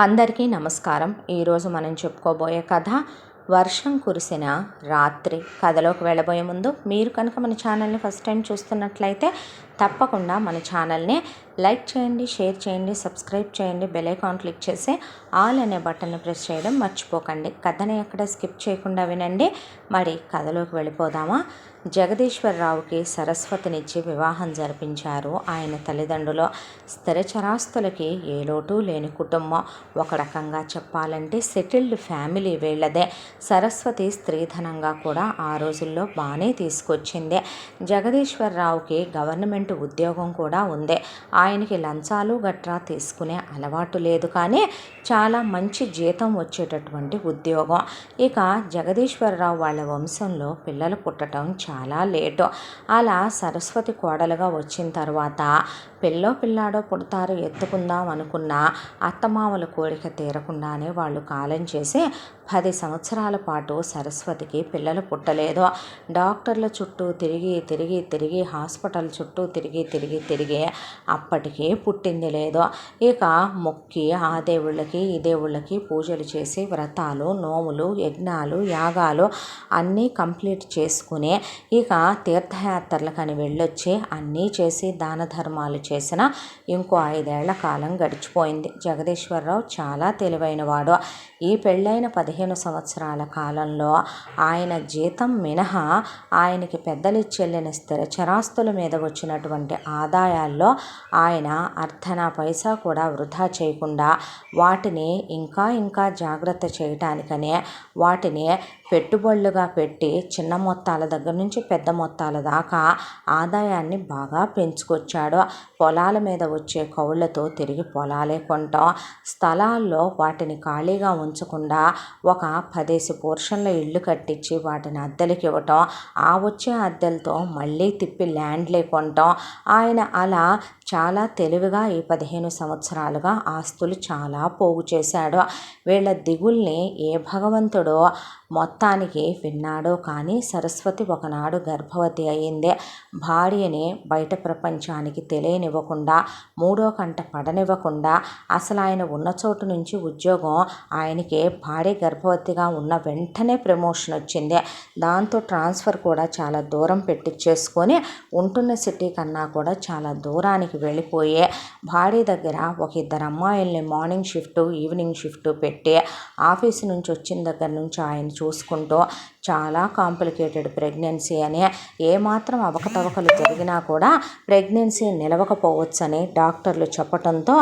అందరికీ నమస్కారం. ఈరోజు మనం చెప్పుకోబోయే కథ వర్షం కురిసిన రాత్రి. కథలోకి వెళ్ళబోయే ముందు మీరు కనుక మన ఛానల్ని ఫస్ట్ టైం చూస్తున్నట్లయితే తప్పకుండా మన ఛానల్ని లైక్ చేయండి, షేర్ చేయండి, సబ్స్క్రైబ్ చేయండి, బెల్ ఐకాన్ క్లిక్ చేసి ఆల్ అనే బటన్ని ప్రెస్ చేయడం మర్చిపోకండి. కథని ఎక్కడ స్కిప్ చేయకుండా వినండి. మరి కథలోకి వెళ్ళిపోదామా? జగదీశ్వరరావుకి సరస్వతినిచ్చి వివాహం జరిపించారు ఆయన తల్లిదండ్రులు. స్థిరచరాస్తులకి ఏ లోటు లేని కుటుంబం. ఒక రకంగా చెప్పాలంటే సెటిల్డ్ ఫ్యామిలీ వీళ్ళదే. సరస్వతి స్త్రీధనంగా కూడా ఆ రోజుల్లో బాగానే తీసుకొచ్చింది. జగదీశ్వరరావుకి గవర్నమెంట్ ఉద్యోగం కూడా ఉంది. ఆయనకి లంచాలు గట్రా తీసుకునే అలవాటు లేదు, కానీ చాలా మంచి జీతం వచ్చేటటువంటి ఉద్యోగం. ఇక జగదీశ్వరరావు వాళ్ళ వంశంలో పిల్లలు పుట్టడం చాలా లేటు. అలా సరస్వతి కోడలుగా వచ్చిన తర్వాత పిల్లాడో పుడతారు ఎత్తుకుందాం అనుకున్న అత్తమామల కోరిక తీరకుండానే వాళ్ళు కాలం చేసి 10 సంవత్సరాల పాటు సరస్వతికి పిల్లలు పుట్టలేదు. డాక్టర్ల చుట్టూ తిరిగి హాస్పిటల్ చుట్టూ తిరిగి అప్పటికే పుట్టింది లేదు. ఇక మొక్కి ఆ దేవుళ్ళకి ఈ దేవుళ్ళకి పూజలు చేసి వ్రతాలు, నోములు, యజ్ఞాలు, యాగాలు అన్నీ కంప్లీట్ చేసుకుని ఇక తీర్థయాత్రలకని వెళ్ళొచ్చి అన్నీ చేసి దాన ధర్మాలు చేసిన ఇంకో 5 ఏళ్ల కాలం గడిచిపోయింది. జగదీశ్వరరావు చాలా తెలివైనవాడు. ఈ పెళ్ళైన 15 సంవత్సరాల కాలంలో ఆయన జీతం మినహా ఆయనకి పెద్దలిచ్చెళ్ళిన స్థిరచరాస్తుల మీద వచ్చినటువంటి ఆదాయాల్లో ఆయన అర్ధనా పైసా కూడా వృధా చేయకుండా వాటిని ఇంకా జాగ్రత్త చేయటానికనే వాటిని పెట్టుబడులుగా పెట్టి చిన్న మొత్తాల దగ్గర నుంచి పెద్ద మొత్తాల దాకా ఆదాయాన్ని బాగా పెంచుకొచ్చాడు. పొలాల మీద వచ్చే కౌళ్లతో తిరిగి పొలాలే కొంటాం, స్థలాల్లో వాటిని ఖాళీగా ఉంచకుండా ఒక 10 పోర్షన్ల ఇళ్ళు కట్టించి వాటిని అద్దెలకి ఇవ్వటం, ఆ వచ్చే అద్దెలతో మళ్ళీ తిప్పి ల్యాండ్లే కొంటాం. ఆయన అలా చాలా తెలివిగా ఈ 15 సంవత్సరాలుగా ఆస్తులు చాలా పోగు చేశాడు. వీళ్ళ దిగుల్ని ఏ భగవంతుడో మొత్తానికి విన్నాడో కానీ సరస్వతి ఒకనాడు గర్భవతి అయింది. భార్యని బయట ప్రపంచానికి తెలియనివ్వకుండా, మూడో కంట పడనివ్వకుండా, అసలు ఆయన ఉన్న చోటు నుంచి ఉద్యోగం ఆయనకి భార్య గర్భవతిగా ఉన్న వెంటనే ప్రమోషన్ వచ్చింది. దాంతో ట్రాన్స్ఫర్ కూడా చాలా దూరం పెట్టించేసుకొని ఉంటున్న సిటీ కన్నా కూడా చాలా దూరానికి వెళ్ళిపోయి భార్య దగ్గర ఒక 2 అమ్మాయిల్ని మార్నింగ్ షిఫ్ట్, ఈవినింగ్ షిఫ్ట్ పెట్టి ఆఫీసు నుంచి వచ్చిన దగ్గర నుంచి ఆయన చూసుకుంటూ చాలా కాంప్లికేటెడ్ ప్రెగ్నెన్సీ అని, ఏమాత్రం అవకతవకలు జరిగినా కూడా ప్రెగ్నెన్సీ నిలవకపోవచ్చని డాక్టర్లు చెప్పడంతో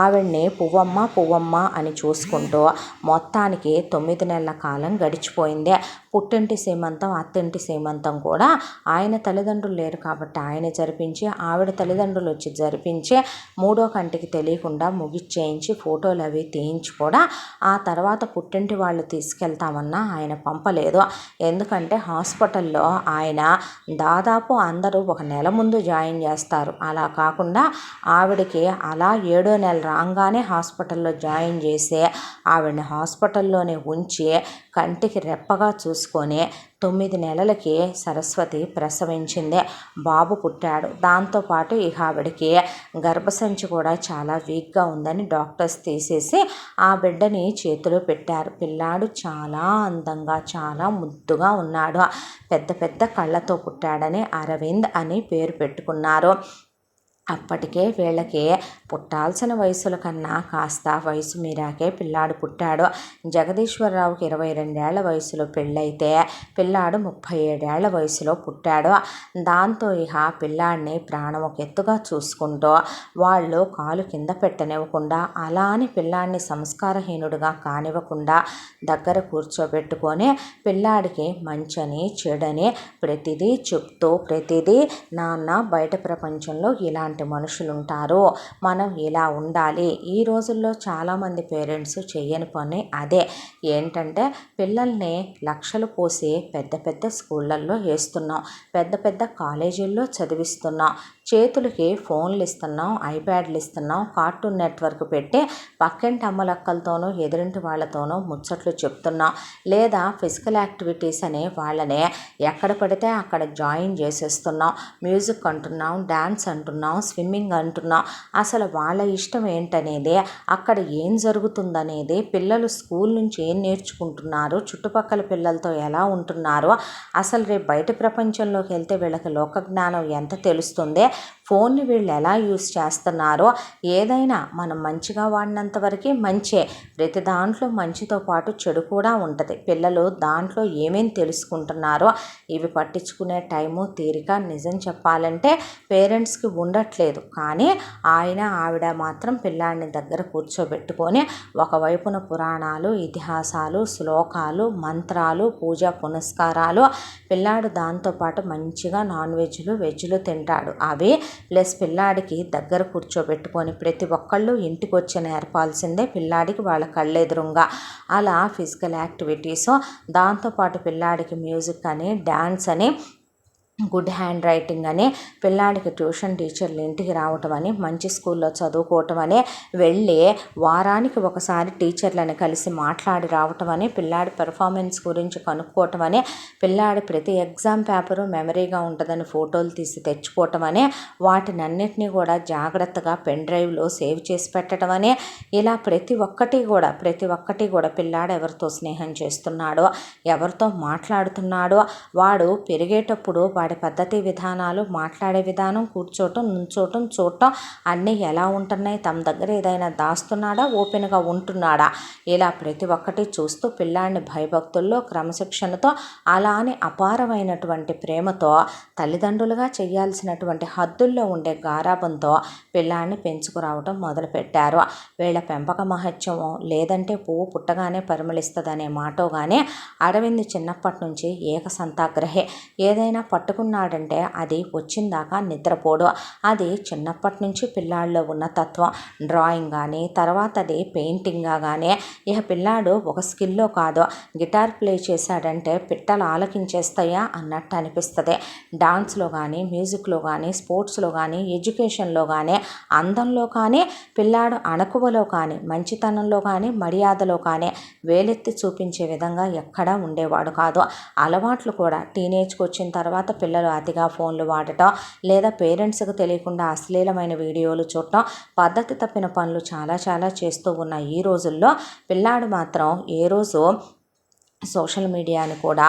ఆవిడ్ని పువ్వమ్మ అని చూసుకుంటూ మొత్తానికి 9 నెలల కాలం గడిచిపోయింది. పుట్టింటి సీమంతం, అత్తింటి సీమంతం కూడా ఆయన తల్లిదండ్రులు లేరు కాబట్టి ఆయన జరిపించి, ఆవిడ తల్లిదండ్రులు వచ్చి జరిపించి, మూడో కంటికి తెలియకుండా ముగిచ్చేయించి ఫోటోలు అవి తీయించి కూడా ఆ తర్వాత పుట్టింటి వాళ్ళు తీసుకెళ్తామన్నా ఆయన పంపలేదు. ఎందుకంటే హాస్పిటల్లో ఆయన దాదాపు అందరూ 1 నెల ముందు జాయిన్ చేస్తారు. అలా కాకుండా ఆవిడకి అలా 7వ నెల రాగానే హాస్పిటల్లో జాయిన్ చేసి ఆవిడని హాస్పిటల్లోనే ఉంచి కంటికి రెప్పగా చూసుకొని 9 నెలలకి సరస్వతి ప్రసవించింది. బాబు పుట్టాడు. దాంతోపాటు ఇక ఆవిడకి గర్భసంచి కూడా చాలా వీక్గా ఉందని డాక్టర్స్ తీసేసి ఆ బిడ్డని చేతిలో పెట్టారు. పిల్లాడు చాలా అందంగా చాలా ముద్దుగా ఉన్నాడు. పెద్ద కళ్ళతో పుట్టాడని అరవింద్ అని పేరు పెట్టుకున్నారు. అప్పటికే వీళ్ళకి పుట్టాల్సిన వయసుల కన్నా కాస్త వయసు మీరాకే పిల్లాడు పుట్టాడు. జగదీశ్వరరావుకి 22 ఏళ్ల వయసులో పెళ్ళైతే పిల్లాడు 37 ఏళ్ల వయసులో పుట్టాడు. దాంతో ఇక పిల్లాడిని ప్రాణం ఒక ఎత్తుగా చూసుకుంటూ వాళ్ళు కాలు కింద పెట్టనివ్వకుండా, అలా అని పిల్లాడిని సంస్కారహీనుడిగా కానివ్వకుండా దగ్గర కూర్చోబెట్టుకొని పిల్లాడికి మంచని చెడని ప్రతిదీ చెప్తూ, ప్రతిదీ నాన్న బయట ప్రపంచంలో ఇలాంటి మనుషులు ఉంటారు, మనం ఇలా ఉండాలి. ఈ రోజుల్లో చాలామంది పేరెంట్స్ చెయ్యని పని అదే. ఏంటంటే పిల్లల్ని లక్షలు పోసి పెద్ద స్కూళ్ళల్లో వేస్తున్నాం, పెద్ద కాలేజీల్లో చదివిస్తున్నాం. చేతులకి ఫోన్లు ఇస్తున్నాం, ఐప్యాడ్లు ఇస్తున్నాం, కార్టూన్ నెట్వర్క్ పెట్టి పక్కింటి అమ్మలక్కలతోనూ ఎదురింటి వాళ్ళతోనూ ముచ్చట్లు చెప్తున్నాం. లేదా ఫిజికల్ యాక్టివిటీస్ అని వాళ్ళనే ఎక్కడ పడితే అక్కడ జాయిన్ చేసేస్తున్నాం. మ్యూజిక్ అంటున్నాం, డ్యాన్స్ అంటున్నాం, స్విమ్మింగ్ అంటున్నాం. అసలు వాళ్ళ ఇష్టం ఏంటనేది, అక్కడ ఏం జరుగుతుందనేది, పిల్లలు స్కూల్ నుంచి ఏం నేర్చుకుంటున్నారు, చుట్టుపక్కల పిల్లలతో ఎలా ఉంటున్నారో, అసలు రేపు బయట ప్రపంచంలోకి వెళ్తే వీళ్ళకి లోక జ్ఞానం ఎంత తెలుస్తుంది, ఫోన్ని వీళ్ళు ఎలా యూస్ చేస్తున్నారో, ఏదైనా మనం మంచిగా వాడినంత వరకు మంచే. ప్రతి దాంట్లో మంచితో పాటు చెడు కూడా ఉంటుంది. పిల్లలు దాంట్లో ఏమేం తెలుసుకుంటున్నారో ఇవి పట్టించుకునే టైము, తీరిక నిజం చెప్పాలంటే పేరెంట్స్కి ఉండట్లేదు. కానీ ఆవిడ మాత్రం పిల్లాడిని దగ్గర కూర్చోబెట్టుకొని ఒకవైపున పురాణాలు, ఇతిహాసాలు, శ్లోకాలు, మంత్రాలు, పూజా పునస్కారాలు, పిల్లాడు దాంతోపాటు మంచిగా నాన్ వెజ్లు తింటాడు. అవి ప్లస్ పిల్లాడికి దగ్గర కూర్చోబెట్టుకొని ప్రతి ఒక్కళ్ళు ఇంటికి వచ్చి నేర్పాల్సిందే పిల్లాడికి వాళ్ళ కళ్ళెదురుగా. అలా ఫిజికల్ యాక్టివిటీస్, దాంతోపాటు పిల్లాడికి మ్యూజిక్ అని, డ్యాన్స్ అని, గుడ్ హ్యాండ్ రైటింగ్ అని, పిల్లాడికి ట్యూషన్ టీచర్లు ఇంటికి రావటం అని, మంచి స్కూల్లో చదువుకోవటం అని, వెళ్ళి వారానికి ఒకసారి టీచర్లను కలిసి మాట్లాడి రావటం అని, పిల్లాడి పెర్ఫార్మెన్స్ గురించి కనుక్కోవటం అని, పిల్లాడి ప్రతి ఎగ్జామ్ పేపరు మెమరీగా ఉంటుందని ఫోటోలు తీసి తెచ్చుకోవటం అని, వాటినన్నిటినీ కూడా జాగ్రత్తగా పెన్ డ్రైవ్లో సేవ్ చేసి పెట్టడం అని, ఇలా ప్రతి ఒక్కటి కూడా పిల్లాడు ఎవరితో స్నేహం చేస్తున్నాడో, ఎవరితో మాట్లాడుతున్నాడో, వాడు పెరిగేటప్పుడు వాడి పద్ధతి విధానాలు, మాట్లాడే విధానం, కూర్చోటం, నుంచోటం, చూడటం అన్నీ ఎలా ఉంటున్నాయి, తమ దగ్గర ఏదైనా దాస్తున్నాడా, ఓపెన్గా ఉంటున్నాడా, ఇలా ప్రతి ఒక్కటి చూస్తూ పిల్లాడిని భయభక్తుల్లో, క్రమశిక్షణతో, అలానే అపారమైనటువంటి ప్రేమతో, తల్లిదండ్రులుగా చేయాల్సినటువంటి హద్దుల్లో ఉండే గారాబంతో పిల్లాడిని పెంచుకురావటం మొదలుపెట్టారు. వీళ్ళ పెంపక మహత్యమో లేదంటే పువ్వు పుట్టగానే పరిమళిస్తుందనే మాటో కానీ, అరవింద్ చిన్నప్పటి నుంచి ఏకసంతాగ్రహే. ఏదైనా పట్టుకున్నాడంటే అది వచ్చిందాకా నిద్రపోడు. అది చిన్నప్పటి నుంచి పిల్లాడిలో ఉన్న తత్వం. డ్రాయింగ్ కానీ, తర్వాత అది పెయింటింగ్గా కానీ, ఇక పిల్లాడు ఒక స్కిల్లో కాదు, గిటార్ ప్లే చేశాడంటే పిట్టలు ఆలకించేస్తాయా అన్నట్టు అనిపిస్తుంది. డాన్స్లో కానీ, మ్యూజిక్లో కానీ, స్పోర్ట్స్లో కానీ, ఎడ్యుకేషన్లో కానీ, అందంలో కానీ, పిల్లాడు అణకువలో కానీ, మంచితనంలో కానీ, మర్యాదలో కానీ వేలెత్తి చూపించే విధంగా ఎక్కడా ఉండేవాడు కాదు. అలవాట్లు కూడా టీనేజ్కి వచ్చిన తర్వాత పిల్లలు అతిగా ఫోన్లు వాడటం, లేదా పేరెంట్స్కి తెలియకుండా అశ్లీలమైన వీడియోలు చూడటం, పద్ధతి తప్పిన పనులు చాలా చేస్తూ ఉన్న ఈ రోజుల్లో పిల్లాడు మాత్రం ఏ రోజు సోషల్ మీడియాని కూడా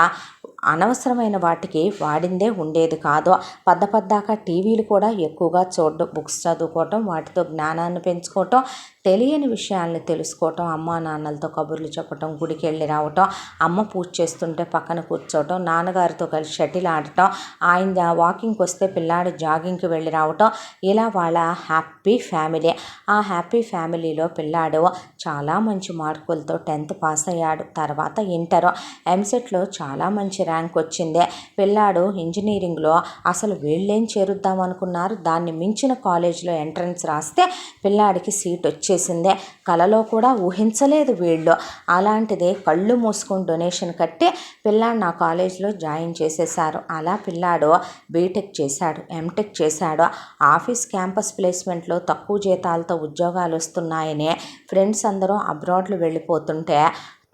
అనవసరమైన వాటికి వాడిందే ఉండేది కాదు. పద్దాక టీవీలు కూడా ఎక్కువగా చూడడం, బుక్స్ చదువుకోవటం, వాటితో జ్ఞానాన్ని పెంచుకోవటం, తెలియని విషయాల్ని తెలుసుకోవటం, అమ్మా నాన్నలతో కబుర్లు చెప్పటం, గుడికి వెళ్ళి రావటం, అమ్మ పూజ చేస్తుంటే పక్కన కూర్చోవటం, నాన్నగారితో కలిసి షటిల్ ఆడటం, ఆయన వాకింగ్కి వస్తే పిల్లాడు జాగింగ్కి వెళ్ళి రావటం, ఇలా వాళ్ళ హ్యాపీ ఫ్యామిలీ. ఆ హ్యాపీ ఫ్యామిలీలో పిల్లాడు చాలా మంచి మార్కులతో 10th పాస్ అయ్యాడు. తర్వాత ఇంటర్, ఎంసెట్లో చాలా మంచి ర్యాంక్ వచ్చింది. పిల్లాడు ఇంజనీరింగ్లో అసలు వీళ్ళేం చేరుద్దాం అనుకున్నారు, దాన్ని మించిన కాలేజీలో ఎంట్రన్స్ రాస్తే పిల్లాడికి సీట్ వచ్చేసిందే. కలలో కూడా ఊహించలేదు వీళ్ళు. అలాంటిదే కళ్ళు మూసుకొని డొనేషన్ కట్టి పిల్లాడు నా కాలేజీలో జాయిన్ చేసేశారు. అలా పిల్లాడు బీటెక్ చేశాడు, ఎంటెక్ చేశాడు. ఆఫీస్ క్యాంపస్ ప్లేస్మెంట్లో తక్కువ జీతాలతో ఉద్యోగాలు వస్తున్నాయని ఫ్రెండ్స్ అందరూ అబ్రాడ్లు వెళ్ళిపోతుంటే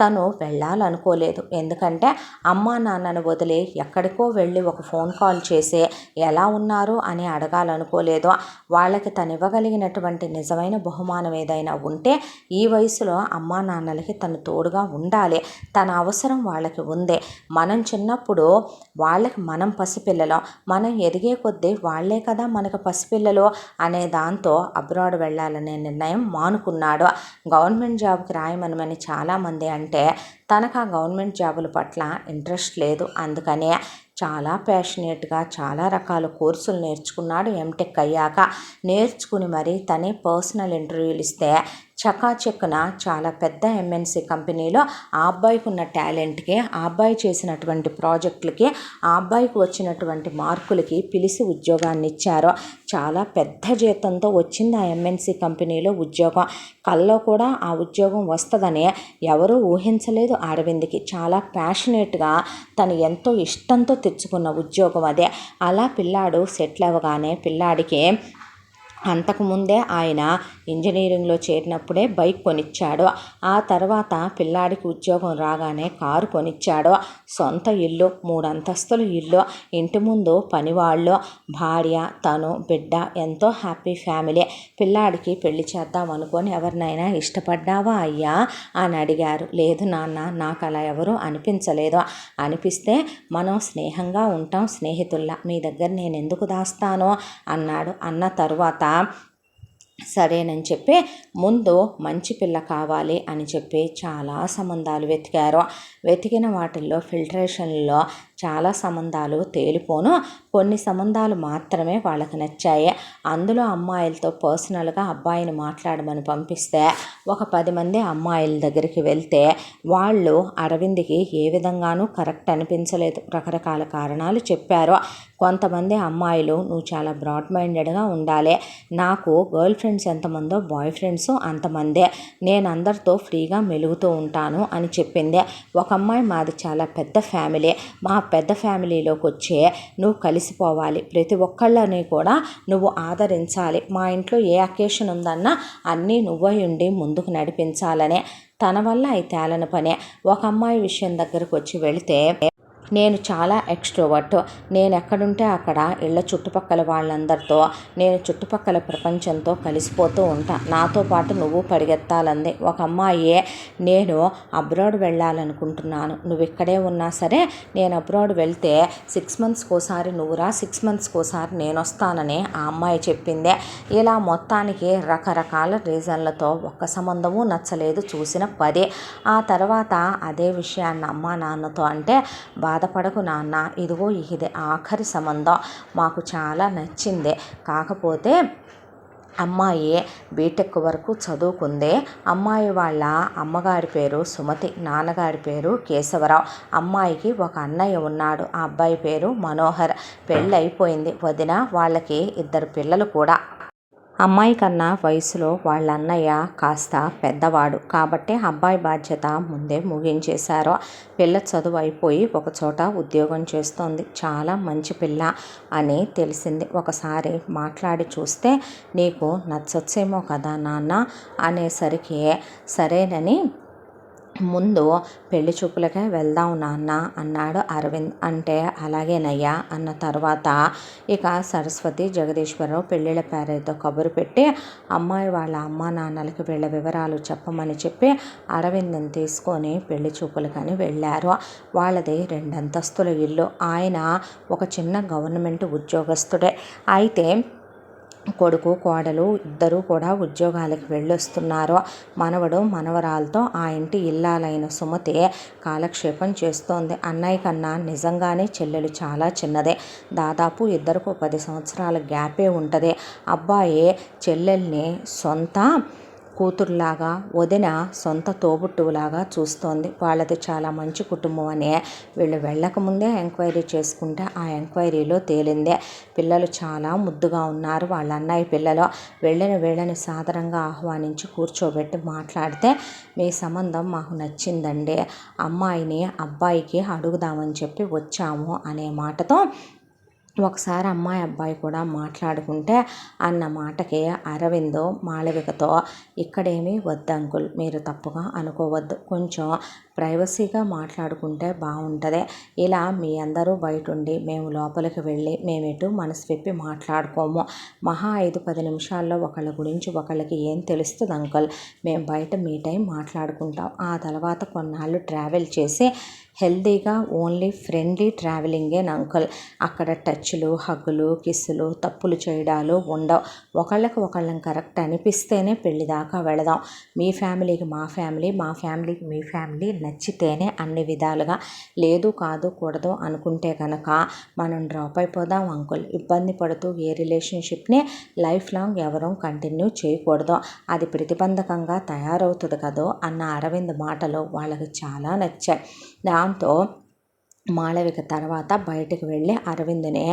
తను వెళ్ళాలనుకోలేదు. ఎందుకంటే అమ్మా నాన్నను వదిలి ఎక్కడికో వెళ్ళి ఒక ఫోన్ కాల్ చేసి ఎలా ఉన్నారు అని అడగాలనుకోలేదు. వాళ్ళకి తను ఇవ్వగలిగినటువంటి నిజమైన బహుమానం ఏదైనా ఉంటే ఈ వయసులో అమ్మా నాన్నలకి తను తోడుగా ఉండాలి. తన అవసరం వాళ్ళకి ఉంది. మనం చిన్నప్పుడు వాళ్ళకి మనం పసిపిల్లలం, మనం ఎదిగే కొద్దీ వాళ్ళే కదా మనకు పసిపిల్లలు అనే దాంతో అబ్రాడ్ వెళ్ళాలనే నిర్ణయం మానుకున్నాడు. గవర్నమెంట్ జాబ్కి రాయమనమని చాలామంది అంటే తనకు ఆ గవర్నమెంట్ జాబుల పట్ల ఇంట్రెస్ట్ లేదు. అందుకనే చాలా ప్యాషనేట్గా చాలా రకాల కోర్సులు నేర్చుకున్నాడు. ఎంటెక్ అయ్యాక నేర్చుకుని మరి తనే పర్సనల్ ఇంటర్వ్యూలు ఇస్తే చకాచక్కున చాలా పెద్ద ఎంఎన్సి కంపెనీలో ఆ అబ్బాయికి ఉన్న టాలెంట్కి, ఆ అబ్బాయి చేసినటువంటి ప్రాజెక్టులకి, ఆ అబ్బాయికి వచ్చినటువంటి మార్కులకి పిలిచి ఉద్యోగాన్ని ఇచ్చారు. చాలా పెద్ద జీతంతో వచ్చింది ఆ ఎంఎన్సి కంపెనీలో ఉద్యోగం. కల్లో కూడా ఆ ఉద్యోగం వస్తుందని ఎవరూ ఊహించలేదు అరవింద్కి. చాలా ప్యాషనేట్గా తను ఎంతో ఇష్టంతో తెచ్చుకున్న ఉద్యోగం అదే. అలా పిల్లాడు సెటిల్ అవ్వగానే పిల్లాడికి అంతకుముందే ఆయన ఇంజనీరింగ్లో చేరినప్పుడే బైక్ కొనిచ్చాడు. ఆ తర్వాత పిల్లాడికి ఉద్యోగం రాగానే కారు కొనిచ్చాడు. సొంత ఇల్లు, 3 అంతస్తుల ఇల్లు, ఇంటి ముందు పనివాళ్ళు, భార్య, తను, బిడ్డ, ఎంతో హ్యాపీ ఫ్యామిలీ. పిల్లాడికి పెళ్లి చేద్దాం అనుకొని ఎవరినైనా ఇష్టపడ్డావా అయ్యా అని అడిగారు. లేదు నాన్న, నాకు అలా ఎవరూ అనిపించలేదు. అనిపిస్తే మనం స్నేహంగా ఉంటాం స్నేహితుల్లా, మీ దగ్గర నేను ఎందుకు దాస్తాను అన్నాడు. అన్న తరువాత సరేనని చెప్పి ముందు మంచి పిల్ల కావాలి అని చెప్పి చాలా సంబంధాలు వెతికారు. వెతికిన వాటిల్లో ఫిల్టరేషన్లో చాలా సంబంధాలు తేలిపోను, కొన్ని సంబంధాలు మాత్రమే వాళ్ళకి నచ్చాయి. అందులో అమ్మాయిలతో పర్సనల్గా అబ్బాయిని మాట్లాడమని పంపిస్తే ఒక 10 మంది అమ్మాయిల దగ్గరికి వెళ్తే వాళ్ళు అరవింద్కి ఏ విధంగానూ కరెక్ట్ అనిపించలేదు. రకరకాల కారణాలు చెప్పారు. కొంతమంది అమ్మాయిలు నువ్వు చాలా బ్రాడ్ మైండెడ్గా ఉండాలి, నాకు గర్ల్ ఫ్రెండ్స్ ఎంతమందో బాయ్ ఫ్రెండ్స్ అంతమందే, నేను అందరితో ఫ్రీగా మెలుగుతూ ఉంటాను అని చెప్పింది. ఒక అమ్మాయి మాది చాలా పెద్ద ఫ్యామిలీ, మా పెద్ద ఫ్యామిలీలోకి వచ్చే నువ్వు కలిసిపోవాలి, ప్రతి ఒక్కళ్ళని కూడా నువ్వు ఆదరించాలి, మా ఇంట్లో ఏ అకేషన్ ఉందన్నా అన్నీ నువ్వై ఉండి ముందుకు నడిపించాలనే. తన వల్ల అయితే తేలని పనే. ఒక అమ్మాయి విషయం దగ్గరకు వచ్చి వెళితే నేను చాలా ఎక్స్ట్రోవర్ట్, నేను ఎక్కడుంటే అక్కడ ఇళ్ళ చుట్టుపక్కల వాళ్ళందరితో, నేను చుట్టుపక్కల ప్రపంచంతో కలిసిపోతూ ఉంటా, నాతో పాటు నువ్వు పరిగెత్తాలంది. ఒక అమ్మాయి నేను అబ్రాడ్ వెళ్ళాలనుకుంటున్నాను, నువ్వు ఇక్కడే ఉన్నా సరే నేను అబ్రాడ్ వెళ్తే 6 మంత్స్కి ఒకసారి నువ్వు రా, 6 మంత్స్కి ఒకసారి నేను వస్తానని ఆ అమ్మాయి చెప్పిందే. ఇలా మొత్తానికి రకరకాల రీజన్లతో ఒక్క సంబంధము నచ్చలేదు, చూసిన 10. ఆ తర్వాత అదే విషయాన్ని అమ్మా నాన్నతో అంటే బాధపడకు నాన్న, ఇదిగో ఇది ఆఖరి సంబంధం, మాకు చాలా నచ్చింది, కాకపోతే అమ్మాయి బీటెక్ వరకు చదువుకుంది. అమ్మాయి వాళ్ళ అమ్మగారి పేరు సుమతి, నాన్నగారి పేరు కేశవరావు. అమ్మాయికి ఒక అన్నయ్య ఉన్నాడు, ఆ అబ్బాయి పేరు మనోహర్. పెళ్ళి అయిపోయింది వదిన, వాళ్ళకి 2 పిల్లలు కూడా. అమ్మాయి కన్నా వయసులో వాళ్ళ అన్నయ్య కాస్త పెద్దవాడు కాబట్టి అబ్బాయి బాధ్యత ముందే ముగించేశారు. పిల్ల చదువు అయిపోయి ఒకచోట ఉద్యోగం చేస్తోంది, చాలా మంచి పిల్ల అని తెలిసింది. ఒకసారి మాట్లాడి చూస్తే నీకు నచ్చొచ్చేమో కదా నాన్న అనేసరికి సరేనని ముందు పెళ్లి చూపులకే వెళ్దాం నాన్న అన్నాడు అరవింద్. అంటే అలాగేనయ్యా అన్న తర్వాత ఇక సరస్వతి, జగదీశ్వరరావు పెళ్ళిళ్ళ పేరుతో కబురు పెట్టి అమ్మాయి వాళ్ళ అమ్మా నాన్నలకి వీళ్ళ వివరాలు చెప్పమని చెప్పి అరవింద్ని తీసుకొని పెళ్లి చూపులకని వెళ్ళారు. వాళ్ళది 2 అంతస్తుల ఇల్లు. ఆయన ఒక చిన్న గవర్నమెంట్ ఉద్యోగస్తుడే. అయితే కొడుకు కోడలు 2 కూడా ఉద్యోగాలకు వెళ్ళొస్తున్నారు. మనవడు మనవరాలతో ఆ ఇంటి ఇల్లాలైన సుమతి కాలక్షేపం చేస్తోంది. అన్నయ్య కన్నా నిజంగానే చెల్లెలు చాలా చిన్నదే, దాదాపు 2కు 10 సంవత్సరాల గ్యాపే ఉంటుంది. అబ్బాయి చెల్లెల్ని సొంత కూతురులాగా, వదిన సొంత తోబుట్టువులాగా చూస్తోంది. వాళ్ళది చాలా మంచి కుటుంబం అని వీళ్ళు వెళ్ళకముందే ఎంక్వైరీ చేసుకుంటే ఆ ఎంక్వైరీలో తేలిందే. పిల్లలు చాలా ముద్దుగా ఉన్నారు వాళ్ళ అన్నయ్య పిల్లలు. వెళ్ళిన వీళ్ళని సాదరంగా ఆహ్వానించి కూర్చోబెట్టి మాట్లాడితే మీ సంబంధం మాకు నచ్చిందండి, అమ్మాయిని అబ్బాయికి అడుగుదామని చెప్పి వచ్చాము అనే మాటతో ఒకసారి అమ్మాయి అబ్బాయి కూడా మాట్లాడుకుంటే అన్న మాటకి అరవింద్ మాళవికతో ఇక్కడేమీ వద్దు అంకుల్, మీరు తప్పుగా అనుకోవద్దు, కొంచెం ప్రైవసీగా మాట్లాడుకుంటే బాగుంటుంది. ఇలా మీ అందరూ బయట ఉండి మేము లోపలికి వెళ్ళి మేమెటు మనసు విప్పి మాట్లాడుకోము. మహా 5-10 నిమిషాల్లో ఒకళ్ళ గురించి ఒకళ్ళకి ఏం తెలుస్తుంది అంకుల్, మేము బయట మీట్ అయి మాట్లాడుకుంటాం. ఆ తర్వాత కొన్నాళ్ళు ట్రావెల్ చేసి హెల్తీగా ఓన్లీ ఫ్రెండ్లీ ట్రావెలింగే అంకుల్, అక్కడ టచ్ టచ్లు, హగ్గులు, కిస్సులు, తప్పులు చేయడాలు ఉండవు. ఒకళ్ళకి ఒకళ్ళం కరెక్ట్ అనిపిస్తేనే పెళ్లి దాకా వెళదాం. మీ ఫ్యామిలీకి మా ఫ్యామిలీ, మా ఫ్యామిలీకి మీ ఫ్యామిలీ నచ్చితేనే అన్ని విధాలుగా. లేదు కాదు కూడదు అనుకుంటే కనుక మనం డ్రాప్ అయిపోదాం అంకుల్. ఇబ్బంది పడుతూ ఏ రిలేషన్షిప్ని లైఫ్ లాంగ్ ఎవరూ కంటిన్యూ చేయకూడదు. అది ప్రతిబంధకంగా తయారవుతుంది కదో అన్న అరవింద్ మాటలు వాళ్ళకి చాలా నచ్చాయి. దాంతో మాళవిక తర్వాత బయటకు వెళ్ళి అరవింద్ని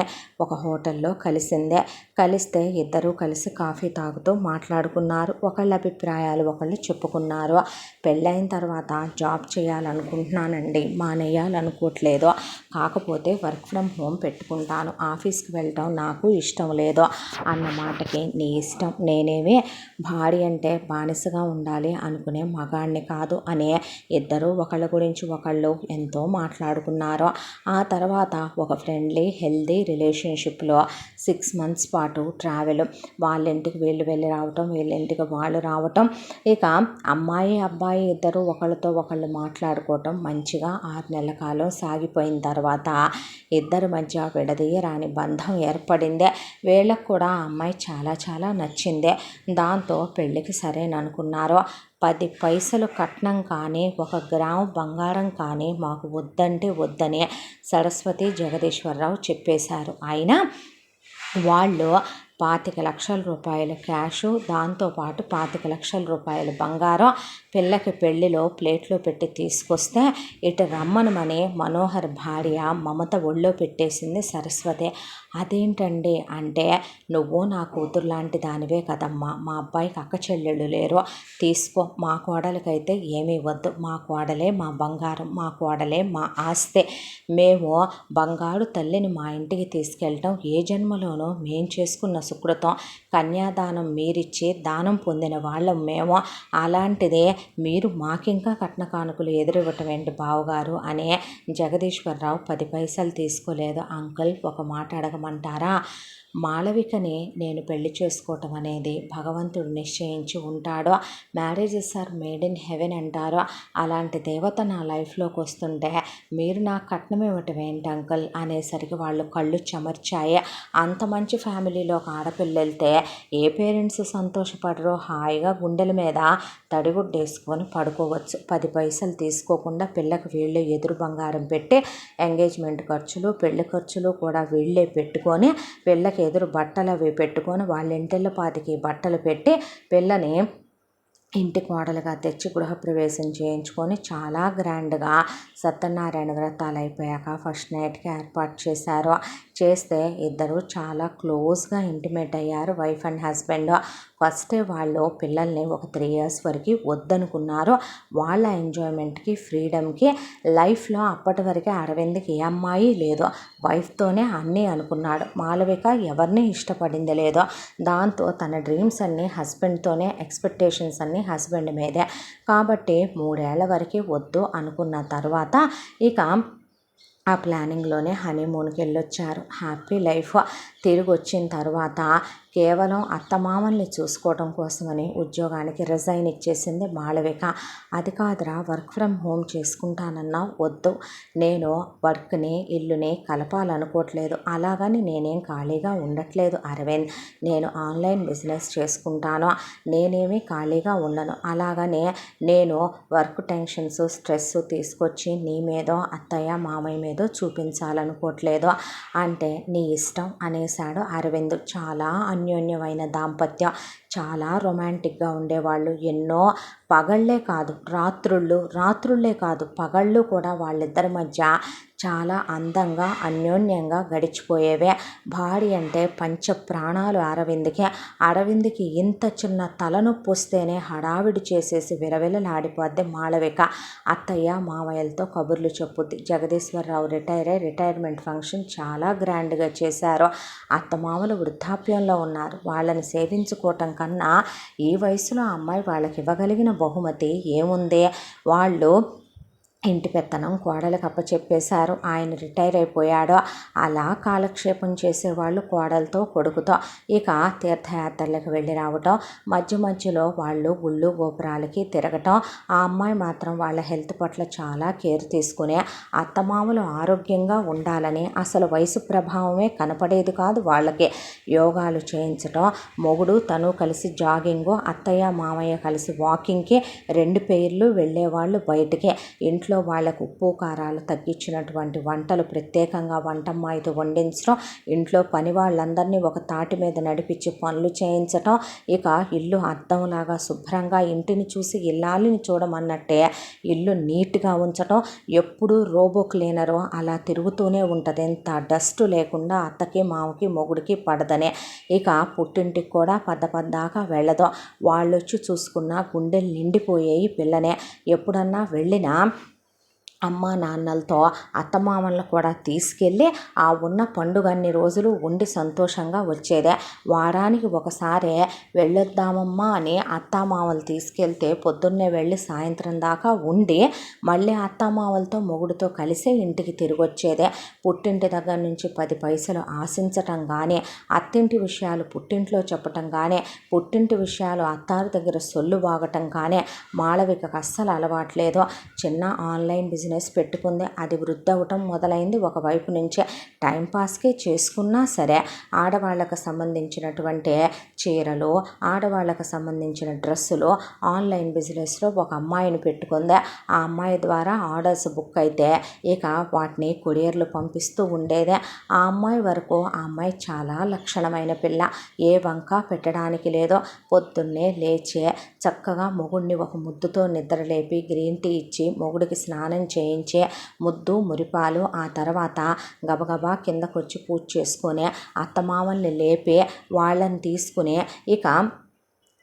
ఒక హోటల్లో కలిస్తే ఇద్దరూ కలిసి కాఫీ తాగుతూ మాట్లాడుకున్నారు. ఒకళ్ళ అభిప్రాయాలు ఒకళ్ళు చెప్పుకున్నారు. పెళ్ళైన తర్వాత జాబ్ చేయాలనుకుంటున్నానండి, మానేయాలనుకోవట్లేదు. కాకపోతే వర్క్ ఫ్రమ్ హోమ్ పెట్టుకుంటాను. ఆఫీస్కి వెళ్ళటం నాకు ఇష్టం లేదు అన్న మాటకి నీ ఇష్టం, నేనేమి భార్య అంటే బానిసగా ఉండాలి అనుకునే మగాణ్ణి కాదు అని ఇద్దరూ ఒకళ్ళ గురించి ఒకళ్ళు ఎంతో మాట్లాడుకున్నారు. ఆ తర్వాత ఒక ఫ్రెండ్లీ హెల్దీ రిలేషన్షిప్లో 6 months పాటు ట్రావెల్. వాళ్ళ ఇంటికి వీళ్ళు వెళ్ళి రావటం, వీళ్ళ ఇంటికి వాళ్ళు రావటం. ఇక అమ్మాయి అబ్బాయి ఇద్దరు ఒకళ్ళతో ఒకళ్ళు మాట్లాడుకోవటం మంచిగా 6 నెలల కాలం సాగిపోయిన తర్వాత ఇద్దరి మధ్య విడదీయరాని బంధం ఏర్పడింది. వీళ్ళకు కూడా ఆ అమ్మాయి చాలా చాలా నచ్చింది. దాంతో పెళ్ళికి సరేననుకున్నారు. 10 పైసలు కట్నం కానీ 1 గ్రాము బంగారం కానీ మాకు వద్దంటే వద్దని సరస్వతి జగదీశ్వరరావు చెప్పేశారు. అయినా వాళ్ళు 25,00,000 రూపాయల క్యాషు, దాంతోపాటు 25,00,000 రూపాయల బంగారం పిల్లకి పెళ్లిలో ప్లేట్లో పెట్టి తీసుకొస్తే ఇటు రమ్మనమని మనోహర్ భార్య మమత ఒళ్ళో పెట్టేసింది సరస్వతి. అదేంటండి అంటే, నువ్వు నా కూతురు లాంటి దానివే కదమ్మా, మా అబ్బాయికి అక్క చెల్లెళ్ళు లేరు, తీసుకో. మా కోడలికైతే ఏమీ వద్దు, మా కోడలే మా బంగారం, మా కోడలే మా ఆస్తే. మేము బంగారు తల్లిని మా ఇంటికి తీసుకెళ్ళటం ఏ జన్మలోనో మేం చేసుకున్న సుకృతం. కన్యాదానం మీరిచ్చి దానం పొందిన వాళ్ళం మేము. అలాంటిదే మీరు మాకింకా కట్న కానుకలు ఎదురివ్వటం ఏంటి బావగారు అని జగదీశ్వరరావు 10 పైసలు తీసుకోలేదు. అంకుల్, ఒక మాట అడగమంటారా? మాళవికని నేను పెళ్లి చేసుకోవటం అనేది భగవంతుడు నిశ్చయించి ఉంటాడో. Marriages are made in heaven అంటారో. అలాంటి దేవత నా లైఫ్లోకి వస్తుంటే మీరు నాకు కట్నం ఇవ్వటం ఏంటి అంకుల్ అనేసరికి వాళ్ళు కళ్ళు చెమర్చాయి. అంత మంచి ఫ్యామిలీలోకి ఆడపిల్ల వెళ్తే ఏ పేరెంట్స్ సంతోషపడరో. హాయిగా గుండెల మీద తడిగుడ్డేసుకొని పడుకోవచ్చు. 10 పైసలు తీసుకోకుండా పిల్లకి వీళ్ళే ఎదురు బంగారం పెట్టి ఎంగేజ్మెంట్ ఖర్చులు, పెళ్లి ఖర్చులు కూడా వీళ్ళే పెట్టుకొని, పిల్లకి ఎదురు బట్టలు అవి పెట్టుకొని, వాళ్ళ ఇంటిళ్ళ పాతికి బట్టలు పెట్టి పిల్లని ఇంటి కోడలుగా తెచ్చి గృహప్రవేశం చేయించుకొని చాలా గ్రాండ్గా సత్యనారాయణ వ్రతాలు అయిపోయాక ఫస్ట్ నైట్కి ఏర్పాటు చేశారు. చేస్తే ఇద్దరు చాలా క్లోజ్గా ఇంటిమేట్ అయ్యారు, వైఫ్ అండ్ హస్బెండ్. ఫస్టే వాళ్ళు పిల్లల్ని ఒక 3 years వరకు వద్దనుకున్నారు. వాళ్ళ ఎంజాయ్మెంట్కి, ఫ్రీడమ్కి. లైఫ్లో అప్పటి వరకే అరవింద్కి ఏ అమ్మాయి లేదు, వైఫ్తోనే అన్నీ అనుకున్నాడు. మాళవిక ఎవరిని ఇష్టపడింది లేదు. దాంతో తన డ్రీమ్స్ అన్నీ హస్బెండ్తోనే, ఎక్స్పెక్టేషన్స్ అన్నీ హస్బెండ్ మీదే. కాబట్టి 3 ఏళ్ల వరకు వద్దు అనుకున్న తర్వాత ఇక ఆ ప్లానింగ్లోనే హనీమూన్కి వెళ్ళొచ్చారు. Happy life. తిరిగి వచ్చిన తర్వాత కేవలం అత్తమామల్ని చూసుకోవడం కోసమని ఉద్యోగానికి రిజైన్ ఇచ్చేసింది మాళవిక. అది కాదురా, వర్క్ ఫ్రమ్ హోమ్ చేసుకుంటానన్నా వద్దు, నేను వర్క్ని ఇల్లుని కలపాలనుకోవట్లేదు. అలాగని నేనేం ఖాళీగా ఉండట్లేదు అరవింద్, నేను ఆన్లైన్ బిజినెస్ చేసుకుంటాను, నేనేమీ ఖాళీగా ఉండను. అలాగనే నేను వర్క్ టెన్షన్స్, స్ట్రెస్ తీసుకొచ్చి నీ మీదో అత్తయ్య మామయ్య మీదో చూపించాలనుకోవట్లేదు అంటే నీ ఇష్టం అనేసాడు అరవింద్. చాలా అన్యోన్యమైన దాంపత్యం, చాలా రొమాంటిక్గా ఉండేవాళ్ళు. ఎన్నో పగళ్ళే కాదు రాత్రుళ్ళే కాదు పగళ్ళు కూడా వాళ్ళిద్దరి మధ్య చాలా అందంగా అన్యోన్యంగా గడిచిపోయేవే. భార్య అంటే పంచ ప్రాణాలు అరవింద్కి ఇంత చిన్న తలనొప్పి వస్తేనే హడావిడి చేసేసి విలవిలలాడిపోద్ది మాళవిక. అత్తయ్య మామయ్యలతో కబుర్లు చెప్పుద్ది. జగదీశ్వరరావు రిటైర్మెంట్ ఫంక్షన్ చాలా గ్రాండ్గా చేశారు. అత్తమామలు వృద్ధాప్యంలో ఉన్నారు, వాళ్ళని సేవించుకోవటం కన్నా ఈ వయసులో అమ్మాయి వాళ్ళకి ఇవ్వగలిగిన బహుమతి ఏముంది? వాళ్ళు ఇంటి పెత్తనం కోడలికి అప్పచెప్పేశారు. ఆయన రిటైర్ అయిపోయాడు. అలా కాలక్షేపం చేసేవాళ్ళు కోడలతో కొడుకుతో. ఇక తీర్థయాత్రలకు వెళ్ళి రావటం, మధ్య మధ్యలో వాళ్ళు గుళ్ళు గోపురాలకి తిరగటం. ఆ అమ్మాయి మాత్రం వాళ్ళ హెల్త్ పట్ల చాలా కేర్ తీసుకునే అత్తమామలు ఆరోగ్యంగా ఉండాలని అసలు వయసు ప్రభావమే కనపడేది కాదు వాళ్ళకి. యోగాలు చేయించటం, మొగుడు తను కలిసి జాగింగు, అత్తయ్య మామయ్య కలిసి వాకింగ్కి 2 పేర్లు వెళ్ళేవాళ్ళు బయటికి. ఇంట్లో వాళ్ళకు ఉప్పు కారాలు తగ్గించినటువంటి వంటలు ప్రత్యేకంగా వంటమ్మాయితో వండించడం, ఇంట్లో పని వాళ్ళందరినీ ఒక తాటి మీద నడిపించి పనులు చేయించటం. ఇక ఇల్లు అద్దంలాగా శుభ్రంగా ఇంటిని చూసి ఇల్లాలిని చూడమన్నట్టే ఇల్లు నీట్గా ఉంచటం. ఎప్పుడూ రోబో క్లీనరు అలా తిరుగుతూనే ఉంటుంది, ఎంత డస్ట్ లేకుండా అత్తకి మామకి మొగుడికి పడదనే. ఇక పుట్టింటికి కూడా పద్దపద్దాకా వెళ్ళదు. వాళ్ళొచ్చి చూసుకున్న గుండెలు నిండిపోయాయి పిల్లనే. ఎప్పుడన్నా వెళ్ళినా అమ్మా నాన్నలతో అత్తమామలను కూడా తీసుకెళ్ళి ఆ ఉన్న పండుగన్ని రోజులు ఉండి సంతోషంగా వచ్చేదే. వారానికి ఒకసారి వెళ్ళొద్దామమ్మా అని అత్తామామలు తీసుకెళ్తే పొద్దున్నే వెళ్ళి సాయంత్రం దాకా ఉండి మళ్ళీ అత్తామామలతో మొగుడుతో కలిసి ఇంటికి తిరిగి వచ్చేదే. పుట్టింటి దగ్గర నుంచి 10 పైసలు ఆశించటం కానీ, అత్తింటి విషయాలు పుట్టింట్లో చెప్పటం కానీ, పుట్టింటి విషయాలు అత్తారు దగ్గర సొల్లు వాగటం కానీ మాళవికకు అస్సలు అలవాట్లేదు. చిన్న ఆన్లైన్ బిజినెస్ పెట్టుకుంది. అది వృద్ధి అవ్వటం మొదలైంది. ఒకవైపు నుంచే టైంపాస్కి చేసుకున్నా సరే ఆడవాళ్ళకు సంబంధించినటువంటి చీరలు, ఆడవాళ్ళకు సంబంధించిన డ్రెస్సులు ఆన్లైన్ బిజినెస్లో ఒక అమ్మాయిని పెట్టుకుంది. ఆ అమ్మాయి ద్వారా ఆర్డర్స్ బుక్ అయితే ఇక వాటిని కొరియర్లు పంపిస్తూ ఉండేదే. ఆ అమ్మాయి వరకు ఆ అమ్మాయి చాలా లక్షణమైన పిల్ల, ఏ వంక పెట్టడానికి లేదు. పొద్దున్నే లేచే చక్కగా మొగుడిని ఒక ముద్దుతో నిద్రలేపి గ్రీన్ టీ ఇచ్చి మొగుడికి స్నానం చేయించే ముద్దు మురిపాలు, ఆ తర్వాత గబగబా కిందకొచ్చి పూజ చేసుకుని అత్తమామల్ని లేపి వాళ్ళని తీసుకుని ఇక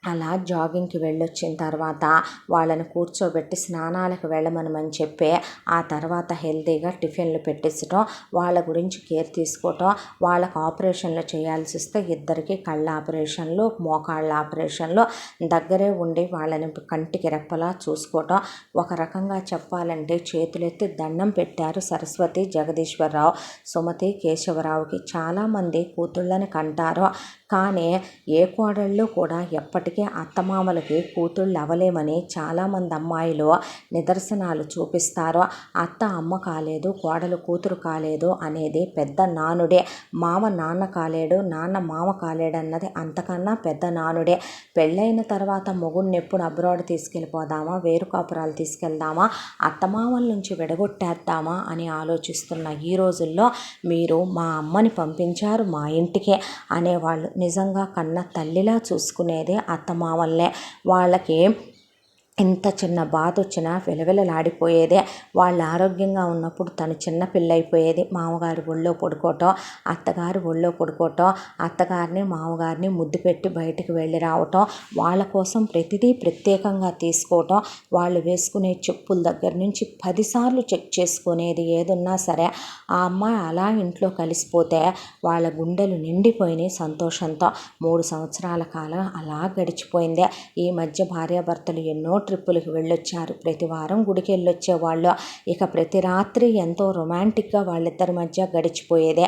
అలా జాగింగ్కి వెళ్ళొచ్చిన తర్వాత వాళ్ళని కూర్చోబెట్టి స్నానాలకు వెళ్ళమనమని చెప్పి ఆ తర్వాత హెల్తీగా టిఫిన్లు పెట్టించడం, వాళ్ళ గురించి కేర్ తీసుకోవటం. వాళ్ళకు ఆపరేషన్లు చేయాల్సి వస్తే ఇద్దరికి కళ్ళ ఆపరేషన్లు, మోకాళ్ళ ఆపరేషన్లు, దగ్గరే ఉండి వాళ్ళని కంటికి రెప్పలా చూసుకోవటం. ఒక రకంగా చెప్పాలంటే చేతులెత్తి దండం పెట్టారు సరస్వతి జగదీశ్వరరావు, సుమతి కేశవరావుకి. చాలామంది కూతుళ్ళని కంటారు, కానీ ఏ కోడళ్ళు కూడా ఎప్పటికీ అత్తమామలకి కూతుళ్ళు అవ్వలేమని చాలామంది అమ్మాయిలు నిదర్శనాలు చూపిస్తారు. అత్త అమ్మ కాలేదు, కోడలు కూతురు కాలేదు అనేది పెద్ద నానుడే. మామ నాన్న కాలేడు, నాన్న మామ కాలేడు అన్నది అంతకన్నా పెద్ద నానుడే. పెళ్ళైన తర్వాత మొగుడిని ఎప్పుడు అబ్రాడ్ తీసుకెళ్ళిపోదామా, వేరు కాపురాలు తీసుకెళ్దామా, అత్తమామల నుంచి విడగొట్టేద్దామా అని ఆలోచిస్తున్న ఈ రోజుల్లో మీరు మా అమ్మని పంపించారు మా ఇంటికి అనేవాళ్ళు నిజంగా కన్న తల్లిలా చూసుకునేది అత్తమామల్నే. వాళ్ళకి ఇంత చిన్న బాధ వచ్చినా విలవిలలాడిపోయేదే. వాళ్ళు ఆరోగ్యంగా ఉన్నప్పుడు తను చిన్న పిల్ల అయిపోయేది. మామగారి ఒళ్ళో పడుకోవటం, అత్తగారి ఒళ్ళో పడుకోవటం, అత్తగారిని మామగారిని ముద్దు పెట్టి బయటికి వెళ్ళి రావటం, వాళ్ళ కోసం ప్రతిదీ ప్రత్యేకంగా తీసుకోవటం, వాళ్ళు వేసుకునే చెప్పుల దగ్గర నుంచి 10 సార్లు చెక్ చేసుకునేది. ఏదున్నా సరే ఆ అమ్మాయి అలా ఇంట్లో కలిసిపోతే వాళ్ళ గుండెలు నిండిపోయినాయి సంతోషంతో. 3 సంవత్సరాల కాలం అలా గడిచిపోయిందే. ఈ మధ్య భార్యాభర్తలు ఎన్నో ట్రిప్పులకి వెళ్ళొచ్చారు. ప్రతి వారం గుడికి వెళ్ళొచ్చేవాళ్ళు. ఇక ప్రతి రాత్రి ఎంతో రొమాంటిక్గా వాళ్ళిద్దరి మధ్య గడిచిపోయేదే.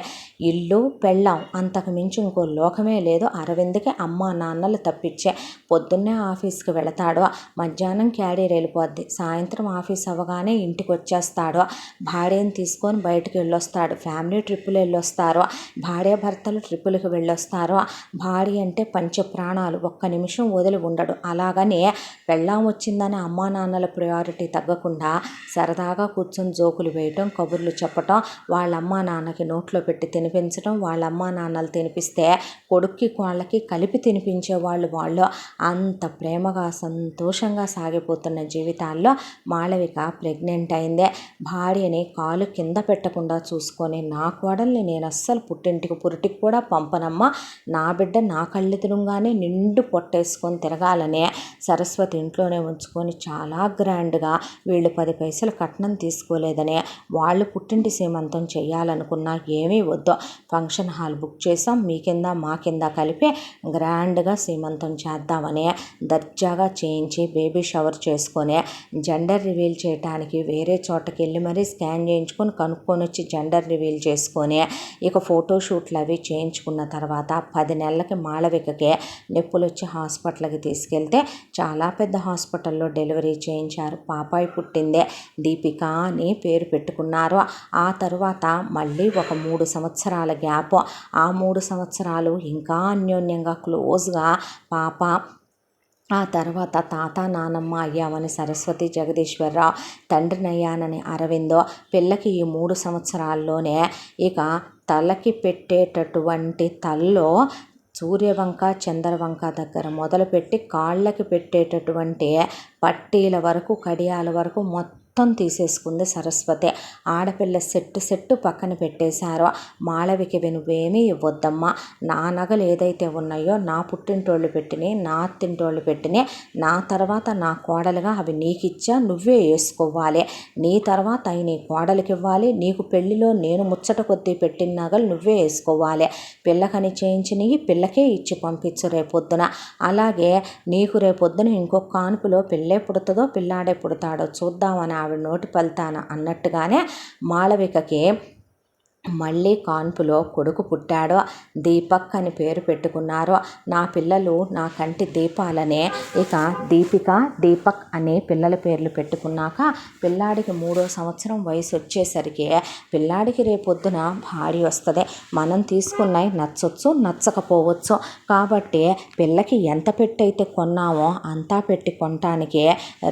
ఇల్లు పెళ్ళాం అంతకు మించి ఇంకో లోకమే లేదు అరవింద్కి అమ్మా నాన్నలు తప్పించే. పొద్దున్నే ఆఫీస్కి వెళతాడు, మధ్యాహ్నం క్యారీర్ వెళ్ళిపోద్ది, సాయంత్రం ఆఫీస్ అవ్వగానే ఇంటికి వచ్చేస్తాడు. భార్యను తీసుకొని బయటకు వెళ్ళొస్తాడు, ఫ్యామిలీ ట్రిప్పులు వెళ్ళొస్తారు, భార్యాభర్తలు ట్రిప్పులకి వెళ్ళొస్తారు. భార్య అంటే పంచ ప్రాణాలు, ఒక్క నిమిషం వదిలి ఉండడు. అలాగనే పెళ్ళాం వచ్చిందని అమ్మా నాన్నల ప్రయారిటీ తగ్గకుండా సరదాగా కూర్చొని జోకులు వేయటం, కబుర్లు చెప్పటం, వాళ్ళ అమ్మా నాన్నకి నోట్లో పెట్టి తినిపించడం, వాళ్ళ అమ్మా నాన్నలు తినిపిస్తే కొడుక్కి వాళ్ళకి కలిపి తినిపించే వాళ్ళు అంత ప్రేమగా సంతోషంగా సాగిపోతున్న జీవితాల్లో మాళవిక ప్రెగ్నెంట్ అయిందే. భార్యని కాలు కింద పెట్టకుండా చూసుకొని నా కోడల్ని నేను అస్సలు పుట్టింటికి పురిటికి కూడా పంపనమ్మా, నా బిడ్డ నా కళ్ళెదురుగానే నిండు పొట్టేసుకొని తిరగాలనే సరస్వతి ఇంట్లోనే ఉంచుకొని చాలా గ్రాండ్గా వీళ్ళు 10 పైసలు కట్నం తీసుకోలేదనే వాళ్ళు పుట్టింటి సీమంతం చేయాలనుకున్నా ఏమీ వద్దు, ఫంక్షన్ హాల్ బుక్ చేసాం, మీ కింద మా కింద కలిపి గ్రాండ్గా సీమంతం చేద్దామని దర్జాగా చేయించి బేబీ షవర్ చేసుకొని జెండర్ రివీల్ చేయడానికి వేరే చోటకి వెళ్ళి మరీ స్కాన్ చేయించుకొని కనుక్కొని వచ్చి జెండర్ రివీల్ చేసుకొని ఇక ఫోటోషూట్లు అవి చేయించుకున్న తర్వాత 10 నెలలకి మాళవికకి నొప్పులు వచ్చి హాస్పిటల్కి తీసుకెళ్తే చాలా పెద్ద హాస్పిటల్లో డెలివరీ చేయించారు. పాపాయి పుట్టిందే, దీపిక అని పేరు పెట్టుకున్నారు. ఆ తరువాత మళ్ళీ ఒక 3 సంవత్సరాల గ్యాప్. ఆ 3 సంవత్సరాలు ఇంకా అన్యోన్యంగా క్లోజ్గా పాప. ఆ తర్వాత తాత నానమ్మ అయ్యామని సరస్వతి జగదీశ్వరరావు, తండ్రినయ్యానని అరవిందో. పిల్లకి ఈ 3 సంవత్సరాల్లోనే ఇక తలకి పెట్టేటటువంటి తల్లో సూర్యవంక చంద్రవంక దగ్గర మొదలుపెట్టి కాళ్ళకి పెట్టేటటువంటి పట్టీల వరకు కడియాల వరకు మొత్తం తీసేసుకుంది సరస్వతి. ఆడపిల్ల సెట్టు పక్కన పెట్టేశారో. మాళవికి నువ్వేమీ ఇవ్వద్దమ్మా, నా నగలు ఏదైతే ఉన్నాయో నా పుట్టింటోళ్ళు పెట్టినాయి, నా అత్తింటోళ్ళు పెట్టినాయి, నా తర్వాత నా కోడలుగా అవి నీకు ఇచ్చా, నువ్వే వేసుకోవాలి. నీ తర్వాత అవి నీ కోడలికి ఇవ్వాలి. నీకు పెళ్లిలో నేను ముచ్చట కొద్దీ పెట్టిన నగలు నువ్వే వేసుకోవాలి. పిల్లకని చేయించినవి పిల్లకే ఇచ్చి పంపించు రేపొద్దున. అలాగే నీకు రేపొద్దున ఇంకొక కానుపులో పిల్లే పుడుతుందో పిల్లాడే పుడతాడో చూద్దామని ఆవిడ నోటి ఫలితాన అన్నట్టుగానే మాళవికకి మళ్ళీ కాన్పులో కొడుకు పుట్టాడో. దీపక్ అని పేరు పెట్టుకున్నారు. నా పిల్లలు నా కంటి దీపాలనే ఇక దీపిక దీపక్ అనే పిల్లల పేర్లు పెట్టుకున్నాక పిల్లాడికి 3వ సంవత్సరం వయసు వచ్చేసరికి పిల్లాడికి రేపొద్దున భార్య వస్తుంది. మనం తీసుకున్నవి నచ్చొచ్చు నచ్చకపోవచ్చు. కాబట్టి పిల్లకి ఎంత పెట్టయితే కొన్నామో అంతా పెట్టి కొనటానికి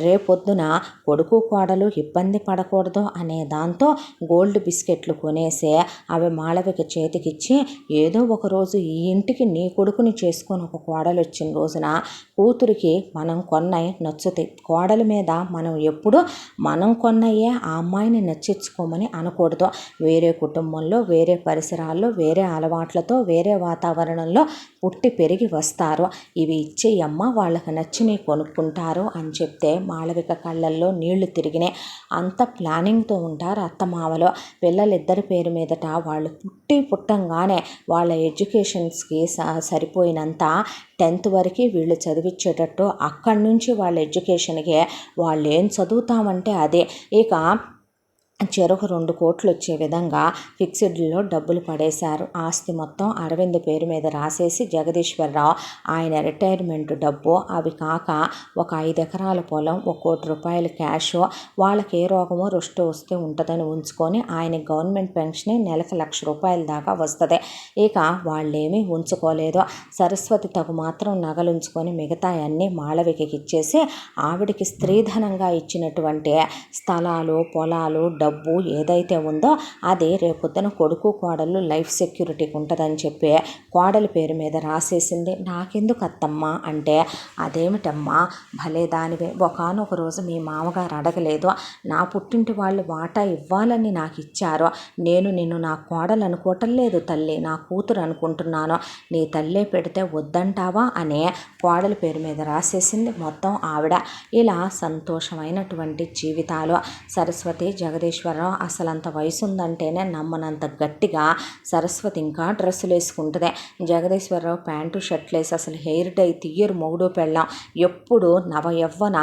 రేపొద్దున కొడుకు కోడలు ఇబ్బంది పడకూడదు అనే దాంతో గోల్డ్ బిస్కెట్లు కొనేసి అవి మాళవిక చేతికిచ్చి, ఏదో ఒకరోజు ఈ ఇంటికి నీ కొడుకుని చేసుకొని ఒక కోడలు వచ్చిన రోజున కూతురికి మనం కొన్నయి నచ్చుతాయి. కోడల మీద మనం ఎప్పుడు మనం కొన్నయ్యే ఆ అమ్మాయిని నచ్చించుకోమని అనకూడదు. వేరే కుటుంబంలో, వేరే పరిసరాల్లో, వేరే అలవాట్లతో, వేరే వాతావరణంలో పుట్టి పెరిగి వస్తారు. ఇవి ఇచ్చేయమ్మ, వాళ్ళకి నచ్చినవి కొనుక్కుంటారు అని చెప్తే మాళవిక కళ్ళల్లో నీళ్లు తిరిగినాయి. అంత ప్లానింగ్తో ఉంటారు అత్తమావలో. పిల్లలిద్దరి పేరు మీదట వాళ్ళు పుట్టంగానే వాళ్ళ ఎడ్యుకేషన్స్కి సరిపోయినంత 10th వరకు వీళ్ళు చదివించేటట్టు, అక్కడి నుంచి వాళ్ళ ఎడ్యుకేషన్కి వాళ్ళు ఏం చదువుతామంటే అదే. ఇక చెరకు 2 కోట్లు వచ్చే విధంగా ఫిక్స్డ్లో డబ్బులు పడేశారు. ఆస్తి మొత్తం అరవింద్ పేరు మీద రాసేసి జగదీశ్వరరావు ఆయన రిటైర్మెంట్ డబ్బు, అవి కాక ఒక 5 ఎకరాల పొలం, 1 కోటి రూపాయలు క్యాష్, వాళ్ళకి ఏ రోగమో రుష్టు వస్తే ఉంటుందని ఉంచుకొని ఆయన గవర్నమెంట్ పెన్షన్ నెలకు 1,00,000 రూపాయల దాకా వస్తుంది. ఇక వాళ్ళేమీ ఉంచుకోలేదు. సరస్వతి తగు మాత్రం నగలు ఉంచుకొని మిగతా అన్నీ మాళవికకి ఇచ్చేసి ఆవిడికి స్త్రీధనంగా ఇచ్చినటువంటి స్థలాలు, పొలాలు, డబ్బు ఏదైతే ఉందో అది రేపొద్దున కొడుకు కోడలు లైఫ్ సెక్యూరిటీకి ఉంటుందని చెప్పి కోడలి పేరు మీద రాసేసింది. నాకెందుకు అత్తమ్మా అంటే, అదేమిటమ్మా భలే దానివే, ఒకానొక రోజు మీ మామగారు అడగలేదు, నా పుట్టింటి వాళ్ళు వాటా ఇవ్వాలని నాకు ఇచ్చారు. నేను నిన్ను నా కోడలు అనుకోవటం లేదు తల్లి, నా కూతురు అనుకుంటున్నాను. నీ తల్లే పెడితే వద్దంటావా అనే కోడలి పేరు మీద రాసేసింది మొత్తం ఆవిడ. ఇలా సంతోషమైనటువంటి జీవితాలు. సరస్వతి జగదీశ్వరరావు అసలంత వయసు ఉందంటేనే నమ్మనంత గట్టిగా సరస్వతి ఇంకా డ్రెస్సులు వేసుకుంటుంది. జగదీశ్వరరావు ప్యాంటు షర్ట్లు వేసి అసలు హెయిర్ డై తీయరు మొగుడు పెళ్ళాం. ఎప్పుడు నవ యవ్వన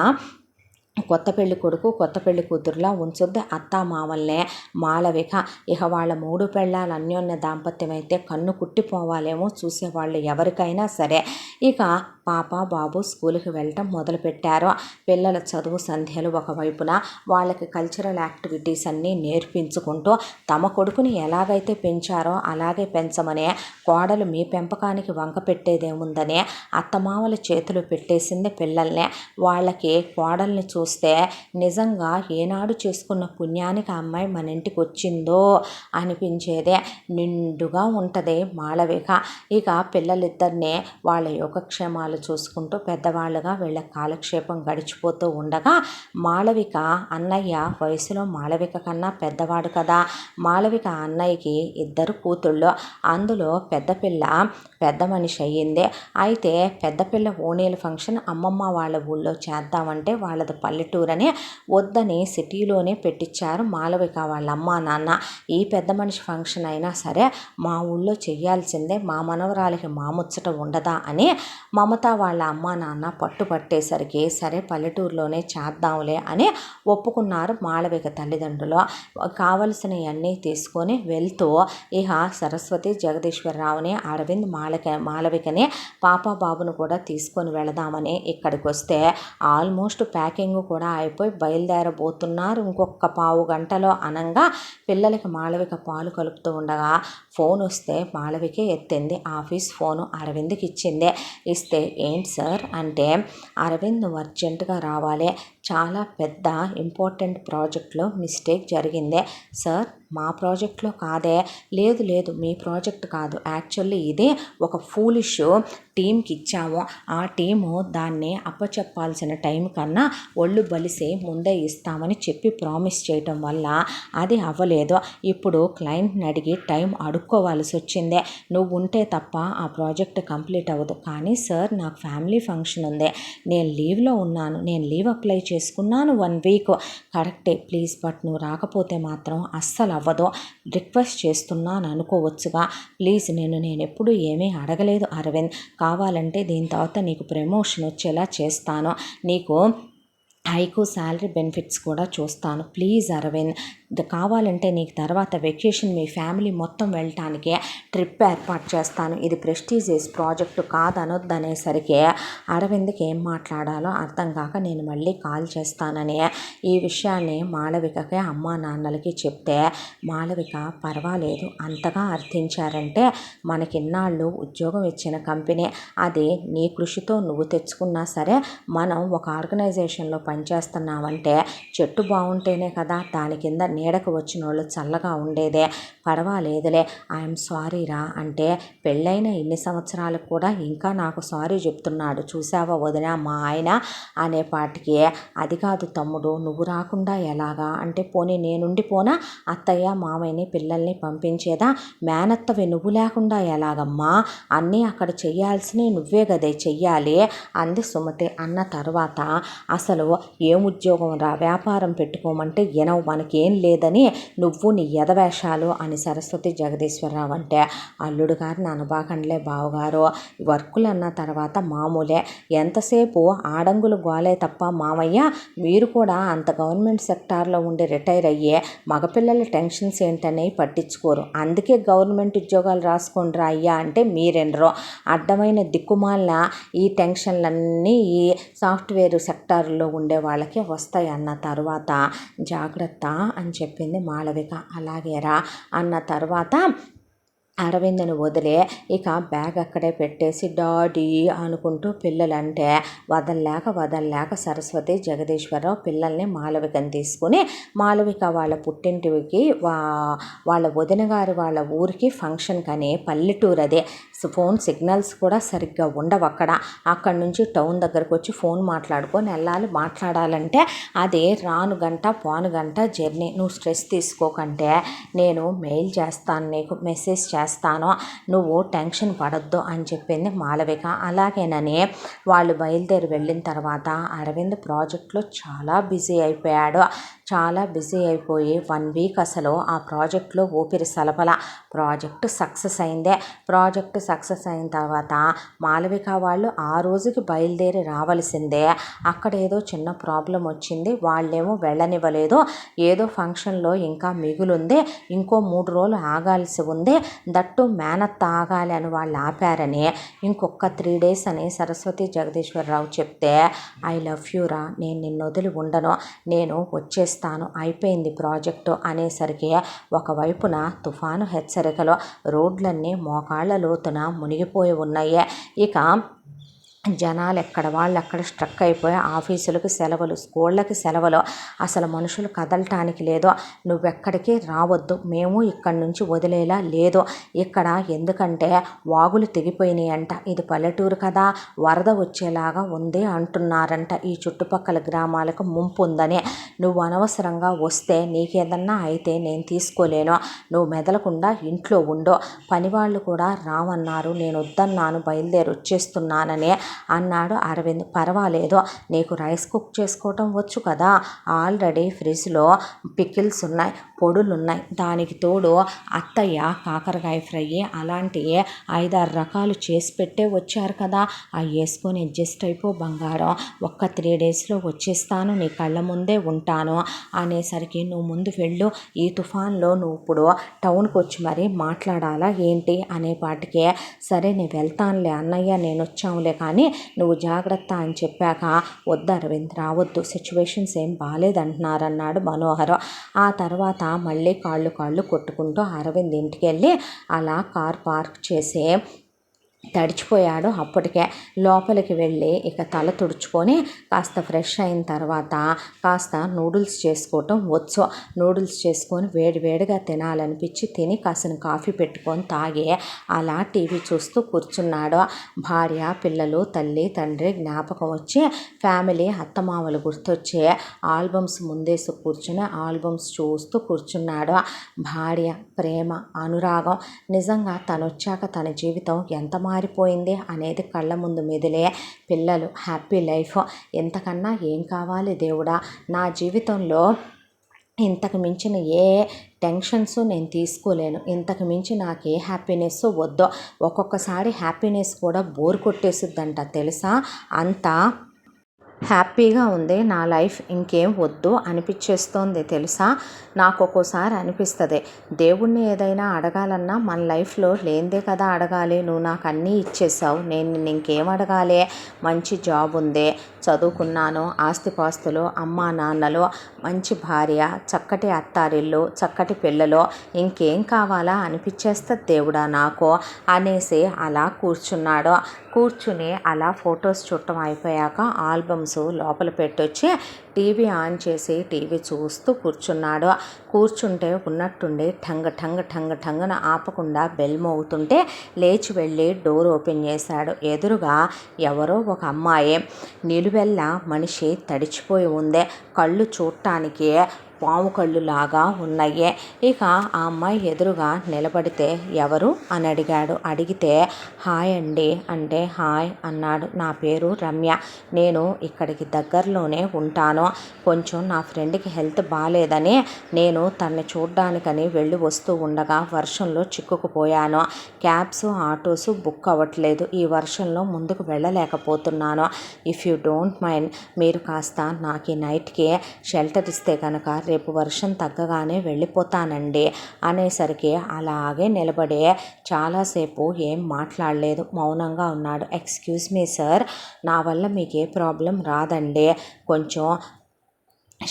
కొత్త పెళ్లి కొడుకు కొత్త పెళ్లి కూతురులా ఉంచుద్ది అత్తా మామల్నే మాళవిక. ఇక వాళ్ళ 3 పెళ్ళాల అన్యోన్య దాంపత్యం అయితే కన్ను కుట్టిపోవాలేమో చూసేవాళ్ళు ఎవరికైనా సరే. ఇక పాప బాబు స్కూల్కి వెళ్ళటం మొదలుపెట్టారు. పిల్లల చదువు సంధ్యలు ఒకవైపున, వాళ్ళకి కల్చరల్ యాక్టివిటీస్ అన్నీ నేర్పించుకుంటూ తమ కొడుకుని ఎలాగైతే పెంచారో అలాగే పెంచమనే కోడలు మీ పెంపకానికి వంక పెట్టేదేముందనే అత్తమామల చేతులు పెట్టేసింది పిల్లల్ని. వాళ్ళకి కోడల్ని చూస్తే నిజంగా ఏనాడు చేసుకున్న పుణ్యానికి ఆ అమ్మాయి మన ఇంటికి వచ్చిందో అనిపించేదే. నిండుగా ఉంటుంది మాళవిక. ఇక పిల్లలిద్దరినీ వాళ్ళ యోగక్షేమాలు చూసుకుంటూ పెద్దవాళ్ళుగా వీళ్ళ కాలక్షేపం గడిచిపోతూ ఉండగా మాళవిక అన్నయ్య వయసులో మాళవిక కన్నా పెద్దవాడు కదా. మాళవిక అన్నయ్యకి 2 కూతుళ్ళు. అందులో పెద్ద పిల్ల పెద్ద మనిషి అయ్యిందే. అయితే పెద్ద పిల్ల ఓణీల ఫంక్షన్ అమ్మమ్మ వాళ్ళ ఊళ్ళో చేద్దామంటే వాళ్ళది పల్లెటూరని వద్దని సిటీలోనే పెట్టించారు మాలవిక వాళ్ళ అమ్మ నాన్న. ఈ పెద్ద మనిషి ఫంక్షన్ అయినా సరే మా ఊళ్ళో చెయ్యాల్సిందే, మా మనవరాలకి మా ముచ్చట ఉండదా అని మమత వాళ్ళ అమ్మ నాన్న పట్టేసరికి సరే పల్లెటూరులోనే చేద్దాంలే అని ఒప్పుకున్నారు మాలవిక తల్లిదండ్రులు. కావలసినవన్నీ తీసుకొని వెళ్తూ ఇక సరస్వతి జగదీశ్వరరావుని అరవింద్ మాలవికని పాప బాబును కూడా తీసుకొని వెళదామని ఇక్కడికి వస్తే ఆల్మోస్ట్ ప్యాకింగ్ కూడా అయిపోయి బయలుదేరబోతున్నారు. ఇంకొక పావు గంటలో అనంగా పిల్లలకి మాలవిక పాలు కలుపుతూ ఉండగా ఫోన్ వస్తే మాలవికే ఎత్తింది. ఆఫీస్ ఫోను అరవింద్కి ఇచ్చింది. ఇస్తే ఏంటి సార్ అంటే, అరవింద్ నువ్వు అర్జెంటుగా రావాలి, చాలా పెద్ద ఇంపార్టెంట్ ప్రాజెక్ట్లో మిస్టేక్ జరిగిందే. సార్ మా ప్రాజెక్ట్లో కాదే. లేదు లేదు మీ ప్రాజెక్ట్ కాదు, యాక్చువల్లీ ఇది ఒక ఫూలిష్ టీంకి ఇచ్చాము. ఆ టీము దాన్ని అప్పచెప్పాల్సిన టైం కన్నా ఒళ్ళు బలిసి ముందే ఇస్తామని చెప్పి ప్రామిస్ చేయటం వల్ల అది అవ్వలేదు. ఇప్పుడు క్లయింట్ని అడిగి టైం అడుక్కోవాల్సి వచ్చిందే. నువ్వు ఉంటే తప్ప ఆ ప్రాజెక్ట్ కంప్లీట్ అవ్వదు. కానీ సార్ నాకు ఫ్యామిలీ ఫంక్షన్ ఉంది, నేను లీవ్లో ఉన్నాను, నేను లీవ్ అప్లై చేసుకున్నాను 1 వీక్. కరెక్టే ప్లీజ్, బట్ నువ్వు రాకపోతే మాత్రం అస్సలు అవ్వదు. రిక్వెస్ట్ చేస్తున్నాను అనుకోవచ్చుగా ప్లీజ్. నేను ఎప్పుడు ఏమీ అడగలేదు అరవింద్. కావాలంటే దీని తర్వాత నీకు ప్రమోషన్ వచ్చేలా చేస్తాను, నీకు హైకు శాలరీ బెనిఫిట్స్ కూడా చూస్తాను. ప్లీజ్ అరవింద్, కావాలంటే నీకు తర్వాత వెకేషన్ మీ ఫ్యామిలీ మొత్తం వెళ్ళటానికి ట్రిప్ ఏర్పాటు చేస్తాను. ఇది ప్రెస్టీజియస్ ప్రాజెక్టు కాదనొద్దనేసరికి అరవింద్కి ఏం మాట్లాడాలో అర్థం కాక నేను మళ్ళీ కాల్ చేస్తానని ఈ విషయాన్ని మాలవికకి అమ్మా నాన్నలకి చెప్తే, మాలవిక పర్వాలేదు అంతగా అర్థించారంటే మనకిన్నాళ్ళు ఉద్యోగం ఇచ్చిన కంపెనీ, అది నీ కృషితో నువ్వు తెచ్చుకున్నా సరే మనం ఒక ఆర్గనైజేషన్లో పనిచేస్తున్నామంటే చెట్టు బాగుంటేనే కదా దాని కింద నీడకు వచ్చిన వాళ్ళు చల్లగా ఉండేదే. పర్వాలేదులే, ఐఎమ్ సారీ రా అంటే, పెళ్ళైన ఇన్ని సంవత్సరాలకు కూడా ఇంకా నాకు సారీ చెప్తున్నాడు చూసావా వదిన మా ఆయన అనేపాటికి, అది కాదు తమ్ముడు నువ్వు రాకుండా ఎలాగా అంటే, పోనీ నేనుండి పోనా అత్తయ్య మామయ్యని పిల్లల్ని పంపించేదా, మేనత్తవి నువ్వు లేకుండా ఎలాగమ్మా, అన్నీ అక్కడ చెయ్యాల్సినవి నువ్వే గదే చెయ్యాలి అంది సుమతి. అన్న తర్వాత అసలు ఏం ఉద్యోగం రా, వ్యాపారం పెట్టుకోమంటే ఎనవు, మనకేం లేదని నువ్వు నీ ఎదవేషాలు అని సరస్వతి జగదీశ్వరరావు అంటే, అల్లుడు గారు అనబాకండ్లే బావగారు, వర్కులు అన్న తర్వాత మామూలే, ఎంతసేపు ఆడంగులు గోలే తప్ప మామయ్య మీరు కూడా అంత గవర్నమెంట్ సెక్టార్లో ఉండి రిటైర్ అయ్యే మగపిల్లల టెన్షన్స్ ఏంటనే పట్టించుకోరు, అందుకే గవర్నమెంట్ ఉద్యోగాలు రాసుకోండిరా అయ్యా అంటే మీరెండ్రో, అడ్డమైన దిక్కుమాలిన ఈ టెన్షన్లన్నీ ఈ సాఫ్ట్వేర్ సెక్టార్లో ఉండే వాళ్ళకి వస్తాయి అన్న తర్వాత జాగ్రత్త అని చెప్పింది మాలవిక. అలాగేరా అన్న తర్వాత అరవింద్ని వదిలే ఇక బ్యాగ్ అక్కడే పెట్టేసి డాడీ అనుకుంటూ పిల్లలంటే వదల్లేక సరస్వతి జగదీశ్వరరావు పిల్లల్ని మాలవికని తీసుకుని మాలవిక వాళ్ళ పుట్టింటికి వాళ్ళ వదిన గారి వాళ్ళ ఊరికి ఫంక్షన్ కానీ పల్లెటూరు అదే, ఫోన్ సిగ్నల్స్ కూడా సరిగ్గా ఉండవు అక్కడి నుంచి టౌన్ దగ్గరకు వచ్చి ఫోన్ మాట్లాడుకొని వెళ్ళాలి. మాట్లాడాలంటే అదే రాను గంట పోను గంట జర్నీ. నువ్వు స్ట్రెస్ తీసుకోకంటే నేను మెయిల్ చేస్తాను, నీకు మెసేజ్ చేస్తాను, నువ్వు టెన్షన్ పడొద్దు అని చెప్పింది మాలవిక. అలాగేనని వాళ్ళు బయలుదేరి వెళ్ళిన తర్వాత అరవింద్ ప్రాజెక్ట్లో చాలా బిజీ అయిపోయాడు. చాలా బిజీ అయిపోయి 1 వీక్ అసలు ఆ ప్రాజెక్ట్లో ఊపిరి సలపల. ప్రాజెక్టు సక్సెస్ అయిందే. ప్రాజెక్టు సక్సెస్ అయిన తర్వాత మాలవిక వాళ్ళు ఆ రోజుకి బయలుదేరి రావాల్సిందే. అక్కడ ఏదో చిన్న ప్రాబ్లం వచ్చింది, వాళ్ళేమో వెళ్ళనివ్వలేదు. ఏదో ఫంక్షన్లో ఇంకా మిగులుంది, ఇంకో 3 రోజులు ఆగాల్సి ఉంది, దట్టు మేనత్త ఆగాలి అని వాళ్ళు ఆపారని ఇంకొక 3 days అని సరస్వతి జగదీశ్వరరావు చెప్తే, ఐ లవ్ యూ రా, నేను నిన్ను వదిలి ఉండను, నేను వచ్చేస్తాను, అయిపోయింది ప్రాజెక్టు అనేసరికి ఒకవైపున తుఫాను హెచ్చరికలు, రోడ్లన్నీ మోకాళ్ళ లోతున మునిగిపోయి ఉన్నాయి. ఇక జనాలు ఎక్కడ వాళ్ళు అక్కడ స్ట్రక్ అయిపోయి ఆఫీసులకు సెలవులు, స్కూళ్ళకి సెలవులు, అసలు మనుషులు కదలటానికి లేదు. నువ్వెక్కడికి రావద్దు, మేము ఇక్కడి నుంచి వదిలేలా లేదు ఇక్కడ. ఎందుకంటే వాగులు తెగిపోయినాయి అంట, ఇది పల్లెటూరు కదా, వరద వచ్చేలాగా ఉంది అంటున్నారంట. ఈ చుట్టుపక్కల గ్రామాలకు ముంపు ఉందని. నువ్వు అనవసరంగా వస్తే నీకేదన్నా అయితే నేను తీసుకోలేను. నువ్వు మెదలకుండా ఇంట్లో ఉండు. పనివాళ్ళు కూడా రామన్నారు, నేను వద్దన్నాను, బయలుదేరి వచ్చేస్తున్నానని అన్నాడు అరవింద్. పర్వాలేదు, నీకు రైస్ కుక్ చేసుకోవటం వచ్చు కదా, ఆల్రెడీ ఫ్రిడ్జ్లో పికిల్స్ ఉన్నాయి, పొడులు ఉన్నాయి. దానికి తోడు అత్తయ్య కాకరకాయ ఫ్రై అలాంటి 5-6 రకాలు చేసి పెట్టే వచ్చారు కదా, అవి వేసుకొని అడ్జస్ట్ అయిపో బంగారం. ఒక్క 3 డేస్లో వచ్చేస్తాను, నీ కళ్ళ ముందే ఉంటాను అనేసరికి, నువ్వు ముందు వెళ్ళు, ఈ తుఫాన్లో నువ్వు ఇప్పుడు టౌన్కి వచ్చి మరీ మాట్లాడాలా ఏంటి అనేపాటికే, సరే నేను వెళ్తానులే అన్నయ్య, నేను వచ్చాములే, కానీ నువ్వు జాగ్రత్త అని చెప్పాక, వద్దు అరవింద్ రావద్దు, సిచ్యువేషన్స్ ఏం బాగాలేదంటున్నారన్నాడు మనోహర్. ఆ తర్వాత మళ్ళీ కాళ్ళు కొట్టుకుంటూ అరవింద్ ఇంటికి వెళ్ళి అలా కార్ పార్క్ చేసి తడిచిపోయాడు. అప్పటికే లోపలికి వెళ్ళి ఇక తల తుడుచుకొని కాస్త ఫ్రెష్ అయిన తర్వాత కాస్త నూడిల్స్ చేసుకోవటం వచ్చు. నూడిల్స్ చేసుకొని వేడివేడిగా తినాలనిపించి తిని కాసిన కాఫీ పెట్టుకొని తాగి అలా టీవీ చూస్తూ కూర్చున్నాడు. భార్య, పిల్లలు, తల్లి, తండ్రి జ్ఞాపకం వచ్చి, ఫ్యామిలీ, అత్తమామలు గుర్తొచ్చి ఆల్బమ్స్ ముందేసి కూర్చుని ఆల్బమ్స్ చూస్తూ కూర్చున్నాడు. భార్య ప్రేమ, అనురాగం, నిజంగా తను వచ్చాక తన జీవితం ఎంత మారిపోయింది అనేది కళ్ళ ముందు మెదిలే. పిల్లలు, హ్యాపీ లైఫ్, ఎంతకన్నా ఏం కావాలి దేవుడా. నా జీవితంలో ఇంతకు మించిన ఏ టెన్షన్స్ నేను తీసుకోలేను, ఇంతకు మించి నాకు ఏ హ్యాపీనెస్ వద్దు. ఒక్కొక్కసారి హ్యాపీనెస్ కూడా బోర్ కొట్టేసిద్దంట తెలుసా, అంతా హ్యాపీగా ఉంది నా లైఫ్, ఇంకేం వద్దు అనిపించేస్తోంది తెలుసా. నాకు ఒక్కోసారి అనిపిస్తుంది, దేవుణ్ణి ఏదైనా అడగాలన్నా మన లైఫ్లో లేనిదే కదా అడగాలి. నువ్వు నాకు అన్నీ ఇచ్చేసావు, నేను నిన్ను ఇంకేం అడగాలి. మంచి జాబ్ ఉంది, చదువుకున్నాను, ఆస్తిపాస్తులు, అమ్మా నాన్నలు, మంచి భార్య, చక్కటి అత్తారిల్లు, చక్కటి పిల్లలు, ఇంకేం కావాలా అనిపించేస్తుంది దేవుడా నాకు అనేసి అలా కూర్చున్నాడు. కూర్చుని అలా ఫొటోస్ చూడటం అయిపోయాక ఆల్బమ్స్ లోపల పెట్టొచ్చి టీవీ ఆన్ చేసి టీవీ చూస్తూ కూర్చున్నాడు. కూర్చుంటే ఉన్నట్టుండి ఠంగన ఆపకుండా బెల్ మోగుతుంటే లేచి వెళ్ళి డోర్ ఓపెన్ చేశాడు. ఎదురుగా ఎవరో ఒక అమ్మాయి, నిలువెల్ల మనిషి తడిచిపోయి ఉంది, కళ్ళు చూడటానికి పాము కళ్ళు లాగా ఉన్నాయి. ఇక ఆ అమ్మాయి ఎదురుగా నిలబడితే ఎవరు అని అడిగాడు. అడిగితే హాయ్ అండి అంటే హాయ్ అన్నాడు. నా పేరు రమ్య, నేను ఇక్కడికి దగ్గరలోనే ఉంటాను. కొంచెం నా ఫ్రెండ్కి హెల్త్ బాగాలేదని నేను తనని చూడ్డానికని వెళ్ళి వస్తూ ఉండగా వర్షంలో చిక్కుకుపోయాను. క్యాబ్స్, ఆటోస్ బుక్ అవ్వట్లేదు, ఈ వర్షంలో ముందుకు వెళ్ళలేకపోతున్నాను. ఇఫ్ యూ డోంట్ మైండ్, మీరు కాస్త నాకు ఈ నైట్కి షెల్టర్ ఇస్తే కనుక రేపు వర్షం తగ్గగానే వెళ్ళిపోతానండి అనేసరికి అలాగే నిలబడి చాలాసేపు ఏం మాట్లాడలేదు, మౌనంగా ఉన్నాడు. ఎక్స్క్యూజ్ మీ సార్, నా వల్ల మీకు ఏ ప్రాబ్లం రాదండి, కొంచెం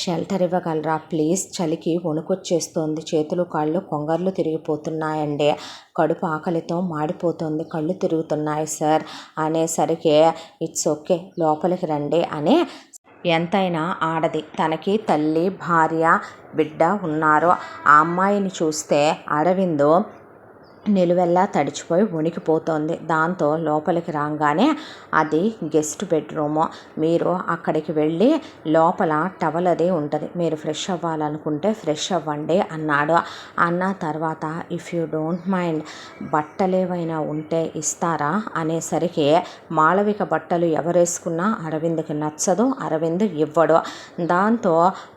షెల్టర్ ఇవ్వగలరా ప్లీజ్, చలికి వణుకొచ్చేస్తోంది, చేతులు కాళ్ళు కొంగర్లు తిరిగిపోతున్నాయండి, కడుపు ఆకలితో మాడిపోతుంది, కళ్ళు తిరుగుతున్నాయి సార్ అనేసరికి ఇట్స్ ఓకే లోపలికి రండి అని. ఎంతైనా ఆడది, తనకి తల్లి, భార్య, బిడ్డ ఉన్నారు. ఆ అమ్మాయిని చూస్తే అరవింద్ నిలువెల్లా తడిచిపోయి వణికిపోతోంది. దాంతో లోపలికి రాగానే అది గెస్ట్ బెడ్రూము, మీరు అక్కడికి వెళ్ళి లోపల టవల్ అది ఉంటుంది, మీరు ఫ్రెష్ అవ్వాలనుకుంటే ఫ్రెష్ అవ్వండి అన్నాడు. అన్న తర్వాత ఇఫ్ యూ డోంట్ మైండ్, బట్టలు ఏవైనా ఉంటే ఇస్తారా అనేసరికి మాళవిక బట్టలు ఎవరేసుకున్నా అరవింద్కి నచ్చదు, అరవింద్ ఇవ్వడు. దాంతో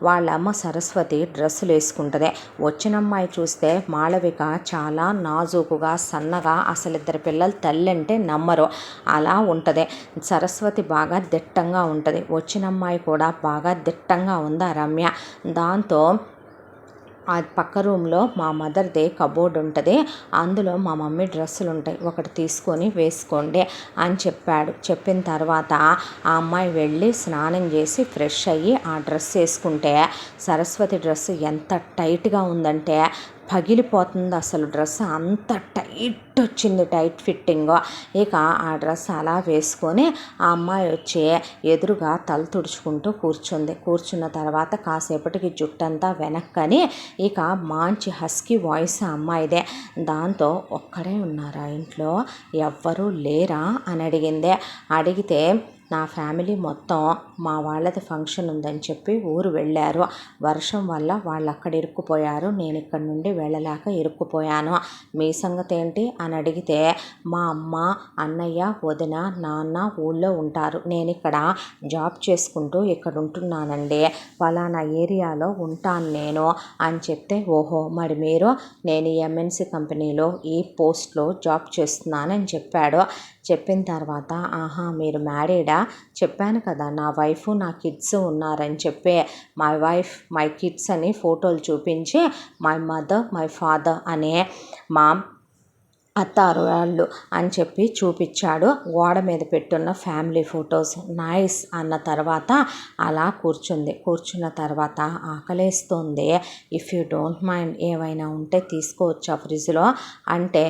వాళ్ళమ్మ సరస్వతి డ్రెస్సులు వేసుకుంటుంది. వచ్చిన అమ్మాయి చూస్తే మాళవిక చాలా నాజూకుగా, సన్నగా, అసలు ఇద్దరు పిల్లలు తల్లి అంటే నమ్మరు అలా ఉంటుంది. సరస్వతి బాగా దిట్టంగా ఉంటుంది. వచ్చిన అమ్మాయి కూడా బాగా దిట్టంగా ఉంది రమ్య. దాంతో ఆ పక్క రూమ్లో మా మదర్ది కబోర్డ్ ఉంటుంది, అందులో మా మమ్మీ డ్రెస్సులు ఉంటాయి, ఒకటి తీసుకొని వేసుకోండి అని చెప్పాడు. చెప్పిన తర్వాత ఆ అమ్మాయి వెళ్ళి స్నానం చేసి ఫ్రెష్ అయ్యి ఆ డ్రెస్ వేసుకుంటే సరస్వతి డ్రెస్ ఎంత టైట్గా ఉందంటే పగిలిపోతుంది అసలు. డ్రెస్ అంత టైట్ వచ్చింది, టైట్ ఫిట్టింగ్. ఇక ఆ డ్రెస్ అలా వేసుకొని ఆ అమ్మాయి వచ్చి ఎదురుగా తల తుడుచుకుంటూ కూర్చున్న తర్వాత కాసేపటికి జుట్టంతా వెనక్కని ఇక మంచి హస్కీ వాయిస్ ఆ అమ్మాయిదే. దాంతో ఒక్కడే ఉన్నారా ఇంట్లో, ఎవ్వరూ లేరా అని అడిగితే నా ఫ్యామిలీ మొత్తం మా వాళ్ళది ఫంక్షన్ ఉందని చెప్పి ఊరు వెళ్ళారు. వర్షం వల్ల వాళ్ళు అక్కడ ఇరుక్కుపోయారు, నేను ఇక్కడ నుండి వెళ్ళలేక ఇరుక్కుపోయాను. మీ సంగతి ఏంటి అని అడిగితే మా అమ్మ, అన్నయ్య, వదిన, నాన్న ఊళ్ళో ఉంటారు, నేను ఇక్కడ జాబ్ చేసుకుంటూ ఇక్కడ ఉంటున్నానండి, ఫలానా ఏరియాలో ఉంటాను నేను అని చెప్తే, ఓహో మరి మీరు, నేను ఈ ఎంఎన్సి కంపెనీలో ఈ పోస్ట్లో జాబ్ చేస్తున్నానని చెప్పాడు. చెప్పిన తర్వాత ఆహా మీరు మ్యారీడా, చెప్పాను కదా నా వైఫ్ నా కిడ్స్ ఉన్నారని చెప్పి మై వైఫ్ మై కిడ్స్ అని ఫోటోలు చూపించి మై మదర్ మై ఫాదర్ అనే మా అత్తారు వాళ్ళు అని చెప్పి చూపించాడు. గోడ మీద పెట్టున్న ఫ్యామిలీ ఫొటోస్. నైస్ అన్న తర్వాత అలా కూర్చున్న తర్వాత ఆకలేస్తుంది, ఇఫ్ యూ డోంట్ మైండ్ ఏమైనా ఉంటే తీసుకోవచ్చా ఫ్రిడ్జ్లో అంటే,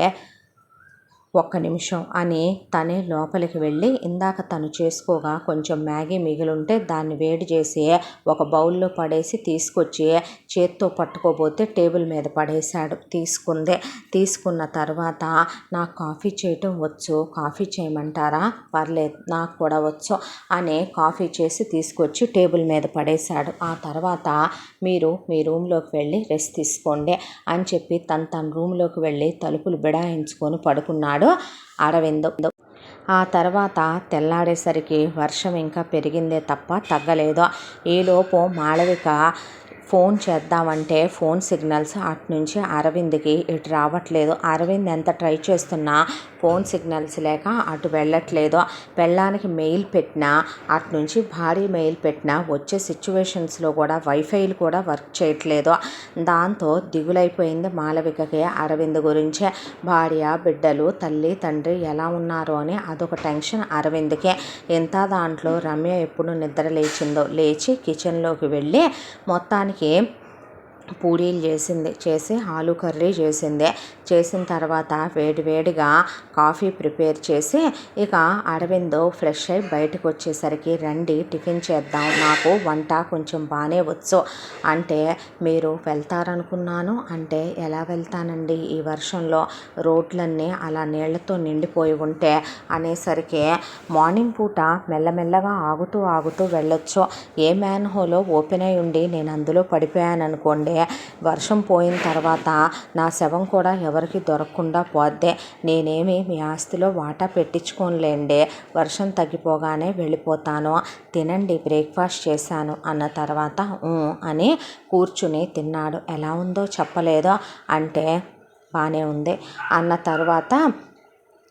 ఒక్క నిమిషం అని తనే లోపలికి వెళ్ళి ఇందాక తను చేసుకోగా కొంచెం మ్యాగీ మిగిలింటే దాన్ని వేడి చేసి ఒక బౌల్లో పడేసి తీసుకొచ్చి చేత్తో పట్టుకోబోతే టేబుల్ మీద పడేశాడు. తీసుకున్న తర్వాత నాకు కాఫీ చేయటం వచ్చు, కాఫీ చేయమంటారా, పర్లేదు నాకు కూడా వచ్చు అని కాఫీ చేసి తీసుకొచ్చి టేబుల్ మీద పడేశాడు. ఆ తర్వాత మీరు మీ రూమ్లోకి వెళ్ళి రెస్ట్ తీసుకోండి అని చెప్పి తన రూమ్లోకి వెళ్ళి తలుపులు బిడాయించుకొని పడుకున్నాడు అరవింద్. ఆ తర్వాత తెల్లాడేసరికి వర్షం ఇంకా పెరిగిందే తప్ప తగ్గలేదు. ఈలోపు మాళవిక ఫోన్ చేద్దామంటే ఫోన్ సిగ్నల్స్ అటు నుంచి అరవింద్కి ఇటు రావట్లేదు. అరవింద్ ఎంత ట్రై చేస్తున్నా ఫోన్ సిగ్నల్స్ లేక అటు వెళ్ళట్లేదు. పెళ్ళానికి మెయిల్ పెట్టినా, అటు నుంచి భారీ మెయిల్ పెట్టినా వచ్చే సిచ్యువేషన్స్లో కూడా వైఫైలు కూడా వర్క్ చేయట్లేదు. దాంతో దిగులైపోయింది మాళవికకి అరవింద్ గురించే. భార్య, బిడ్డలు, తల్లి, తండ్రి ఎలా ఉన్నారు అని అదొక టెన్షన్ అరవింద్కే. ఇంత దాంట్లో రమ్య ఎప్పుడు నిద్ర లేచి కిచెన్లోకి వెళ్ళి మొత్తానికి పూరీలు చేసి ఆలు కర్రీ చేసిన తర్వాత వేడివేడిగా కాఫీ ప్రిపేర్ చేసి ఇక అరవింద్ ఫ్రెష్ అయి బయటకు వచ్చేసరికి రండి టిఫిన్ చేద్దాం, నాకు వంట కొంచెం బాగానే వచ్చు అంటే, మీరు వెళ్తారనుకున్నాను అంటే ఎలా వెళ్తానండి ఈ వర్షంలో, రోడ్లన్నీ అలా నీళ్లతో నిండిపోయి ఉంటే అనేసరికి, మార్నింగ్ పూట మెల్లమెల్లగా ఆగుతూ వెళ్ళొచ్చు, ఏ మ్యాన్ హోలో ఓపెన్ అయి ఉండి నేను అందులో పడిపోయాను అనుకోండి, వర్షం పోయిన తర్వాత నా శవం కూడా ఎవరికి దొరకకుండా పోద్దే, నేనేమి మీ ఆస్తిలో వాటా పెట్టించుకోనులేండి, వర్షం తగ్గిపోగానే వెళ్ళిపోతాను, తినండి బ్రేక్ఫాస్ట్ చేశాను అన్న తర్వాత అని కూర్చుని తిన్నాడు. ఎలా ఉందో చెప్పలేదో అంటే బాగానే ఉంది అన్న తర్వాత,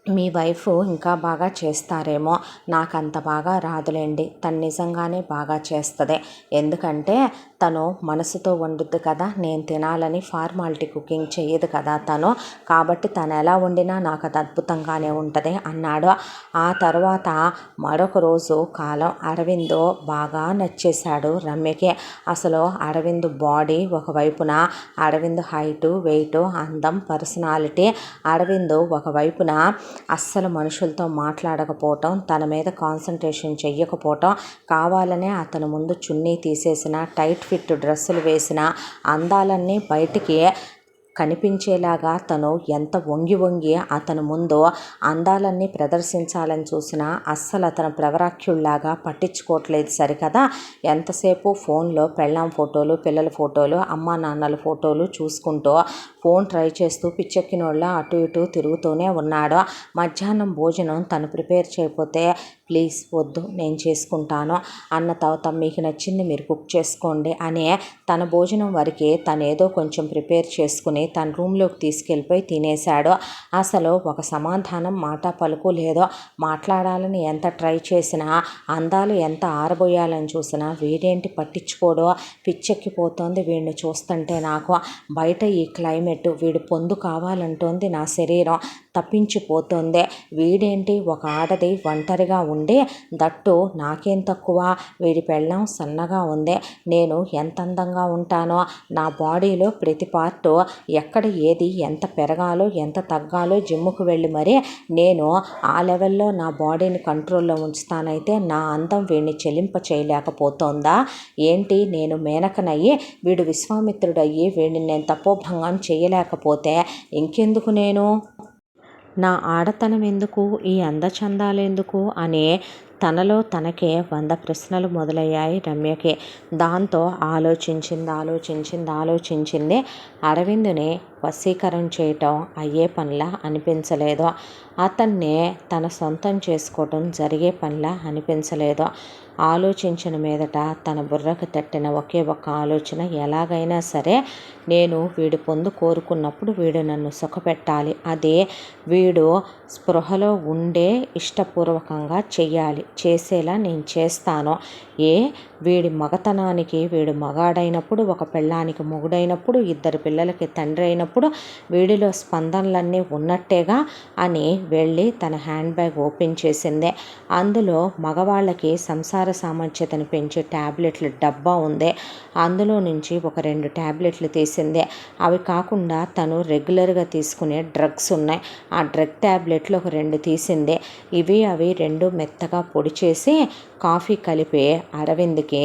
మీ వైఫ్ ఇంకా బాగా చేస్తారేమో, నాకు అంత బాగా రాదులేండి, తను నిజంగానే బాగా చేస్తుంది, ఎందుకంటే తను మనసుతో వండుద్ది కదా, నేను తినాలని ఫార్మాలిటీ కుకింగ్ చేయదు కదా తను, కాబట్టి తను ఎలా వండినా నాకు అది అద్భుతంగానే ఉంటుంది అన్నాడు. ఆ తర్వాత మరొక రోజు కాలం అరవింద్ బాగా నచ్చేశాడు రమ్యకి. అసలు అరవింద్ బాడీ ఒకవైపున, అరవింద్ హైటు, వెయిట్, అందం, పర్సనాలిటీ, అరవింద్ ఒకవైపున అస్సలు మనుషులతో మాట్లాడకపోవటం, తన మీద కాన్సన్ట్రేషన్ చెయ్యకపోవటం, కావాలనే అతను ముందు చున్నీ తీసేసిన, టైట్ ఫిట్ డ్రెస్సులు వేసిన, అందాలన్నీ బయటికి కనిపించేలాగా తను ఎంత వంగి అతను ముందు అందాలన్నీ ప్రదర్శించాలని చూసినా అస్సలు అతను ప్రవరాఖ్యుల్లాగా పట్టించుకోవట్లేదు సరికదా. ఎంతసేపు ఫోన్లో పెళ్ళాం ఫోటోలు, పిల్లల ఫోటోలు, అమ్మా నాన్నల ఫోటోలు చూసుకుంటూ ఫోన్ ట్రై చేస్తూ పిచ్చెక్కినోళ్ళ అటు ఇటు తిరుగుతూనే ఉన్నాడు. మధ్యాహ్నం భోజనం తను ప్రిపేర్ చేయకపోతే, ప్లీజ్ వద్దు నేను చేసుకుంటాను అన్న తర్వాత, మీకు నచ్చింది మీరు కుక్ చేసుకోండి అని తన భోజనం వరకే తనేదో కొంచెం ప్రిపేర్ చేసుకుని తన రూమ్లోకి తీసుకెళ్ళిపోయి తినేశాడు. అసలు ఒక సమాధానం మాట పలుకు లేదో, మాట్లాడాలని ఎంత ట్రై చేసినా, అందాలు ఎంత ఆరబోయాలని చూసినా వీడేంటి పట్టించుకోడో, పిచ్చెక్కిపోతోంది వీడిని చూస్తుంటే నాకు, బయట ఈ క్లైమేట్, వీడి పొందు కావాలంటోంది నా శరీరం, తప్పించిపోతుంది, వీడేంటి ఒక ఆడది ఒంటరిగా ఉండి, దట్టు నాకేం తక్కువ, వీడి పెళ్ళం సన్నగా ఉంది, నేను ఎంత అందంగా ఉంటానో, నా బాడీలో ప్రతి పార్టు ఎక్కడ ఏది ఎంత పెరగాలో ఎంత తగ్గాలో జిమ్ముకు వెళ్ళి మరీ నేను ఆ లెవెల్లో నా బాడీని కంట్రోల్లో ఉంచుతానైతే నా అందం వీడిని చెలింప చేయలేకపోతోందా ఏంటి? నేను మేనకనయ్యి వీడు విశ్వామిత్రుడయ్యి వీడిని నేను తపోభంగం చేయలేకపోతే ఇంకెందుకు నేను? నా ఆడతనం ఎందుకు? ఈ అందచందాలెందుకు? అనే తనలో తనకే 100 ప్రశ్నలు మొదలయ్యాయి రమ్యకి. దాంతో ఆలోచించింది. అరవిందుని వశీకరం చేయటం అయ్యే పనిలా అనిపించలేదు. అతన్నే తన సొంతం చేసుకోవటం జరిగే పనిలా అనిపించలేదు. ఆలోచించిన మీదట తన బుర్రకు తట్టిన ఒకే ఒక్క ఆలోచన, ఎలాగైనా సరే నేను వీడి పొందు కోరుకున్నప్పుడు వీడు నన్ను సుఖపెట్టాలి. అదే వీడు స్పృహలో ఉండే ఇష్టపూర్వకంగా చెయ్యాలి. చేసేలా నేను చేస్తాను. వీడి మగతనానికి వీడు మగాడైనప్పుడు, ఒక పెళ్ళానికి మొగుడైనప్పుడు, 2 పిల్లలకి తండ్రి అయినప్పుడు వీడిలో స్పందనలన్నీ ఉన్నట్టేగా అని వెళ్ళి తన హ్యాండ్ బ్యాగ్ ఓపెన్ చేసింది. అందులో మగవాళ్ళకి సంసార సామర్థ్యతను పెంచే ట్యాబ్లెట్ల డబ్బా ఉంది. అందులో నుంచి ఒక 2 ట్యాబ్లెట్లు తీసింది. అవి కాకుండా తను రెగ్యులర్గా తీసుకునే డ్రగ్స్ ఉన్నాయి. ఆ డ్రగ్ ట్యాబ్లెట్లు ఒక 2 తీసింది. అవి 2 మెత్తగా పొడి చేసి కాఫీ కలిపి అరవింద్కి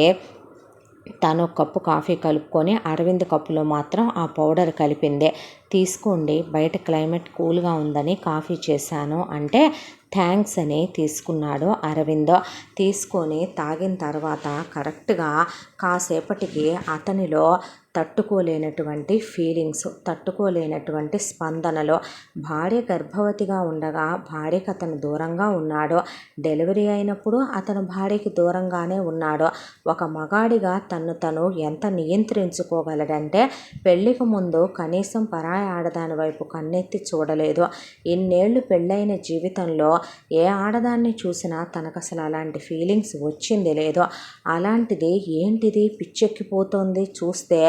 తను కప్పు కాఫీ కలుపుకొని అరవింద్ కప్పులో మాత్రం ఆ పౌడర్ కలిపింది. తీసుకోండి, బయట క్లైమేట్ కూల్గా ఉందని కాఫీ చేశాను అంటే థ్యాంక్స్ అని తీసుకున్నాడు అరవింద్. తీసుకొని తాగిన తర్వాత కరెక్ట్గా కాసేపటికి అతనిలో తట్టుకోలేనటువంటి ఫీలింగ్స్, తట్టుకోలేనటువంటి స్పందనలు. భార్య గర్భవతిగా ఉండగా భార్యకు అతను దూరంగా ఉన్నాడు. డెలివరీ అయినప్పుడు అతను భార్యకి దూరంగానే ఉన్నాడు. ఒక మగాడిగా తను ఎంత నియంత్రించుకోగలడంటే పెళ్ళికి ముందు కనీసం పరాయి ఆడదాని వైపు కన్నెత్తి చూడలేదు. ఇన్నేళ్లు పెళ్ళైన జీవితంలో ఏ ఆడదాన్ని చూసినా తనకు అసలు అలాంటి ఫీలింగ్స్ వచ్చింది లేదు. అలాంటిది ఏంటిది? పిచ్చెక్కిపోతోంది. చూస్తే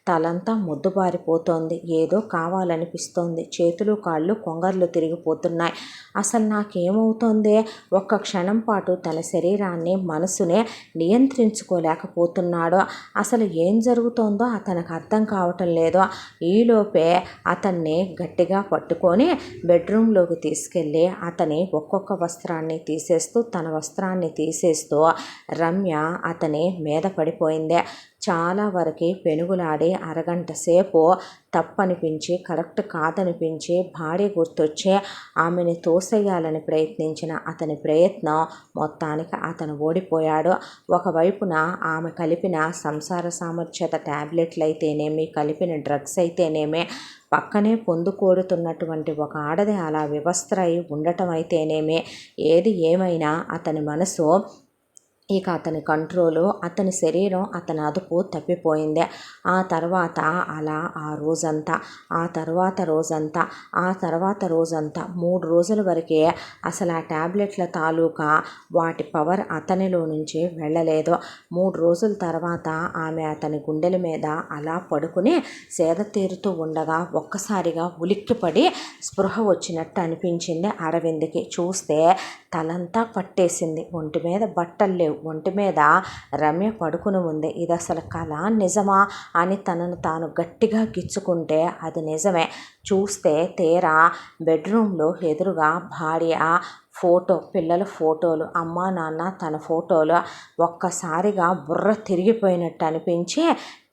తలంతా మొద్దుబారిపోతోంది. ఏదో కావాలనిపిస్తోంది. చేతులు కాళ్ళు కొంగర్లు తిరిగిపోతున్నాయి. అసలు నాకేమవుతోంది? ఒక్క క్షణం పాటు తన శరీరాన్ని మనసునే నియంత్రించుకోలేకపోతున్నాడు. అసలు ఏం జరుగుతోందో అతనికి అర్థం కావటం లేదు. ఈలోపే అతన్ని గట్టిగా పట్టుకొని బెడ్రూమ్లోకి తీసుకెళ్ళి అతని ఒక్కొక్క వస్త్రాన్ని తీసేస్తూ తన వస్త్రాన్ని తీసేస్తూ రమ్య అతని మీద పడిపోయింది. చాలా వరకు పెనుగులాడి అరగంట సేపు తప్పనిపించి కరెక్ట్ కాదనిపించి భార్య గుర్తొచ్చి ఆమెని తోసేయాలని ప్రయత్నించిన అతని ప్రయత్నం మొత్తానికి అతను ఓడిపోయాడు. ఒకవైపున ఆమె కలిపిన సంసార సామర్థ్యత ట్యాబ్లెట్లు అయితేనేమి, కలిపిన డ్రగ్స్ అయితేనేమి, పక్కనే పొందుకోరుతున్నటువంటి ఒక ఆడది అలా వివస్త్ర అయి ఉండటం అయితేనేమి, ఏది ఏమైనా అతని మనసు ఇక అతని కంట్రోలు, అతని శరీరం, అతని అదుపు తప్పిపోయింది. ఆ తర్వాత అలా ఆ తర్వాత రోజంతా 3 రోజుల వరకే అసలు ఆ ట్యాబ్లెట్ల తాలూకా వాటి పవర్ అతనిలో నుంచి వెళ్ళలేదు. 3 రోజుల తర్వాత ఆమె అతని గుండెల మీద అలా పడుకుని సేద తీరుతూ ఉండగా ఒక్కసారిగా ఉలిక్కిపడి స్పృహ వచ్చినట్టు అనిపించింది అరవింద్కి. చూస్తే తలంతా పట్టేసింది. ఒంటి మీద బట్టలు లేవు. ఒంటి మీద రమ్య పడుకుని ఉంది. ఇది అసలు కళ నిజమా అని తనను తాను గట్టిగా గిచ్చుకుంటే అది నిజమే. చూస్తే తీరా బెడ్రూమ్లో ఎదురుగా భార్య ఫోటో, పిల్లల ఫోటోలు, అమ్మా నాన్న తన ఫోటోలు. ఒక్కసారిగా బుర్ర తిరిగిపోయినట్టు అనిపించి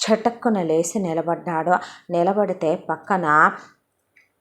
చటక్కున లేచి నిలబడ్డాడు. నిలబడితే పక్కన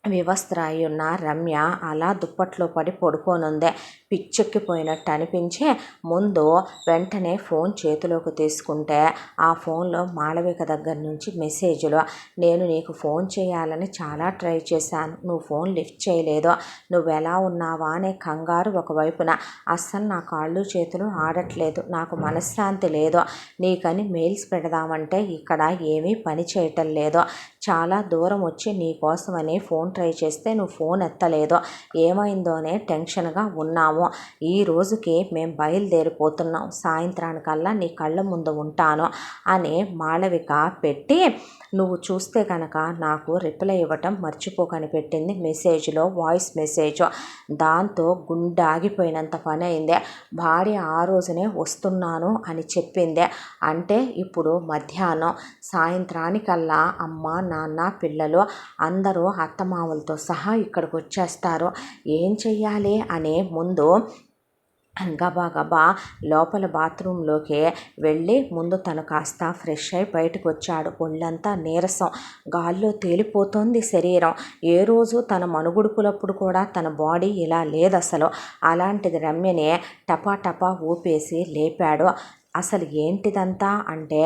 వివస్త్ర అయి ఉన్న రమ్య అలా దుప్పట్లో పడి పడుకోనుంది. పిచ్చెక్కిపోయినట్టు అనిపించి ముందు వెంటనే ఫోన్ చేతిలోకి తీసుకుంటే ఆ ఫోన్లో మాళవిక దగ్గర నుంచి మెసేజ్లు. నేను నీకు ఫోన్ చేయాలని చాలా ట్రై చేశాను, నువ్వు ఫోన్ లిఫ్ట్ చేయలేదు. నువ్వు ఎలా ఉన్నావా అనే కంగారు ఒకవైపున. అస్సలు నా కాళ్ళు చేతులు ఆడట్లేదు, నాకు మనశ్శాంతి లేదు. నీకని మెయిల్స్ పెడదామంటే ఇక్కడ ఏమీ పని చేయటం లేదు. చాలా దూరం వచ్చి నీ కోసమని ఫోన్ ఫోన్ ట్రై చేస్తే నువ్వు ఫోన్ ఎత్తలేదు, ఏమైందోనే టెన్షన్గా ఉన్నాము. ఈ రోజుకి మేము బయలుదేరిపోతున్నాం, సాయంత్రానికల్లా నీ కళ్ళ ముందు ఉంటాను అని మాళవిక పెట్టి, నువ్వు చూస్తే కనుక నాకు రిప్లై ఇవ్వటం మర్చిపోకని పెట్టింది మెసేజ్లో, వాయిస్ మెసేజ్. దాంతో గుండె ఆగిపోయినంత పని అయిందే. భార్య ఆ రోజునే వస్తున్నాను అని చెప్పిందే. అంటే ఇప్పుడు మధ్యాహ్నం సాయంత్రానికల్లా అమ్మ నాన్న పిల్లలు అందరూ అత్తమామలతో సహా ఇక్కడికి వచ్చేస్తారు. ఏం చెయ్యాలి అనే ముందు గబా లోపల బాత్రూంలోకి వెళ్ళి ముందు తను కాస్త ఫ్రెష్ అయి బయటకు వచ్చాడు. ఒళ్ళంతా నీరసం, గాల్లో తేలిపోతోంది శరీరం. ఏ రోజు తన మనుగుడుపులప్పుడు కూడా తన బాడీ ఇలా లేదు అసలు. అలాంటిది రమ్యని టపా ఊపేసి లేపాడు. అసలు ఏంటిదంతా అంటే,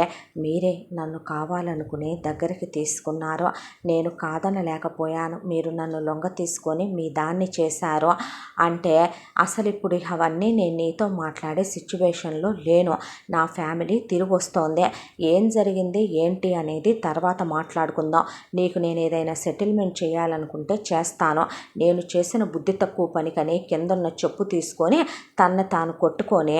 మీరే నన్ను కావాలనుకుని దగ్గరికి తీసుకున్నారు, నేను కాదనలేకపోయాను, మీరు నన్ను లొంగ తీసుకొని మీ దాన్ని చేశారు అంటే, అసలు ఇప్పుడు అవన్నీ నేను నీతో మాట్లాడే సిచ్యువేషన్లో లేను. నా ఫ్యామిలీ తిరిగి వస్తోంది. ఏం జరిగింది ఏంటి అనేది తర్వాత మాట్లాడుకుందాం. నీకు నేను ఏదైనా సెటిల్మెంట్ చేయాలనుకుంటే చేస్తాను. నేను చేసిన బుద్ధి తక్కువ పనికని కిందన్న చెప్పు తీసుకొని తనని తాను కొట్టుకొని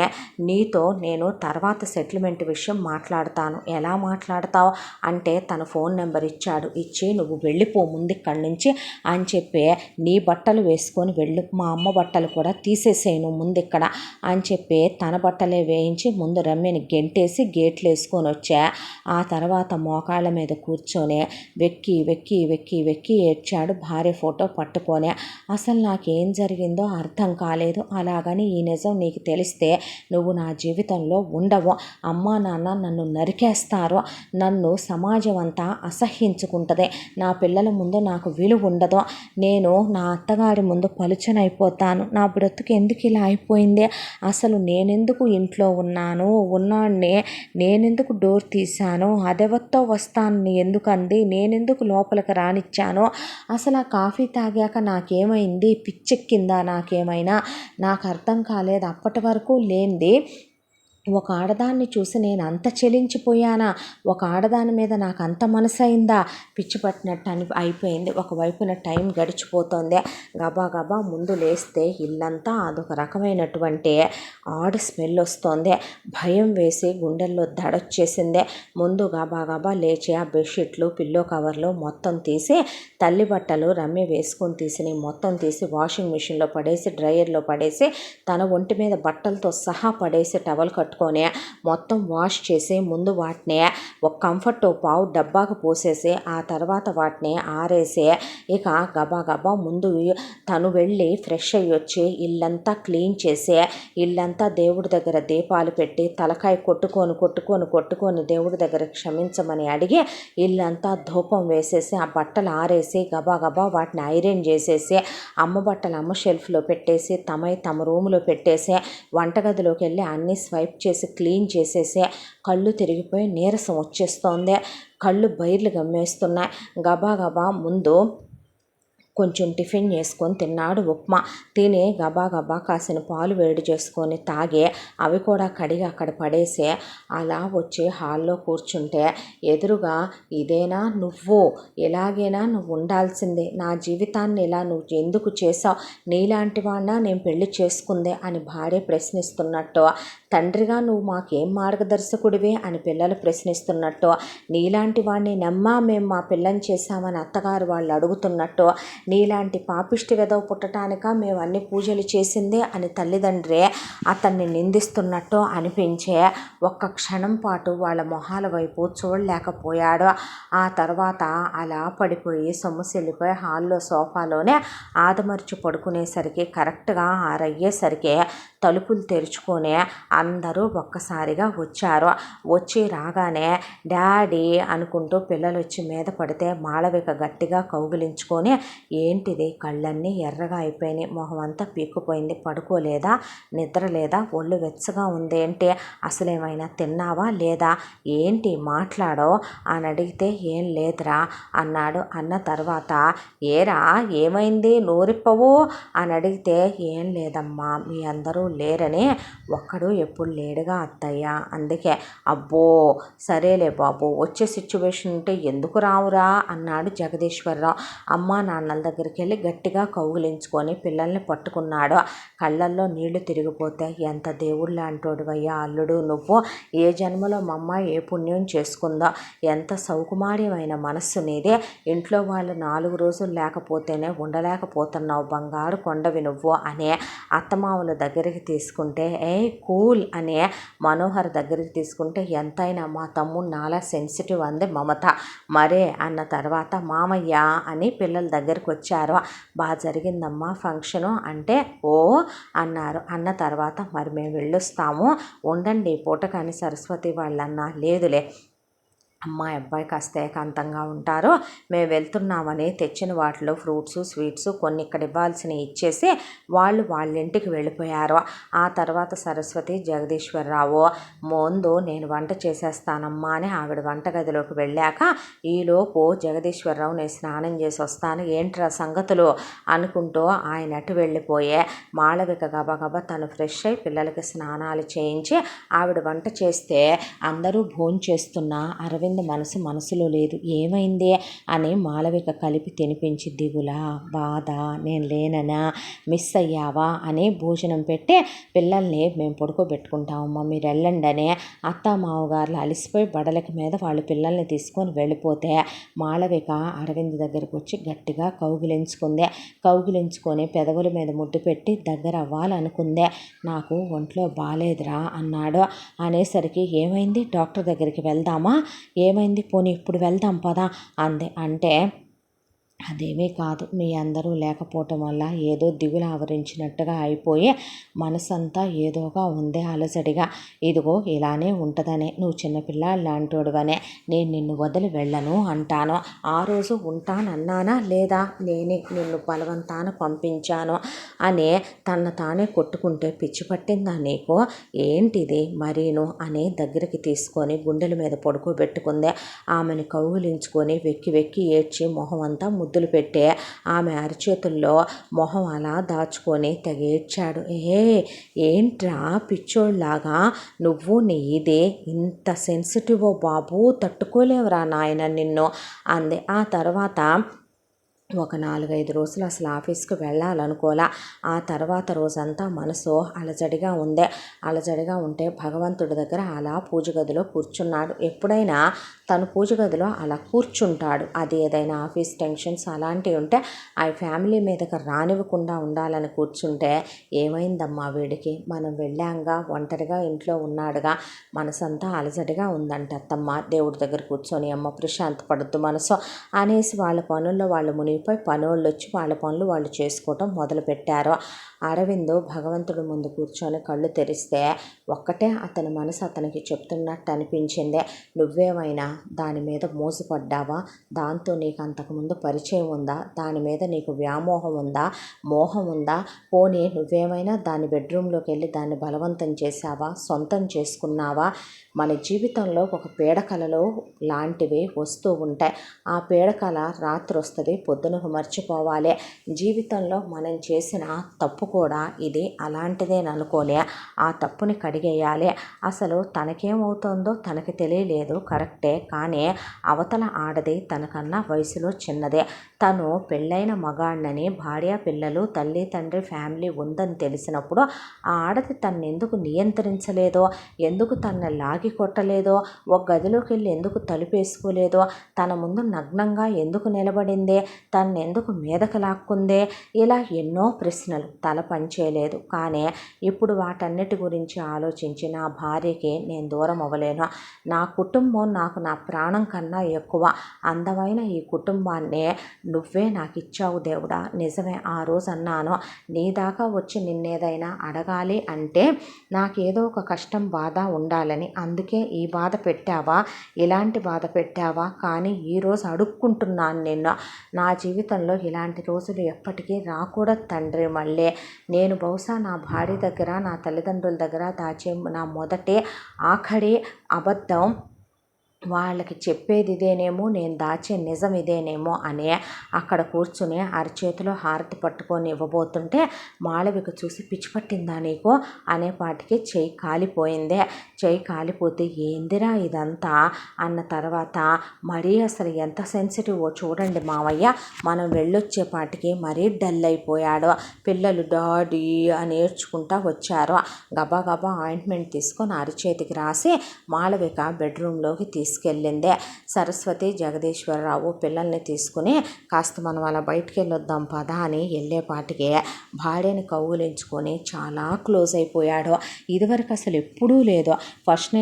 నీతో నేను తర్వాత సెటిల్మెంట్ విషయం మాట్లాడతాను. ఎలా మాట్లాడతావు అంటే, తన ఫోన్ నెంబర్ ఇచ్చాడు. ఇచ్చి నువ్వు వెళ్ళిపో ముందు ఇక్కడి నుంచి అని చెప్పి, నీ బట్టలు వేసుకొని వెళ్ళు, మా అమ్మ బట్టలు కూడా తీసేసేయను ముందు ఇక్కడ అని చెప్పి తన బట్టలే వేయించి ముందు రమ్యని గెంటేసి గేట్లు వేసుకొని వచ్చా. ఆ తర్వాత మోకాళ్ళ మీద కూర్చొని వెక్కి ఏడ్చాడు భార్య ఫోటో పట్టుకొని. అసలు నాకేం జరిగిందో అర్థం కాలేదు. అలాగని ఈ నిజం నీకు తెలిస్తే నువ్వు నా జీవితంలో ఉండవు. అమ్మా నాన్న నన్ను నరికేస్తారు, నన్ను సమాజం అంతా అసహ్యించుకుంటుంది, నా పిల్లల ముందు నాకు విలువ ఉండదు, నేను నా అత్తగారి ముందు పలుచనైపోతాను, నా బ్రతుకు ఎందుకు ఇలా అయిపోయింది, అసలు నేనెందుకు ఇంట్లో ఉన్నానే, నేనెందుకు డోర్ తీశాను, అదెవరితో వస్తాను ఎందుకంది, నేనెందుకు లోపలికి రానిచ్చాను, అసలు ఆ కాఫీ తాగాక నాకేమైంది, పిచ్చెక్కిందా నాకేమైనా, నాకు అర్థం కాలేదు. అప్పటి వరకు లేనిది ఒక ఆడదాన్ని చూసి నేను అంత చెలించిపోయానా, ఒక ఆడదాని మీద నాకు అంత మనసైందా, పిచ్చి పట్టినట్టు అయిపోయింది. ఒకవైపున టైం గడిచిపోతుంది. గబా ముందు లేస్తే ఇల్లంతా అదొక రకమైనటువంటి ఆడు స్మెల్ వస్తుంది. భయం వేసి గుండెల్లో దడొచ్చేసింది. ముందు గబా లేచి ఆ బెడ్షీట్లు పిల్లో కవర్లు మొత్తం తీసి, తల్లి బట్టలు రమ్య వేసుకొని తీసి మొత్తం తీసి వాషింగ్ మిషన్లో పడేసి, డ్రయర్లో పడేసి, తన ఒంటి మీద బట్టలతో సహా పడేసి టవల్ కట్టుకొని మొత్తం వాష్ చేసి ముందు వాటిని ఒక కంఫర్ట్ పావు డబ్బాకు పోసేసి ఆ తర్వాత వాటిని ఆరేసి, ఇక గబా ముందు తను వెళ్ళి ఫ్రెష్ అయ్యి వచ్చి ఇల్లంతా క్లీన్ చేసి, ఇల్లంతా దేవుడి దగ్గర దీపాలు పెట్టి తలకాయ కొట్టుకొని దేవుడి దగ్గర క్షమించమని అడిగి ఇల్లంతా ధూపం వేసేసి ఆ బట్టలు ఆరేసి గబా వాటిని ఐరన్ చేసేసి, అమ్మ బట్టలు అమ్మ షెల్ఫ్లో పెట్టేసి తమ రూమ్లో పెట్టేసి, వంటగదిలోకి వెళ్ళి అన్నీ స్వైప్ చేసి క్లీన్ చేసేసి, కళ్ళు తిరిగిపోయి నీరసం వచ్చేస్తోంది, కళ్ళు బైర్లు గమ్మేస్తున్నాయి. గబా ముందు కొంచెం టిఫిన్ చేసుకొని తిన్నాడు, ఉప్మా తిని గబా కాసిన పాలు వేడి చేసుకొని తాగి అవి కూడా కడిగి అక్కడ పడేసి అలా వచ్చి హాల్లో కూర్చుంటే, ఎదురుగా ఇదేనా నువ్వు, ఇలాగేనా నువ్వు ఉండాల్సిందే, నా జీవితాన్ని ఇలా నువ్వు ఎందుకు చేసావు, నీలాంటి వాడినా నేను పెళ్లి చేసుకుందే అని భార్య ప్రశ్నిస్తున్నట్టు, తండ్రిగా నువ్వు మాకేం మార్గదర్శకుడివే అని పిల్లలు ప్రశ్నిస్తున్నట్టు, నీలాంటి వాడిని నమ్మా మేము మా పిల్లని చేశామని అత్తగారు వాళ్ళు అడుగుతున్నట్టు, నీలాంటి పాపిష్టి వెదవ పుట్టటానిక మేము అన్ని పూజలు చేసిందే అని తల్లిదండ్రే అతన్ని నిందిస్తున్నట్టు అనిపించే ఒక్క క్షణం పాటు వాళ్ళ మొహాల వైపు చూడలేకపోయాడు. ఆ తర్వాత అలా పడిపోయి సొమ్మసిల్లిపోయి హాల్లో సోఫాలోనే ఆదమర్చి పడుకునేసరికి కరెక్ట్గా 6 అయ్యేసరికి తలుపులు తెరుచుకొని అందరూ ఒక్కసారిగా వచ్చారు. వచ్చి రాగానే డాడీ అనుకుంటూ పిల్లలు వచ్చి మీద పడితే మాళవిక గట్టిగా కౌగిలించుకొని, ఏంటిది కళ్ళన్నీ ఎర్రగా అయిపోయినాయి, మొహం అంతా పీక్కుపోయింది, పడుకోలేదా, నిద్ర లేదా, ఒళ్ళు వెచ్చగా ఉంది ఏంటి, అసలేమైనా తిన్నావా లేదా, ఏంటి మాట్లాడో అని అడిగితే ఏం లేదురా అన్నాడు. అన్న తర్వాత ఏరా ఏమైంది నోరిప్పవు అని అడిగితే, ఏం లేదమ్మా మీ అందరూ లేరని ఒక్కడు ఇప్పుడు లేడుగా అత్తయ్య, అందుకే. అబ్బో సరేలే బాబు, వచ్చే సిచ్యువేషన్ ఉంటే ఎందుకు రావురా అన్నాడు జగదీశ్వరరావు. అమ్మా నాన్నల దగ్గరికి వెళ్ళి గట్టిగా కౌగిలించుకొని పిల్లల్ని పట్టుకున్నాడు. కళ్ళల్లో నీళ్లు తిరిగిపోతే, ఎంత దేవుళ్ళంటోడివయ్యా అల్లుడు నువ్వు, ఏ జన్మలో మా అమ్మ ఏ పుణ్యం చేసుకుందో, ఎంత సౌకుమార్యమైన మనస్సు నీదే, ఇంట్లో వాళ్ళు 4 రోజులు లేకపోతేనే ఉండలేకపోతున్నావు, బంగారు కొండవి నువ్వు అనే అత్తమామల దగ్గరికి తీసుకుంటే, కూల్ అనే మనోహర్ దగ్గరికి తీసుకుంటే, ఎంతైనా మా తమ్ముడు నాలా సెన్సిటివ్ అంది మమత. మరే అన్న తర్వాత మామయ్య అని పిల్లల దగ్గరికి వచ్చారు. బాగా జరిగిందమ్మా ఫంక్షను అంటే, ఓ అన్నారు. అన్న తర్వాత మరి మేము వెళ్ళొస్తాము, ఉండండి పూట కానీ సరస్వతి వాళ్ళన్నా, లేదులే అమ్మాయి అబ్బాయి కాస్త ఏకాంతంగా ఉంటారు, మేము వెళ్తున్నామని తెచ్చిన వాటిలో ఫ్రూట్స్ స్వీట్స్ కొన్ని ఇక్కడ ఇవ్వాల్సినవి ఇచ్చేసి వాళ్ళు వాళ్ళ ఇంటికి వెళ్ళిపోయారు. ఆ తర్వాత సరస్వతి జగదీశ్వరరావు, ముందు నేను వంట చేసేస్తానమ్మా అని ఆవిడ వంటగదిలోకి వెళ్ళాక, ఈలోపు జగదీశ్వరరావు నేను స్నానం చేసి వస్తాను, ఏంట్రా సంగతులు అనుకుంటూ ఆయన అటు వెళ్ళిపోయే మాళవిక గబగబా తను ఫ్రెష్ అయి పిల్లలకి స్నానాలు చేయించి ఆవిడ వంట చేస్తే అందరూ భోంచేస్తున్న అరవింద్ మనసులో లేదు. ఏమైంది అని మాళవిక కలిపి తినిపించి, దిగులా బాధ, నేను లేననా, మిస్ అయ్యావా అని భోజనం పెట్టి పిల్లల్ని మేము పడుకోబెట్టుకుంటామమ్మా మీరు వెళ్ళండి అని అత్త మామగారులు అలిసిపోయి బడలకి మీద వాళ్ళు పిల్లల్ని తీసుకొని వెళ్ళిపోతే మాళవిక అరవింద్ దగ్గరకు వచ్చి గట్టిగా కౌగిలించుకొని పెదవుల మీద ముద్దు పెట్టి దగ్గర అవ్వాలనుకుందే. నాకు ఒంట్లో బాలేదురా అన్నాడు. అనేసరికి ఏమైంది, డాక్టర్ దగ్గరికి వెళ్దామా, ఏమైంది, పోనీ ఇప్పుడు వెళ్దాం పదా అంది. అంటే అదేమీ కాదు, మీ అందరూ లేకపోవటం వల్ల ఏదో దిగులు ఆవరించినట్టుగా అయిపోయి మనసంతా ఏదోగా ఉంది అలసడిగా, ఇదిగో ఇలానే ఉంటుందనే, నువ్వు చిన్నపిల్లాడు లాంటోడువనే, నేను నిన్ను వదిలి వెళ్ళను అంటాను. ఆ రోజు ఉంటానన్నానా లేదా, నేనే నిన్ను బలవంతాన పంపించాను అని తానే కొట్టుకుంటే పిచ్చి పట్టిందా నీకు, ఏంటిది మరీను అని దగ్గరికి తీసుకొని గుండెల మీద పడుకోబెట్టుకుందే. ఆమెను కౌగిలించుకొని వెక్కి ఏడ్చి మొహం అంతా ముద్దులు పెట్టే ఆమె అరచేతుల్లో మొహం అలా దాచుకొని తెగేడ్చాడు. ఏంట్రా పిచ్చోళ్ళలాగా నువ్వు, నీ ఇదే ఇంత సెన్సిటివ్ బాబు, తట్టుకోలేవురా నాయన నిన్ను అంది. ఆ తర్వాత ఒక 4-5 రోజులు అసలు ఆఫీస్కి వెళ్ళాలనుకోలే. ఆ తర్వాత రోజంతా మనసు అలజడిగా ఉంటే భగవంతుడి దగ్గర అలా పూజ గదిలో కూర్చున్నాడు. ఎప్పుడైనా తను పూజ గదిలో అలా కూర్చుంటాడు. అది ఏదైనా ఆఫీస్ టెన్షన్స్ అలాంటివి ఉంటే ఆ ఫ్యామిలీ మీదకి రానివ్వకుండా ఉండాలని కూర్చుంటే, ఏమైందమ్మా వీడికి, మనం వెళ్ళాంగా, ఒంటరిగా ఇంట్లో ఉన్నాడుగా, మనసంతా అలజడిగా ఉందంట అత్తమ్మ, దేవుడి దగ్గర కూర్చొని అమ్మ ప్రశాంత పడుద్దు మనసు అనేసి వాళ్ళ పనుల్లో వాళ్ళు పనోళ్ళు వచ్చి వాళ్ళ పనులు వాళ్ళు చేసుకోవటం మొదలుపెట్టారు. అరవింద్ భగవంతుడి ముందు కూర్చొని కళ్ళు తెరిస్తే ఒక్కటే అతని మనసు అతనికి చెప్తున్నట్టు అనిపించింది. నువ్వేమైనా దాని మీద మోసపడ్డావా, దాంతో నీకు అంతకుముందు పరిచయం ఉందా, దాని మీద నీకు వ్యామోహం ఉందా, మోహం ఉందా, పోనీ నువ్వేమైనా దాని బెడ్రూమ్లోకి వెళ్ళి దాన్ని బలవంతం చేశావా, సొంతం చేసుకున్నావా, మన జీవితంలో ఒక పీడకలలో లాంటివి వస్తూ ఉంటాయి. ఆ పీడకల రాత్రి వస్తుంది, పొద్దునకు మర్చిపోవాలి. జీవితంలో మనం చేసిన తప్పు కూడా ఇది అలాంటిదేననుకోలే, ఆ తప్పుని కడిగేయాలి. అసలు తనకేమవుతుందో తనకి తెలియలేదు, కరెక్టే, కానీ అవతల ఆడది తనకన్నా వయసులో చిన్నదే. తను పెళ్ళైన మగాడినని, భార్య పిల్లలు తల్లి తండ్రి ఫ్యామిలీ ఉందని తెలిసినప్పుడు ఆ ఆడది తనని ఎందుకు నియంత్రించలేదో, ఎందుకు తనని లాగి కొట్టలేదో, ఒక గదిలోకి వెళ్ళి ఎందుకు తలుపేసుకోలేదో, తన ముందు నగ్నంగా ఎందుకు నిలబడిందే, తనని ఎందుకు మీదకు లాక్కుందే, ఇలా ఎన్నో ప్రశ్నలు, తల పనిచేయలేదు. కానీ ఇప్పుడు వాటన్నిటి గురించి ఆలోచించి నా భార్యకి నేను దూరం అవ్వలేను, నా కుటుంబం నాకు నా ప్రాణం కన్నా ఎక్కువ, అందమైన ఈ కుటుంబాన్నే నువ్వే నాకు ఇచ్చావు దేవుడా, నిజమే ఆ రోజు అన్నాను, నీ దాకా వచ్చి నిన్నేదైనా అడగాలి అంటే నాకేదో ఒక కష్టం బాధ ఉండాలని, అందుకే ఈ బాధ పెట్టావా, ఇలాంటి బాధ పెట్టావా, కానీ ఈరోజు అడుక్కుంటున్నాను నిన్ను, నా జీవితంలో ఇలాంటి రోజులు ఎప్పటికీ రాకూడదు తండ్రి. మళ్ళీ నేను బహుశా నా భార్య దగ్గర, నా తల్లిదండ్రుల దగ్గర దాచే నా మొదటి ఆఖరి అబద్ధం వాళ్ళకి చెప్పేది ఇదేనేమో, నేను దాచే నిజం ఇదేనేమో అని అక్కడ కూర్చుని అరచేతిలో హారతి పట్టుకొని ఇవ్వబోతుంటే మాళవిక చూసి పిచ్చి పట్టిందా నీకు అనేపాటికి చెయ్యి కాలిపోయిందే. చెయ్యి కాలిపోతే ఏందిరా ఇదంతా అన్న తర్వాత మరీ అసలు ఎంత సెన్సిటివ్ చూడండి మావయ్య. మనం వెళ్ళొచ్చేపాటికి మరీ డల్ అయిపోయాడు. పిల్లలు డాడీ అని ఏడ్చుకుంటా వచ్చారు. గబా గబా ఆయింట్మెంట్ తీసుకొని అరచేతికి రాసి మాళవిక బెడ్రూమ్లోకి తీసుకెళ్ళిందే. సరస్వతి జగదీశ్వరరావు పిల్లల్ని తీసుకుని కాస్త మనం అలా బయటికి వెళ్ళొద్దాం పదా అని వెళ్ళేపాటికి భార్యని కౌగులించుకొని చాలా క్లోజ్ అయిపోయాడు. ఇదివరకు అసలు ఎప్పుడూ లేదు. ఫస్ట్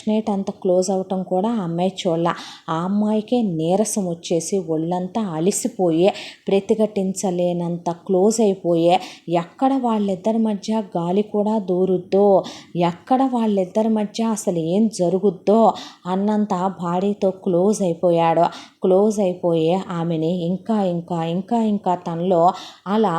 నైట్ అంత క్లోజ్ అవటం కూడా ఆ అమ్మాయి చూడాల. ఆ అమ్మాయికే నీరసం వచ్చేసి ఒళ్ళంతా అలిసిపోయి ప్రతిఘటించలేనంత క్లోజ్ అయిపోయే, ఎక్కడ వాళ్ళిద్దరి మధ్య గాలి కూడా దూరుద్దో, ఎక్కడ వాళ్ళిద్దరి మధ్య అసలు ఏం జరుగుద్దో అన్నంత భార్యతో క్లోజ్ అయిపోయాడు. క్లోజ్ అయిపోయి ఆమెని ఇంకా తనలో అలా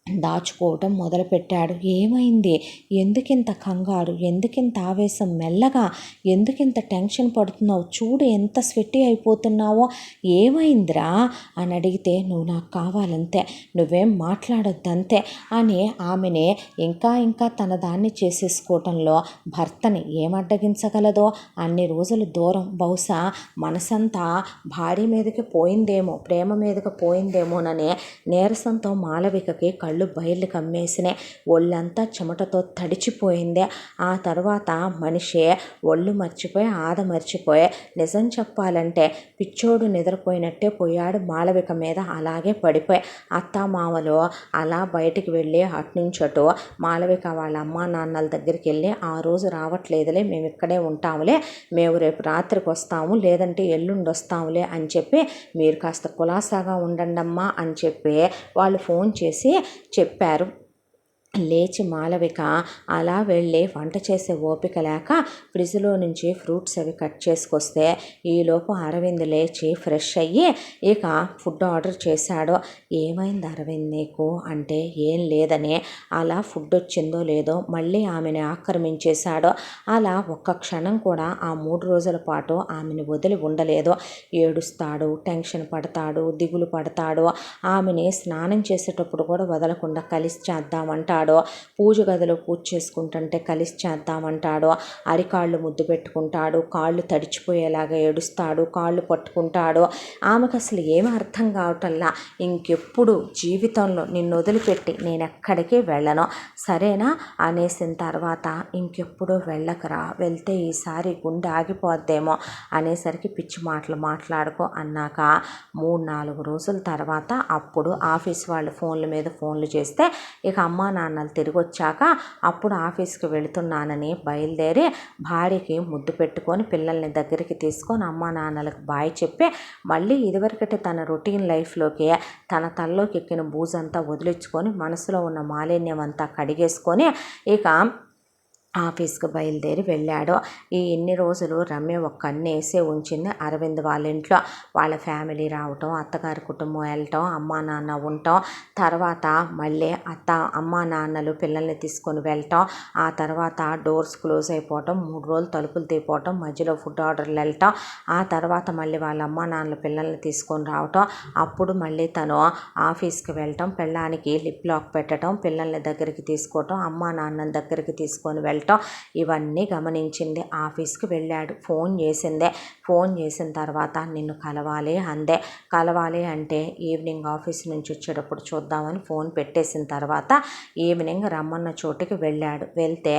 దాచుకోవటం మొదలుపెట్టాడు. ఏమైంది, ఎందుకింత కంగారు, ఎందుకింత ఆవేశం, మెల్లగా ఎందుకింత టెన్షన్ పడుతున్నావు, చూడు ఎంత స్వెట్టి అయిపోతున్నావో, ఏమైందిరా అని అడిగితే నువ్వు నాకు కావాలంతే, నువ్వేం మాట్లాడొద్దంతే అని ఆమెని ఇంకా తన దాన్ని చేసేసుకోవటంలో భర్తని ఏమడ్డగించగలదో అన్ని రోజులు దూరం బహుశా మనసంతా భార్య మీదకి పోయిందేమో, ప్రేమ మీదకి పోయిందేమోనని నీరసంతో మాళవికకి కళ్ళు బయళ్ళు కమ్మేసినాయి. ఒళ్ళంతా చెమటతో తడిచిపోయింది. ఆ తర్వాత మనిషి ఒళ్ళు మర్చిపోయి మర్చిపోయి నిజం చెప్పాలంటే పిచ్చోడు నిద్రపోయినట్టే పోయాడు. మాళవిక మీద అలాగే పడిపోయి అత్తామామలు అలా బయటికి వెళ్ళి అటు మాళవిక వాళ్ళ అమ్మా నాన్నల దగ్గరికి వెళ్ళి ఆ రోజు రావట్లేదులే, మేము ఇక్కడే ఉంటాములే, మేము రేపు రాత్రికి వస్తాము, లేదంటే ఎల్లుండి వస్తాములే అని చెప్పి మీరు కాస్త కులాసాగా ఉండండమ్మా అని చెప్పి వాళ్ళు ఫోన్ చేసి చెప్పారు. లేచి మాళవిక అలా వెళ్ళి వంట చేసే ఓపిక లేక ఫ్రిడ్జ్లో నుంచి ఫ్రూట్స్ అవి కట్ చేసుకొస్తే ఈలోపు అరవింద్ లేచి ఫ్రెష్ అయ్యి ఇక ఫుడ్ ఆర్డర్ చేశాడు. ఏమైంది అరవింద్ నీకు అంటే ఏం లేదని అలా ఫుడ్ వచ్చిందో లేదో మళ్ళీ ఆమెను ఆక్రమించేశాడు. అలా ఒక్క క్షణం కూడా ఆ 3 రోజుల పాటు ఆమెను వదిలి ఉండలేదు. ఏడుస్తాడు, టెన్షన్ పడతాడు, దిగులు పడతాడు. ఆమెని స్నానం చేసేటప్పుడు కూడా వదలకుండా కలిసి చేద్దామంటాడు. పూజ గదిలో పూజ చేసుకుంటుంటే కలిసి చేద్దామంటాడు. అరికాళ్ళు ముద్దు పెట్టుకుంటాడు, కాళ్ళు తడిచిపోయేలాగా ఏడుస్తాడు, కాళ్ళు పట్టుకుంటాడు. ఆమెకు అసలు ఏమీ అర్థం కావటంలా. ఇంకెప్పుడు జీవితంలో నిన్ను వదిలిపెట్టి నేను ఎక్కడికి వెళ్ళను సరేనా అనేసిన తర్వాత ఇంకెప్పుడు వెళ్ళకరా, వెళ్తే ఈసారి గుండె ఆగిపోద్దేమో అనేసరికి పిచ్చి మాటలు మాట్లాడుకో అన్నాక 3-4 రోజుల తర్వాత అప్పుడు ఆఫీస్ వాళ్ళు ఫోన్ల మీద ఫోన్లు చేస్తే ఇక అమ్మా నాన్నలు తిరిగి వచ్చాక అప్పుడు ఆఫీస్కి వెళుతున్నానని బయలుదేరి భార్యకి ముద్దు పెట్టుకొని పిల్లల్ని దగ్గరికి తీసుకొని అమ్మా నాన్నలకు బాయ్ చెప్పి మళ్ళీ ఇదివరకటి తన రొటీన్ లైఫ్లోకి తన తలలోకి ఎక్కిన బూజంతా వదిలించుకొని మనసులో ఉన్న మాలిన్యం అంతా కడిగేసుకొని ఇక ఆఫీస్కి బయలుదేరి వెళ్ళాడు. ఈ ఇన్ని రోజులు రమ్య ఒక కన్ను వేసే ఉంచింది అరవింద్ వాళ్ళ ఇంట్లో. వాళ్ళ ఫ్యామిలీ రావటం, అత్తగారి కుటుంబం వెళ్ళటం, అమ్మా నాన్న ఉండటం, తర్వాత మళ్ళీ అమ్మా నాన్నలు పిల్లల్ని తీసుకొని వెళ్ళటం, ఆ తర్వాత డోర్స్ క్లోజ్ అయిపోవటం, 3 రోజులు తలుపులు తీపోవటం, మధ్యలో ఫుడ్ ఆర్డర్లు వెళ్ళటం, ఆ తర్వాత మళ్ళీ వాళ్ళ అమ్మా నాన్నలు పిల్లల్ని తీసుకొని రావటం, అప్పుడు మళ్ళీ తను ఆఫీస్కి వెళ్ళటం, పెళ్ళానికి లిప్ లాక్ పెట్టడం, పిల్లల్ని దగ్గరికి తీసుకోవటం, అమ్మా నాన్నల దగ్గరికి తీసుకొని వెళ్ళటం, ఇవన్నీ గమనించింది. ఆఫీస్కి వెళ్ళాడు. ఫోన్ చేసిందే. ఫోన్ చేసిన తర్వాత నిన్ను కలవాలి అందే. కలవాలి అంటే ఈవినింగ్ ఆఫీస్ నుంచి వచ్చేటప్పుడు చూద్దామని ఫోన్ పెట్టేసిన తర్వాత ఈవినింగ్ రమ్మన్న చోటుకి వెళ్ళాడు. వెళ్తే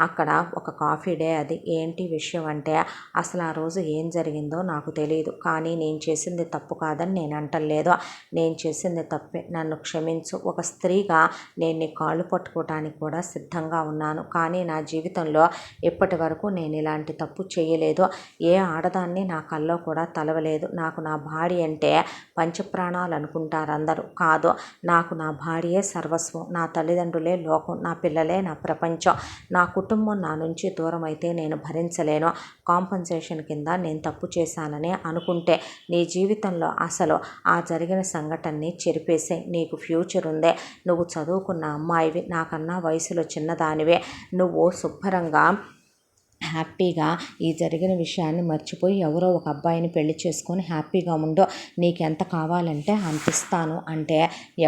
అక్కడ ఒక కాఫీ డే. అది ఏంటి విషయం అంటే అసలు ఆ రోజు ఏం జరిగిందో నాకు తెలియదు, కానీ నేను చేసింది తప్పు కాదని నేను అంటలేదు, నేను చేసింది తప్పే, నన్ను క్షమించు, ఒక స్త్రీగా నేను నీ కాళ్ళు పట్టుకోవటానికి కూడా సిద్ధంగా ఉన్నాను, కానీ నా జీవితంలో ఇప్పటి వరకు నేను ఇలాంటి తప్పు చేయలేదు, ఏ ఆడదాన్ని నా కల్లో కూడా తలవలేదు, నాకు నా భార్య అంటే పంచప్రాణాలు అనుకుంటారు అందరూ, కాదు, నాకు నా భార్యే సర్వస్వం, నా తల్లిదండ్రులే లోకం, నా పిల్లలే నా ప్రపంచం, నా కుటుంబం నా నుంచి దూరం అయితే నేను భరించలేను, కాంపన్సేషన్ కింద నేను తప్పు చేశానని అనుకుంటే నీ జీవితంలో అసలు ఆ జరిగిన సంఘటనని చెరిపేసే, నీకు ఫ్యూచర్ ఉందే, నువ్వు చదువుకున్న అమ్మాయివి, నాకన్నా వయసులో చిన్నదానివే, నువ్వు శుభ్రంగా హ్యాపీగా ఈ జరిగిన విషయాన్ని మర్చిపోయి ఎవరో ఒక అబ్బాయిని పెళ్లి చేసుకొని హ్యాపీగా ఉండు, నీకెంత కావాలంటే అంత ఇస్తాను అంటే,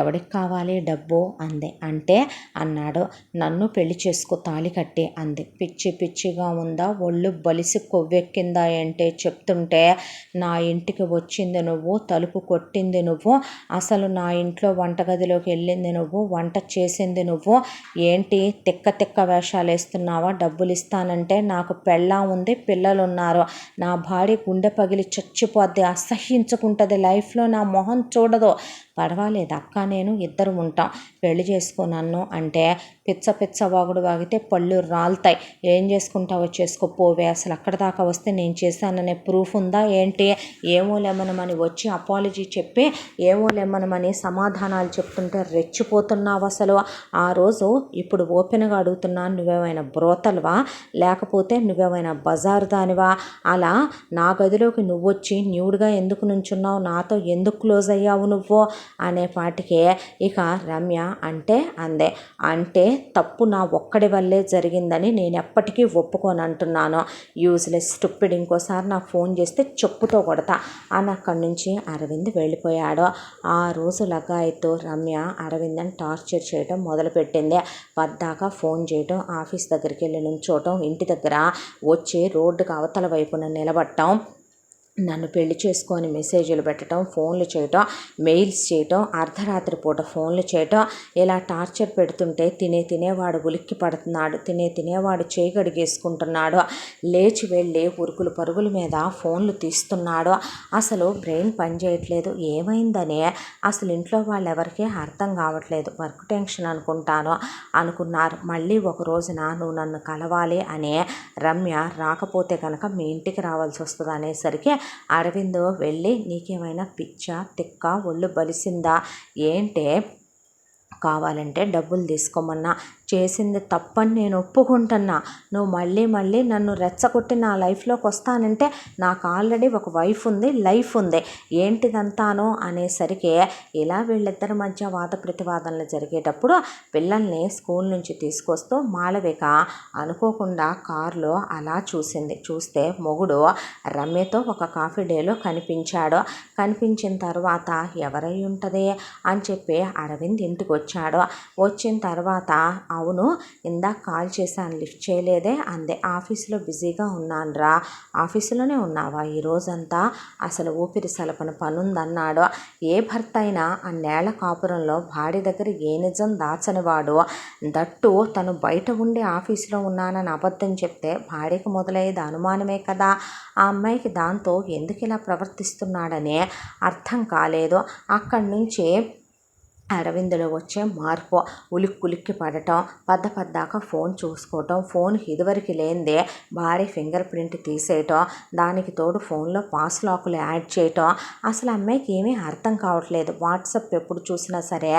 ఎవడికి కావాలి డబ్బు అంది. అంటే అన్నాడు, నన్ను పెళ్లి చేసుకో తాళి కట్టి అంది. పిచ్చి పిచ్చిగా ఉందా, ఒళ్ళు బలిసి కొవ్వెక్కిందా ఏంటే చెప్తుంటే? నా ఇంటికి వచ్చింది నువ్వు, తలుపు కొట్టింది నువ్వు, అసలు నా ఇంట్లో వంటగదిలోకి వెళ్ళింది నువ్వు, వంట చేసింది నువ్వు, ఏంటి తిక్క తిక్క వేషాలు వేస్తున్నావా? డబ్బులు ఇస్తానంటే నాకు పెళ్ళాం ఉంది, పిల్లలు ఉన్నారు, నా భార్య గుండె పగిలి చచ్చిపోద్ది, అసహ్యించుకుంటుంది, లైఫ్లో నా మొహం చూడదు, పర్వాలేదు అక్క నేను ఇద్దరు ఉంటాం, పెళ్లి చేసుకో నన్ను అంటే, పిచ్చ పిచ్చ వాగుడు వాగితే పళ్ళు రాలుతాయి, ఏం చేసుకుంటావో చేసుకో పోవే, అసలు అక్కడ దాకా వస్తే నేను చేశాననే ప్రూఫ్ ఉందా ఏంటి? ఏమో లెమ్మనమని వచ్చి అపాలజీ చెప్పి ఏమో లెమ్మనమని సమాధానాలు చెప్తుంటే రెచ్చిపోతున్నావు అసలు. ఆ రోజు ఇప్పుడు ఓపెన్గా అడుగుతున్నాను, నువ్వేమైనా బ్రోతల్వా లేకపోతే నువ్వేమైనా బజారు దానివా? అలా నా గదిలోకి నువ్వొచ్చి న్యూడ్గా ఎందుకు నుంచున్నావు, నాతో ఎందుకు క్లోజ్ అయ్యావు నువ్వు అనేపాటికే ఇక రమ్య అంటే అందే. అంటే తప్పు నా ఒక్కడి వల్లే జరిగిందని నేను ఎప్పటికీ ఒప్పుకొని అంటున్నాను, యూజ్లెస్ స్టూపిడ్, ఇంకోసారి నాకు ఫోన్ చేస్తే చెప్పుతో కొడతా అని అక్కడి నుంచి అరవింద్ వెళ్ళిపోయాడు. ఆ రోజు లగాయత్తు రమ్య అరవింద్ని టార్చర్ చేయడం మొదలుపెట్టింది. పద్దాకా ఫోన్ చేయటం, ఆఫీస్ దగ్గరికి వెళ్ళి నుంచోటం, ఇంటి దగ్గర వచ్చి రోడ్డుకు అవతల వైపున నిలబడటం, నన్ను పెళ్లి చేసుకొని మెసేజ్లు పెట్టడం, ఫోన్లు చేయటం, మెయిల్స్ చేయటం, అర్ధరాత్రి పూట ఫోన్లు చేయటం, ఇలా టార్చర్ పెడుతుంటే తినేవాడు ఉలిక్కి పడుతున్నాడు, తినేవాడు చేయి కడిగేసుకుంటున్నాడు, లేచి వెళ్ళి ఉరుకులు పరుగుల మీద ఫోన్లు తీస్తున్నాడు. అసలు బ్రెయిన్ పనిచేయట్లేదు, ఏమైందనే అసలు ఇంట్లో వాళ్ళు ఎవరికీ అర్థం కావట్లేదు, వర్క్ టెన్షన్ అనుకున్నారు. మళ్ళీ ఒక రోజున నువ్వు నన్ను కలవాలి అనే రమ్య రాకపోతే కనుక మీ ఇంటికి రావాల్సి వస్తుంది అనేసరికి అరవింద్ వెళ్ళి, నీకేమైనా పిచ్చా తిక్క, ఒళ్ళు బలిసిందా ఏంటే, కావాలంటే డబ్బులు తీసుకోమన్నా, చేసింది తప్పని నేను ఒప్పుకుంటున్నా, నువ్వు మళ్ళీ నన్ను రెచ్చగొట్టి నా లైఫ్లోకి వస్తానంటే, నాకు ఆల్రెడీ ఒక వైఫ్ ఉంది, లైఫ్ ఉంది, ఏంటిదంతానో అనేసరికి ఇలా వీళ్ళిద్దరి మధ్య వాద ప్రతివాదనలు జరిగేటప్పుడు పిల్లల్ని స్కూల్ నుంచి తీసుకొస్తూ మాళవిక అనుకోకుండా కారులో అలా చూస్తే మొగుడు రమ్యతో ఒక కాఫీ డేలో కనిపించాడు. కనిపించిన తర్వాత ఎవరై ఉంటుంది అని చెప్పి అరవింద్ ఇంటికి వచ్చాడు. వచ్చిన తర్వాత, అవును ఇందాక కాల్ చేశాను లిఫ్ట్ చేయలేదే అందే. ఆఫీసులో బిజీగా ఉన్నానురా. ఆఫీసులోనే ఉన్నావా ఈ రోజంతా? అసలు ఊపిరి సలపన పనుందన్నాడు. ఏ భర్త అయినా అన్నేళ్ల కాపురంలో భార్య దగ్గర ఏ నిజం దాచనివాడు, దట్టు తను బయట ఉండి ఆఫీసులో ఉన్నానని అబద్ధం చెప్తే భార్యకు మొదలయ్యేది అనుమానమే కదా. ఆ అమ్మాయికి దాంతో ఎందుకు ఇలా ప్రవర్తిస్తున్నాడని అర్థం కాలేదు. అక్కడి నుంచి అరవింద్లో వచ్చే మార్పు, ఉలిక్కి పడటం, పద్దాక ఫోన్ చూసుకోవటం, ఫోన్ ఇదివరకు లేనిదే భార్య ఫింగర్ ప్రింట్ తీసేయటం, దానికి తోడు ఫోన్లో పాస్ లాకులు యాడ్ చేయటం, అసలు అమ్మాయికి ఏమీ అర్థం కావట్లేదు. వాట్సాప్ ఎప్పుడు చూసినా సరే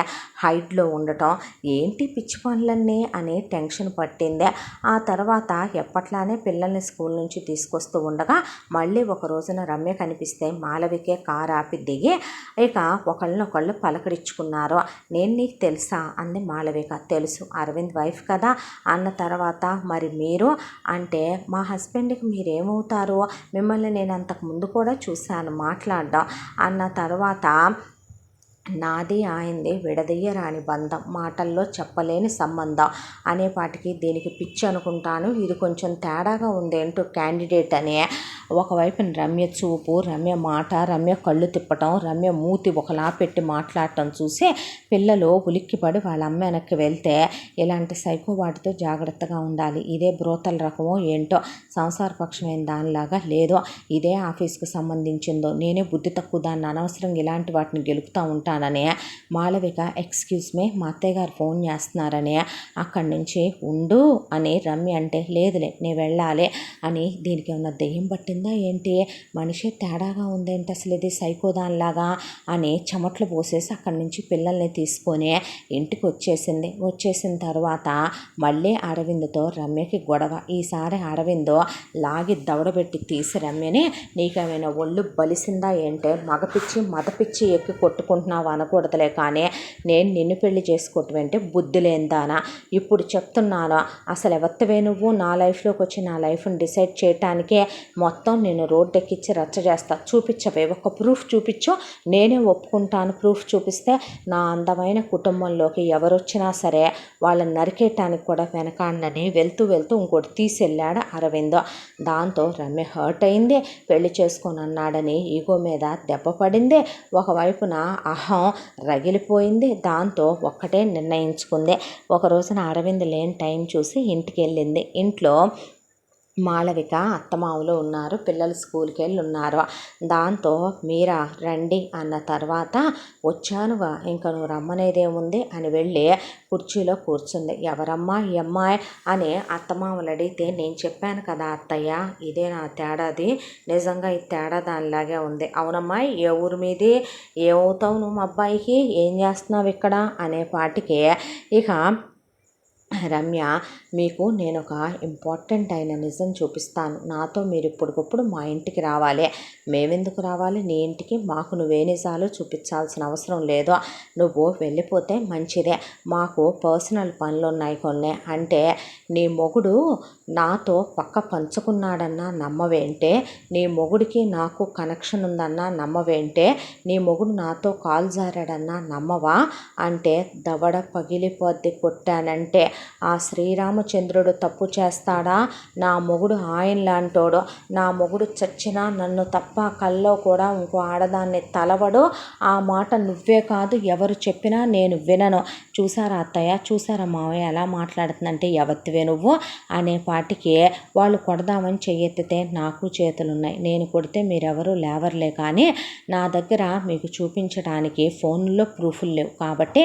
హైడ్లో ఉండటం, ఏంటి పిచ్చి పనులన్నీ అని టెన్షన్ పట్టింది. ఆ తర్వాత ఎప్పట్లానే పిల్లల్ని స్కూల్ నుంచి తీసుకొస్తూ ఉండగా మళ్ళీ ఒక రోజున రమ్య కనిపిస్తే మాళవికే కారు ఆపి దిగి ఇక ఒకళ్ళనొకళ్ళు పలకరించుకున్నారు. నేను నీకు తెలుసా అంది మాళవిక. తెలుసు, అరవింద్ వైఫ్ కదా అన్న తర్వాత, మరి మీరు అంటే మా హస్బెండ్కి మీరేమవుతారు, మిమ్మల్ని నేను అంతకుముందు కూడా చూశాను మాట్లాడడం అన్న తర్వాత, నాది ఆయనది విడదీయరాని బంధం, మాటల్లో చెప్పలేని సంబంధం అనేపాటికి దీనికి పిచ్చి అనుకుంటాను, ఇది కొంచెం తేడాగా ఉందేంటో క్యాండిడేట్ అని ఒకవైపున రమ్య చూపు, రమ్య మాట, రమ్య కళ్ళు తిప్పటం, రమ్య మూతి ఒకలా పెట్టి మాట్లాడటం చూసి పిల్లలు ఉలిక్కిపడి వాళ్ళ అమ్మ వెనక్కి వెళ్తే, ఇలాంటి సైకో వాటితో జాగ్రత్తగా ఉండాలి, ఇదే బ్రోతల రకమో ఏంటో, సంసారపక్షమైన దానిలాగా లేదో, ఇదే ఆఫీస్కి సంబంధించిందో, నేనే బుద్ధి తక్కువ దాన్ని అనవసరంగా ఇలాంటి వాటిని గెలుపుతూ ఉంటానని మాళవిక ఎక్స్క్యూజ్ మీ మా అత్తయ్య గారు ఫోన్ చేస్తున్నారని అక్కడి నుంచి ఉండు అని రమ్య అంటే, లేదులే నేను వెళ్ళాలి అని, దీనికి ఏమన్నా దెయ్యం పట్టింది బుద్ధుందా ఏంటి, మనిషి తేడాగా ఉందేంటి అసలు ఇది సైకోదానిలాగా అని చెమట్లు పోసేసి అక్కడి నుంచి పిల్లల్ని తీసుకొని ఇంటికి వచ్చేసిన తర్వాత మళ్ళీ అరవింద్తో రమ్యకి గొడవ. ఈసారి అరవింద్ లాగి దవడబెట్టి తీసి రమ్యని, నీకేమైనా ఒళ్ళు బలిసిందా ఏంటే, మగపిచ్చి మదపిచ్చి ఎక్కి కొట్టుకుంటున్నావు అనకూడదులే, కానీ నేను నిన్ను పెళ్లి చేసుకోవటమేంటే బుద్ధి లేనిదానా, ఇప్పుడు చెప్తున్నాను అసలు ఎవత్తవే నువ్వు నా లైఫ్లోకి వచ్చి నా లైఫ్ని డిసైడ్ చేయటానికే మొత్తం నేను రోడ్డు ఎక్కించి రచ్చ చేస్తా, చూపించవే ఒక ప్రూఫ్ చూపించు, నేనే ఒప్పుకుంటాను. ప్రూఫ్ చూపిస్తే నా అందమైన కుటుంబంలోకి ఎవరొచ్చినా సరే వాళ్ళని నరికేయటానికి కూడా వెనకాడని వెళ్తూ ఇంకోటి తీసెళ్ళాడు అరవింద్. దాంతో రమ్య హర్ట్ అయింది. పెళ్లి చేసుకొని అన్నాడని ఈగో మీద దెబ్బ పడింది. ఒకవైపున అహం రగిలిపోయింది. దాంతో ఒక్కటే నిర్ణయించుకుంది. ఒక రోజున అరవింద్ లేని టైం చూసి ఇంటికి వెళ్ళింది. ఇంట్లో మాళవిక అత్తమామలు ఉన్నారు, పిల్లలు స్కూల్కి వెళ్ళి ఉన్నారు. దాంతో మీరా రండి అన్న తర్వాత వచ్చానుగా ఇంకా నువ్వు రమ్మనేదేముంది అని వెళ్ళి కుర్చీలో కూర్చుంది. ఎవరమ్మా ఈ అమ్మాయి అని అత్తమామలు అడిగితే నేను చెప్పాను కదా అత్తయ్య, ఇదే నా తేడాది, నిజంగా ఈ తేడా దానిలాగే ఉంది. అవునమ్మా ఏ ఊరు మీది, ఏమవుతావు నువ్వు మా అబ్బాయికి, ఏం చేస్తున్నావు ఇక్కడ అనే పాటికి ఇక రమ్య, మీకు నేను ఒక ఇంపార్టెంట్ అయిన నిజం చూపిస్తాను, నాతో మీరు ఇప్పటికప్పుడు మా ఇంటికి రావాలి. మేమెందుకు రావాలి నీ ఇంటికి, మాకు నువ్వే నిజాలు చూపించాల్సిన అవసరం లేదు, నువ్వు వెళ్ళిపోతే మంచిదే, మాకు పర్సనల్ పనులు ఉన్నాయి కొన్ని. అంటే నీ మొగుడు నాతో పక్క పంచుకున్నాడన్నా నమ్మవేంటే, నీ మొగుడికి నాకు కనెక్షన్ ఉందన్నా నమ్మవేంటే, నీ మొగుడు నాతో కాలు జారాడన్నా నమ్మవా అంటే దవడ పగిలిపోద్ది కొట్టానంటే. ఆ శ్రీరామచంద్రుడు తప్పు చేస్తాడా, నా మొగుడు ఆయన లాంటోడు, నా మొగుడు చచ్చినా నన్ను తప్ప కల్లో కూడా ఇంకో ఆడదాన్ని తలవడు, ఆ మాట నువ్వే కాదు ఎవరు చెప్పినా నేను వినను. చూసారా అత్తయ్య, చూసారా మావయ్య ఎలా మాట్లాడుతుందంటే ఎవత్తివే నువ్వు అనే పాటికి వాళ్ళు కొడదామని చెయ్యెత్తితే నాకు చేతులున్నాయి, నేను కొడితే మీరెవరూ లేవర్లే, కానీ నా దగ్గర మీకు చూపించడానికి ఫోన్లో ప్రూఫ్లు లేవు కాబట్టి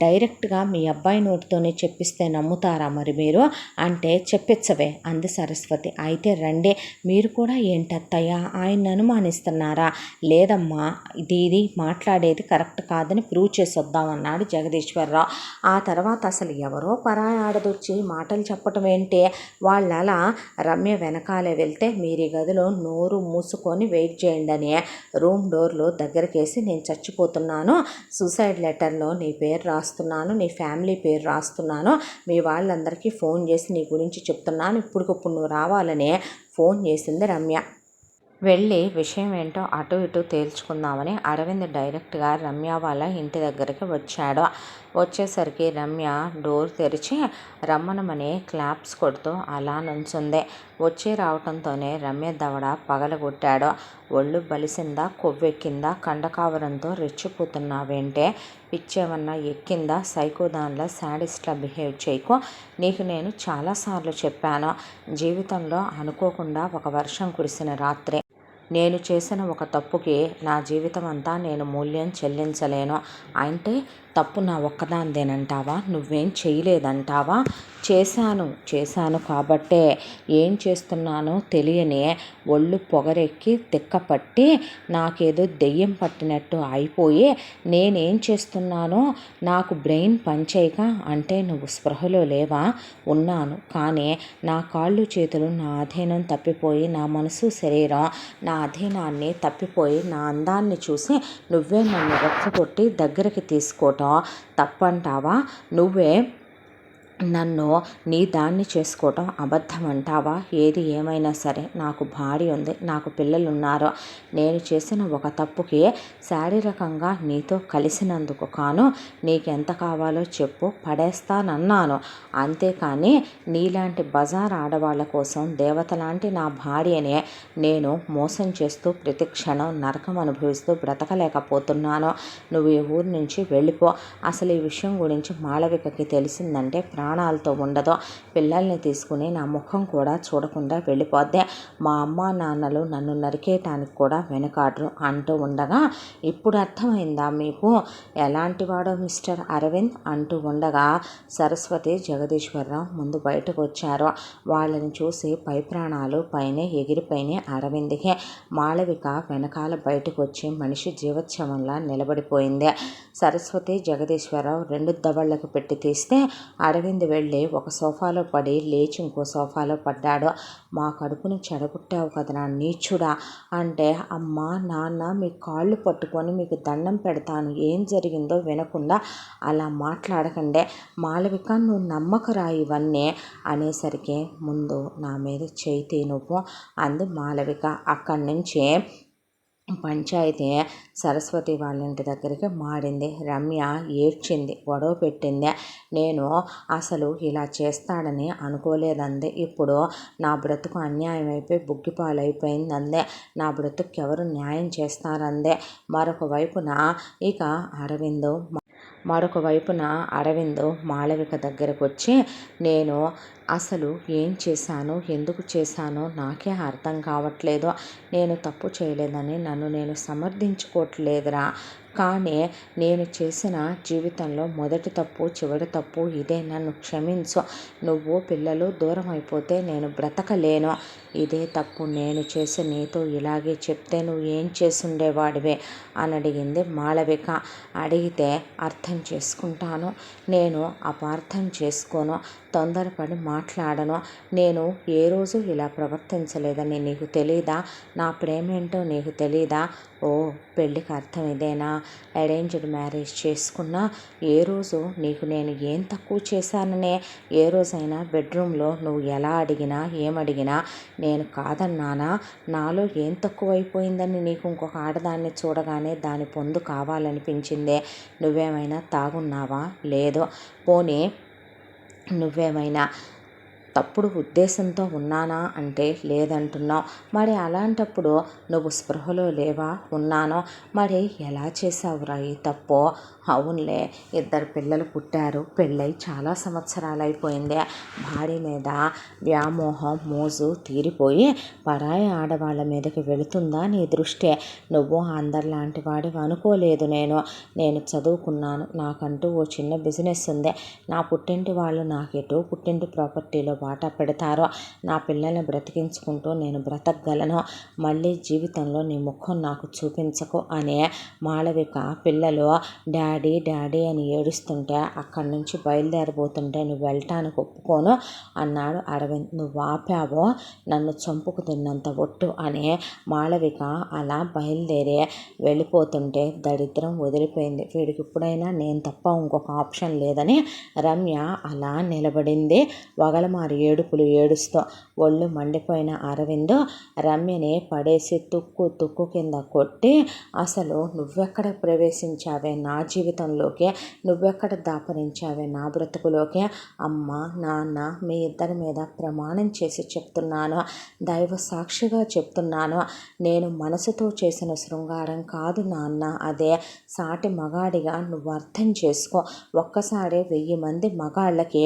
డైరెక్ట్గా మీ అబ్బాయి నోటితోనే చెప్పిస్తే నమ్ముతారా మరి మీరు అంటే చెప్పిచ్చవే అంది సరస్వతి. అయితే రండి, మీరు కూడా ఏంటత్తయ్య ఆయన్ని అనుమానిస్తున్నారా, లేదమ్మా ఇది మాట్లాడేది కరెక్ట్ కాదని ప్రూవ్ చేసి వద్దామన్నాడు జగదీశ్వరరావు. ఆ తర్వాత అసలు ఎవరో పరాయి ఆడదొచ్చి మాటలు చెప్పటం ఏంటి, వాళ్ళు అలా రమ్య వెనకాలే వెళ్తే మీరు ఈ గదిలో నోరు మూసుకొని వెయిట్ చేయండి అని రూమ్ డోర్లో దగ్గరకేసి నేను చచ్చిపోతున్నాను, సూసైడ్ లెటర్లో నీ పేరు రాస్తున్నాను, నీ ఫ్యామిలీ పేరు రాస్తున్నాను, మీ వాళ్ళందరికీ ఫోన్ చేసి నీ గురించి చెప్తున్నాను, ఇప్పటికప్పుడు నువ్వు రావాలని ఫోన్ చేసింది రమ్య. వెళ్ళి విషయం ఏంటో అటు ఇటు తేల్చుకుందామని అరవింద్ డైరెక్ట్గా రమ్య వాళ్ళ ఇంటి దగ్గరికి వచ్చాడు. వచ్చేసరికి రమ్య డోర్ తెరిచి రమ్మనమని క్లాప్స్ కొడుతూ అలా నుంచుంది. వచ్చి రావటంతోనే రమ్య దవడ పగలగొట్టాడు. ఒళ్ళు బలిసిందా, కొవ్వెక్కిందా, కండకావరంతో రెచ్చిపోతున్నావేంటే, పిచ్చేమన్నా ఎక్కిందా, సైకోదాన్లా శాడిస్ట్లా బిహేవ్ చేయకు, నీకు నేను చాలాసార్లు చెప్పాను, జీవితంలో అనుకోకుండా ఒక వర్షం కురిసిన రాత్రి నేను చేసిన ఒక తప్పుకి నా జీవితం అంతా నేను మూల్యం చెల్లించలేను. అంటే తప్పు నా ఒక్కదానిదేనంటావా, నువ్వేం చేయలేదంటావా, చేశాను కాబట్టే ఏం చేస్తున్నానో తెలియని ఒళ్ళు పొగరెక్కి తిక్కపట్టి నాకేదో దెయ్యం పట్టినట్టు అయిపోయి నేనేం చేస్తున్నానో నాకు బ్రెయిన్ పనిచేయక అంటే నువ్వు స్పృహలో లేవా, ఉన్నాను, కానీ నా కాళ్ళు చేతులు నా అధీనం తప్పిపోయి, నా మనసు శరీరం నా అధీనాన్ని తప్పిపోయి నా అందాన్ని చూసి నువ్వే నన్ను రెచ్చగొట్టి దగ్గరికి తీసుకోవటం తప్పంటావా, నువ్వే నన్ను నీ దాన్ని చేసుకోవటం అబద్ధం అంటావా, ఏది ఏమైనా సరే నాకు భార్య ఉంది, నాకు పిల్లలు ఉన్నారు, నేను చేసిన ఒక తప్పుకి శారీరకంగా నీతో కలిసినందుకు కాను నీకెంత కావాలో చెప్పు పడేస్తానన్నాను, అంతేకాని నీలాంటి బజార్ ఆడవాళ్ళ కోసం దేవత లాంటి నా భార్యనే నేను మోసం చేస్తూ ప్రతి క్షణం నరకం అనుభవిస్తూ బ్రతకలేకపోతున్నాను, నువ్వు ఈ ఊరి నుంచి వెళ్ళిపో. అసలు ఈ విషయం గురించి మాళవికకి తెలిసిందంటే ప్రాణాలతో ఉండదు. పిల్లల్ని తీసుకుని నా ముఖం కూడా చూడకుండా వెళ్ళిపోద్ది. మా అమ్మ నాన్నలు నన్ను నరికేయటానికి కూడా వెనకాడరు అంటూ ఉండగా, ఇప్పుడు అర్థమైందా మీకు ఎలాంటి వాడో మిస్టర్ అరవింద్ అంటూ ఉండగా సరస్వతి, జగదీశ్వరరావు ముందు బయటకు వచ్చారు. వాళ్ళని చూసి పై ప్రాణాలు పైనే ఎగిరిపోయినాయి అరవింద్కి. మాళవిక వెనకాల బయటకు వచ్చి మనిషి జీవోత్సవంలా నిలబడిపోయింది. సరస్వతి, జగదీశ్వరరావు 2 దవళ్ళకు పెట్టి తీస్తే అరవింద్ వెళ్ళి ఒక సోఫాలో పడి లేచి ఇంకో సోఫాలో పడ్డాడు. మా కడుపుని చెడగొట్టావు కదరా నీచుడా అంటే, అమ్మ నాన్న మీ కాళ్ళు పట్టుకొని మీకు దండం పెడతాను, ఏం జరిగిందో వినకుండా అలా మాట్లాడకండే. మాళవిక నువ్వు నమ్మకరా ఇవన్నీ అనేసరికి, ముందు నా మీద చేయి నువ్వు అంది మాళవిక. అక్కడి నుంచి పంచాయతీ సరస్వతి వాళ్ళ ఇంటి దగ్గరికి మారింది. రమ్య ఏడ్చింది, గొడవ పెట్టింది. నేను అసలు ఇలా చేస్తాడని అనుకోలేదంది. ఇప్పుడు నా బ్రతుకు అన్యాయం అయిపోయి బుగ్గిపాలైపోయిందందే. నా బ్రతుకు ఎవరు న్యాయం చేస్తారందే. మరొక వైపున అరవింద్ మాళవిక దగ్గరకు వచ్చి, నేను అసలు ఏం చేశాను, ఎందుకు చేశానో నాకే అర్థం కావట్లేదు. నేను తప్పు చేయలేదని నన్ను నేను సమర్థించుకోవట్లేదురా. కానీ నేను చేసిన జీవితంలో మొదటి తప్పు, చివరి తప్పు ఇదే. నన్ను క్షమించు. నువ్వు పిల్లలు దూరం అయిపోతే నేను బ్రతకలేను. ఇదే తప్పు నేను చేసి నీతో ఇలాగే చెప్తే నువ్వు ఏం చేసుండేవాడివే అని అడిగింది మాళవిక. అడిగితే అర్థం చేసుకుంటాను, నేను అపార్థం చేసుకోను, తొందరపడి మాట్లాడను. నేను ఏ రోజు ఇలా ప్రవర్తించలేదని నీకు తెలీదా? నా ప్రేమేంటో నీకు తెలీదా? ఓ పెళ్ళికి అర్థం ఇదేనా? అరేంజ్డ్ మ్యారేజ్ చేసుకున్నా ఏ రోజు నీకు నేను ఏం తక్కువ చేశాననే? ఏ రోజైనా బెడ్రూమ్లో నువ్వు ఎలా అడిగినా ఏమడిగినా నేను కాదన్నానా? నాలో ఏం తక్కువైపోయిందని నీకు ఇంకొక ఆడదాన్ని చూడగానే దాని పొందు కావాలనిపించిందే? నువ్వేమైనా తాగున్నావా? లేదు. పోనీ నువ్వేమైనా తప్పుడు ఉద్దేశంతో ఉన్నానా అంటే లేదంటున్నావు. మరి అలాంటప్పుడు నువ్వు స్పృహలో లేవా? ఉన్నాను. మరి ఎలా చేసావురా ఈ తప్పు? అవునులే, 2 పిల్లలు పుట్టారు, పెళ్ళై చాలా సంవత్సరాలు అయిపోయింది. భార్య మీద వ్యామోహం మోజు తీరిపోయి పరాయి ఆడవాళ్ళ మీదకి వెళుతుందా నీ దృష్టి? నువ్వు అందరిలాంటి వాడివి అనుకోలేదు నేను చదువుకున్నాను, నాకంటూ ఓ చిన్న బిజినెస్ ఉంది. నా పుట్టింటి వాళ్ళు నాకెటో పుట్టింటి ప్రాపర్టీలో వాటా పెడతారో. నా పిల్లల్ని బ్రతికించుకుంటూ నేను బ్రతకగలను. మళ్ళీ జీవితంలో నీ ముఖం నాకు చూపించకు అనే మాళవిక పిల్లలు డాడీ డాడీ అని ఏడుస్తుంటే అక్కడి నుంచి బయలుదేరబోతుంటే, నువ్వు వెళ్ళటానికి ఒప్పుకోను అన్నాడు అరవింద్. నువ్వు ఆపావో నన్ను చంపుకు తిన్నంత ఒట్టు అని మాళవిక అలా బయలుదేరి వెళ్ళిపోతుంటే దరిద్రం వదిలిపోయింది. వీడికి ఇప్పుడైనా నేను తప్ప ఇంకొక ఆప్షన్ లేదని రమ్య అలా నిలబడింది. వగలమారి ఏడుపులు ఏడుస్తూ. ఒళ్ళు మండిపోయిన అరవింద్ రమ్యని పడేసి తుక్కు కింద కొట్టి, అసలు నువ్వెక్కడ ప్రవేశించావే నా జీవితంలోకి? నువ్వెక్కడ దాపరించావే నా బ్రతుకులోకి? అమ్మ నాన్న మీ ఇద్దరి మీద ప్రమాణం చేసి చెప్తున్నాను, దైవ సాక్షిగా చెప్తున్నాను, నేను మనసుతో చేసిన శృంగారం కాదు నాన్న అదే. సాటి మగాడిగా నువ్వు అర్థం చేసుకో. ఒక్కసారి 1000 మంది మగాళ్ళకి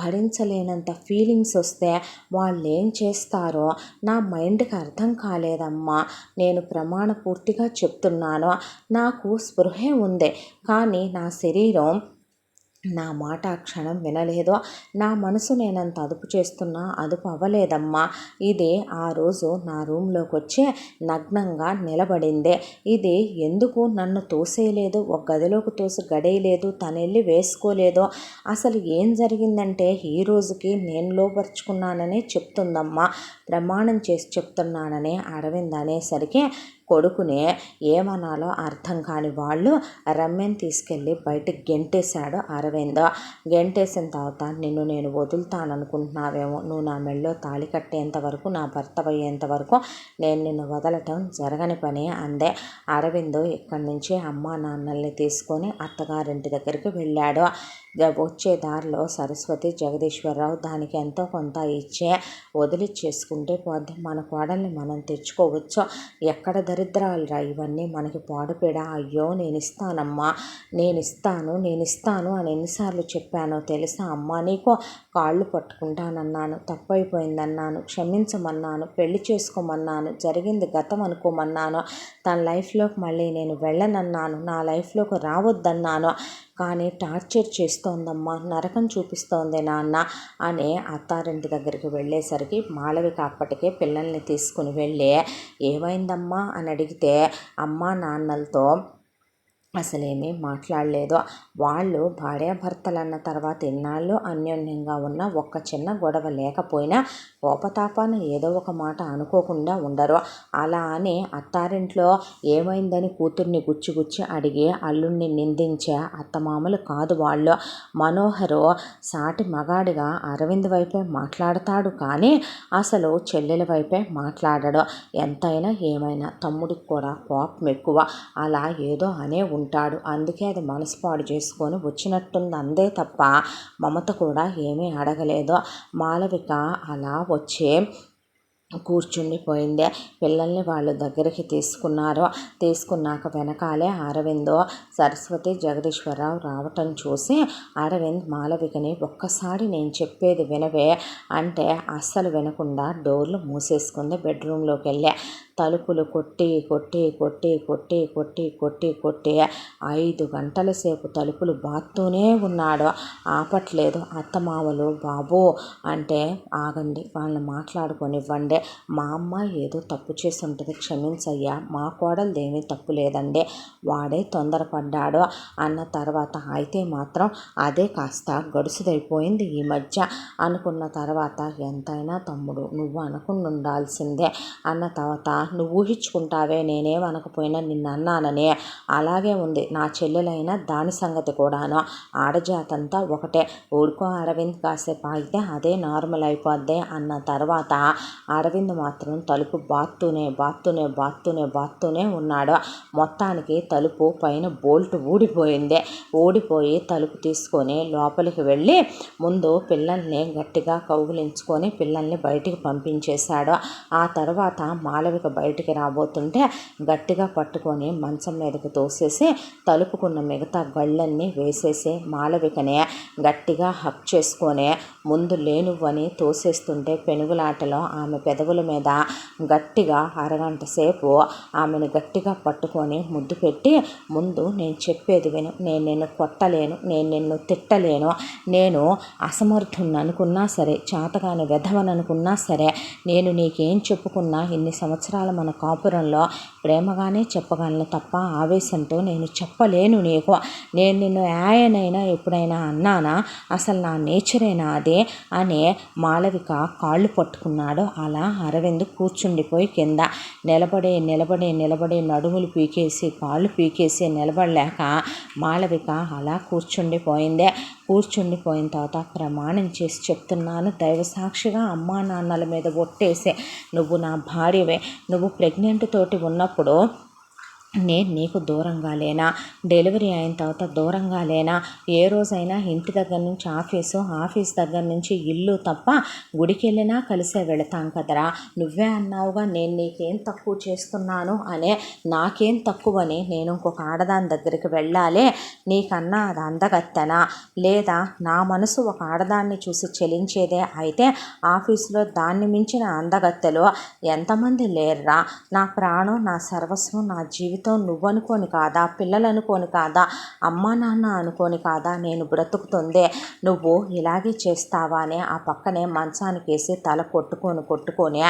భరించలేనంత ఫీలింగ్స్ వస్తే వాళ్ళు ఏం చేస్తారో నా మైండ్కి అర్థం కాలేదమ్మా. నేను ప్రమాణ పూర్తిగా చెప్తున్నాను, నాకు స్పృహే ఉంది, కానీ నా శరీరం నా మాట ఆ క్షణం వినలేదు. నా మనసు నేనంత అదుపు చేస్తున్నా అదుపు అవ్వలేదమ్మా. ఇది ఆ రోజు నా రూమ్లోకి వచ్చి నగ్నంగా నిలబడిందే. ఇది ఎందుకు నన్ను తోసేయలేదు, ఒక గదిలోకి తోసి గడేయలేదు, తనెళ్ళి వేసుకోలేదు. అసలు ఏం జరిగిందంటే ఈ రోజుకి నేను లోపరుచుకున్నాననే చెప్తుందమ్మా. ప్రమాణం చేసి చెప్తున్నానని అరవింద్ అనేసరికి కొడుకునే ఏమనాలో అర్థం కాని వాళ్ళు రమ్యని తీసుకెళ్ళి బయటకు గెంటేశాడు అరవింద్. గెంటేసిన తర్వాత, నిన్ను నేను వదులుతాననుకుంటున్నావేమో, నువ్వు నా మెళ్ళో తాళి కట్టేంత వరకు, నా భర్త అయ్యేంత వరకు నేను నిన్ను వదలటం జరగని పని అందే. అరవింద్ ఇక్కడి నుంచి అమ్మా నాన్నల్ని తీసుకొని అత్తగారింటి దగ్గరికి వెళ్ళాడు. వచ్చే దారిలో సరస్వతి, జగదీశ్వరరావు దానికి ఎంతో కొంత ఇచ్చే వదిలిచ్చేసుకుంటే పోద్ది, మన కోడల్ని మనం తెచ్చుకోవచ్చు, ఎక్కడ దరిద్రాలురా ఇవన్నీ, మనకి పాడుపేడ. అయ్యో నేనిస్తానమ్మా, నేనిస్తాను అని ఎన్నిసార్లు చెప్పానో తెలుసా అమ్మా నీకు? కాళ్ళు పట్టుకుంటానన్నాను, తప్పైపోయిందన్నాను, క్షమించమన్నాను, పెళ్లి చేసుకోమన్నాను, జరిగింది గతం అనుకోమన్నాను, తన లైఫ్లోకి మళ్ళీ నేను వెళ్ళనన్నాను, నా లైఫ్లోకి రావద్దన్నాను. కానీ టార్చర్ చేస్తోందమ్మా, నరకం చూపిస్తోంది నాన్న అని అత్తారింటి దగ్గరికి వెళ్ళేసరికి మాళవిక అప్పటికే పిల్లల్ని తీసుకుని వెళ్ళి ఏమైందమ్మా అని అడిగితే అమ్మా నాన్నలతో అసలేమీ మాట్లాడలేదు. వాళ్ళు భార్యాభర్తలన్న తర్వాత ఎన్నాళ్ళు అన్యోన్యంగా ఉన్న ఒక్క చిన్న గొడవ లేకపోయినా కోపతాపాన ఏదో ఒక మాట అనుకోకుండా ఉండరు. అలా అని అత్తారింట్లో ఏమైందని కూతుర్ని గుచ్చి అడిగి అల్లుణ్ణి నిందించే అత్తమామలు కాదు వాళ్ళు. మనోహరు సాటి మగాడిగా అరవింద్ వైపే మాట్లాడతాడు కానీ అసలు చెల్లెల వైపే మాట్లాడడు. ఎంతైనా ఏమైనా తమ్ముడికి కూడా కోపం ఎక్కువ. అలా ఏదో అనే ఉంటాడు. అందుకే అది మనసు పాడు చేసుకొని వచ్చినట్టుంది అందే తప్ప మమత కూడా ఏమీ అడగలేదు. మాళవిక అలా వచ్చి కూర్చుండిపోయింది. పిల్లల్ని వాళ్ళు దగ్గరికి తీసుకున్నాక వెనకాలే అరవింద్, సరస్వతి, జగదీశ్వరరావు రావటం చూసి అరవింద్ మాళవికని ఒక్కసారి నేను చెప్పేది వినవే అంటే అస్సలు వినకుండా డోర్లు మూసేసుకుంది. బెడ్రూమ్లోకి వెళ్ళి తలుపులు కొట్టి 5 గంటల సేపు తలుపులు బాత్తూనే ఉన్నాడు. ఆపట్లేదు. అత్తమామలు బాబు అంటే ఆగండి, వాళ్ళని మాట్లాడుకొనివ్వండి, మా అమ్మ ఏదో తప్పు చేసి ఉంటుంది, క్షమించయ్యా, మా కోడలదేమీ తప్పు లేదండి, వాడే తొందరపడ్డాడు అన్న తర్వాత అయితే మాత్రం అదే కాస్త గడుసుదైపోయింది ఈ మధ్య అనుకున్న తర్వాత ఎంతైనా తమ్ముడు నువ్వు అనుకుని ఉండాల్సిందే అన్న తర్వాత నువ్వు ఊహించుకుంటావే నేనేమనకపోయినా నిన్ను అన్నానని, అలాగే ఉంది నా చెల్లెలైనా దాని సంగతి కూడాను. ఆడజాతంతా ఒకటే, ఊడుకో అరవింద్ కాసేపు ఆగితే అదే నార్మల్ అయిపోద్ది అన్న తర్వాత అరవింద్ మాత్రం తలుపు బాత్తూనే ఉన్నాడు. మొత్తానికి తలుపు పైన బోల్ట్ ఊడిపోయి తలుపు తీసుకొని లోపలికి వెళ్ళి ముందు పిల్లల్ని గట్టిగా కౌగిలించుకొని పిల్లల్ని బయటికి పంపించేశాడు. ఆ తర్వాత మాళవిక బయటికి రాబోతుంటే గట్టిగా పట్టుకొని మంచం మీదకి తోసేసి తలుపుకున్న మిగతా గళ్ళన్నీ వేసేసి మాళవికనే గట్టిగా హక్ చేసుకొని ముందు లేనువ్వని తోసేస్తుంటే పెనుగులాటలో ఆమె పెదవుల మీద గట్టిగా అరగంట సేపు ఆమెను గట్టిగా పట్టుకొని ముద్దు పెట్టి, ముందు నేను చెప్పేది విను, నేను నిన్ను కొట్టలేను, నేను నిన్ను తిట్టలేను, నేను అసమర్థుని అనుకున్నా సరే, చాతగాని వెధవని అనుకున్నా సరే, నేను నీకేం చెప్పుకున్నా ఇన్ని సంవత్సరాల మన కాపురంలో ప్రేమగానే చెప్పగలను తప్ప ఆవేశంతో నేను చెప్పలేను నీకు. నేను నిన్ను ఆయనైనా ఎప్పుడైనా అన్నానా? అసలు నా నేచరేనా అదే అని మాళవిక కాళ్ళు పట్టుకున్నాడు. అలా అరవింద్ కూర్చుండిపోయి కింద నిలబడి నడుములు పీకేసి కాళ్ళు పీకేసి నిలబడలేక మాళవిక అలా కూర్చుండిపోయిన తర్వాత ప్రమాణం చేసి చెప్తున్నాను, దైవ సాక్షిగా అమ్మా నాన్నల మీద ఒట్టేసే, నువ్వు నా భార్యవే, నువ్వు ప్రెగ్నెంట్ తోటి ఉన్నప్పుడు నేను నీకు దూరంగా లేనా? డెలివరీ అయిన తర్వాత దూరంగా లేనా? ఏ రోజైనా ఇంటి దగ్గర నుంచి ఆఫీస్ దగ్గర నుంచి ఇల్లు తప్ప గుడికి వెళ్ళినా కలిసే వెళతాం కదరా. నువ్వే అన్నావుగా నేను నీకేం తక్కువ చేస్తున్నాను అనే, నాకేం తక్కువని నేను ఇంకొక ఆడదాని దగ్గరికి వెళ్ళాలి, నీకన్నా అది అందగత్తెనా? లేదా నా మనసు ఒక ఆడదాన్ని చూసి చెలించేదే అయితే ఆఫీసులో దాన్ని మించిన అందగత్తెలు ఎంతమంది లేర్రా? నా ప్రాణం, నా సర్వస్వం, నా జీవితం నువ్వనుకోని కాదా? పిల్లలు అనుకోని కాదా? అమ్మా నాన్న అనుకోని కాదా నేను బ్రతుకుతుందే? నువ్వు ఇలాగే చేస్తావా అని ఆ పక్కనే మంచానికి వేసి తల కొట్టుకొని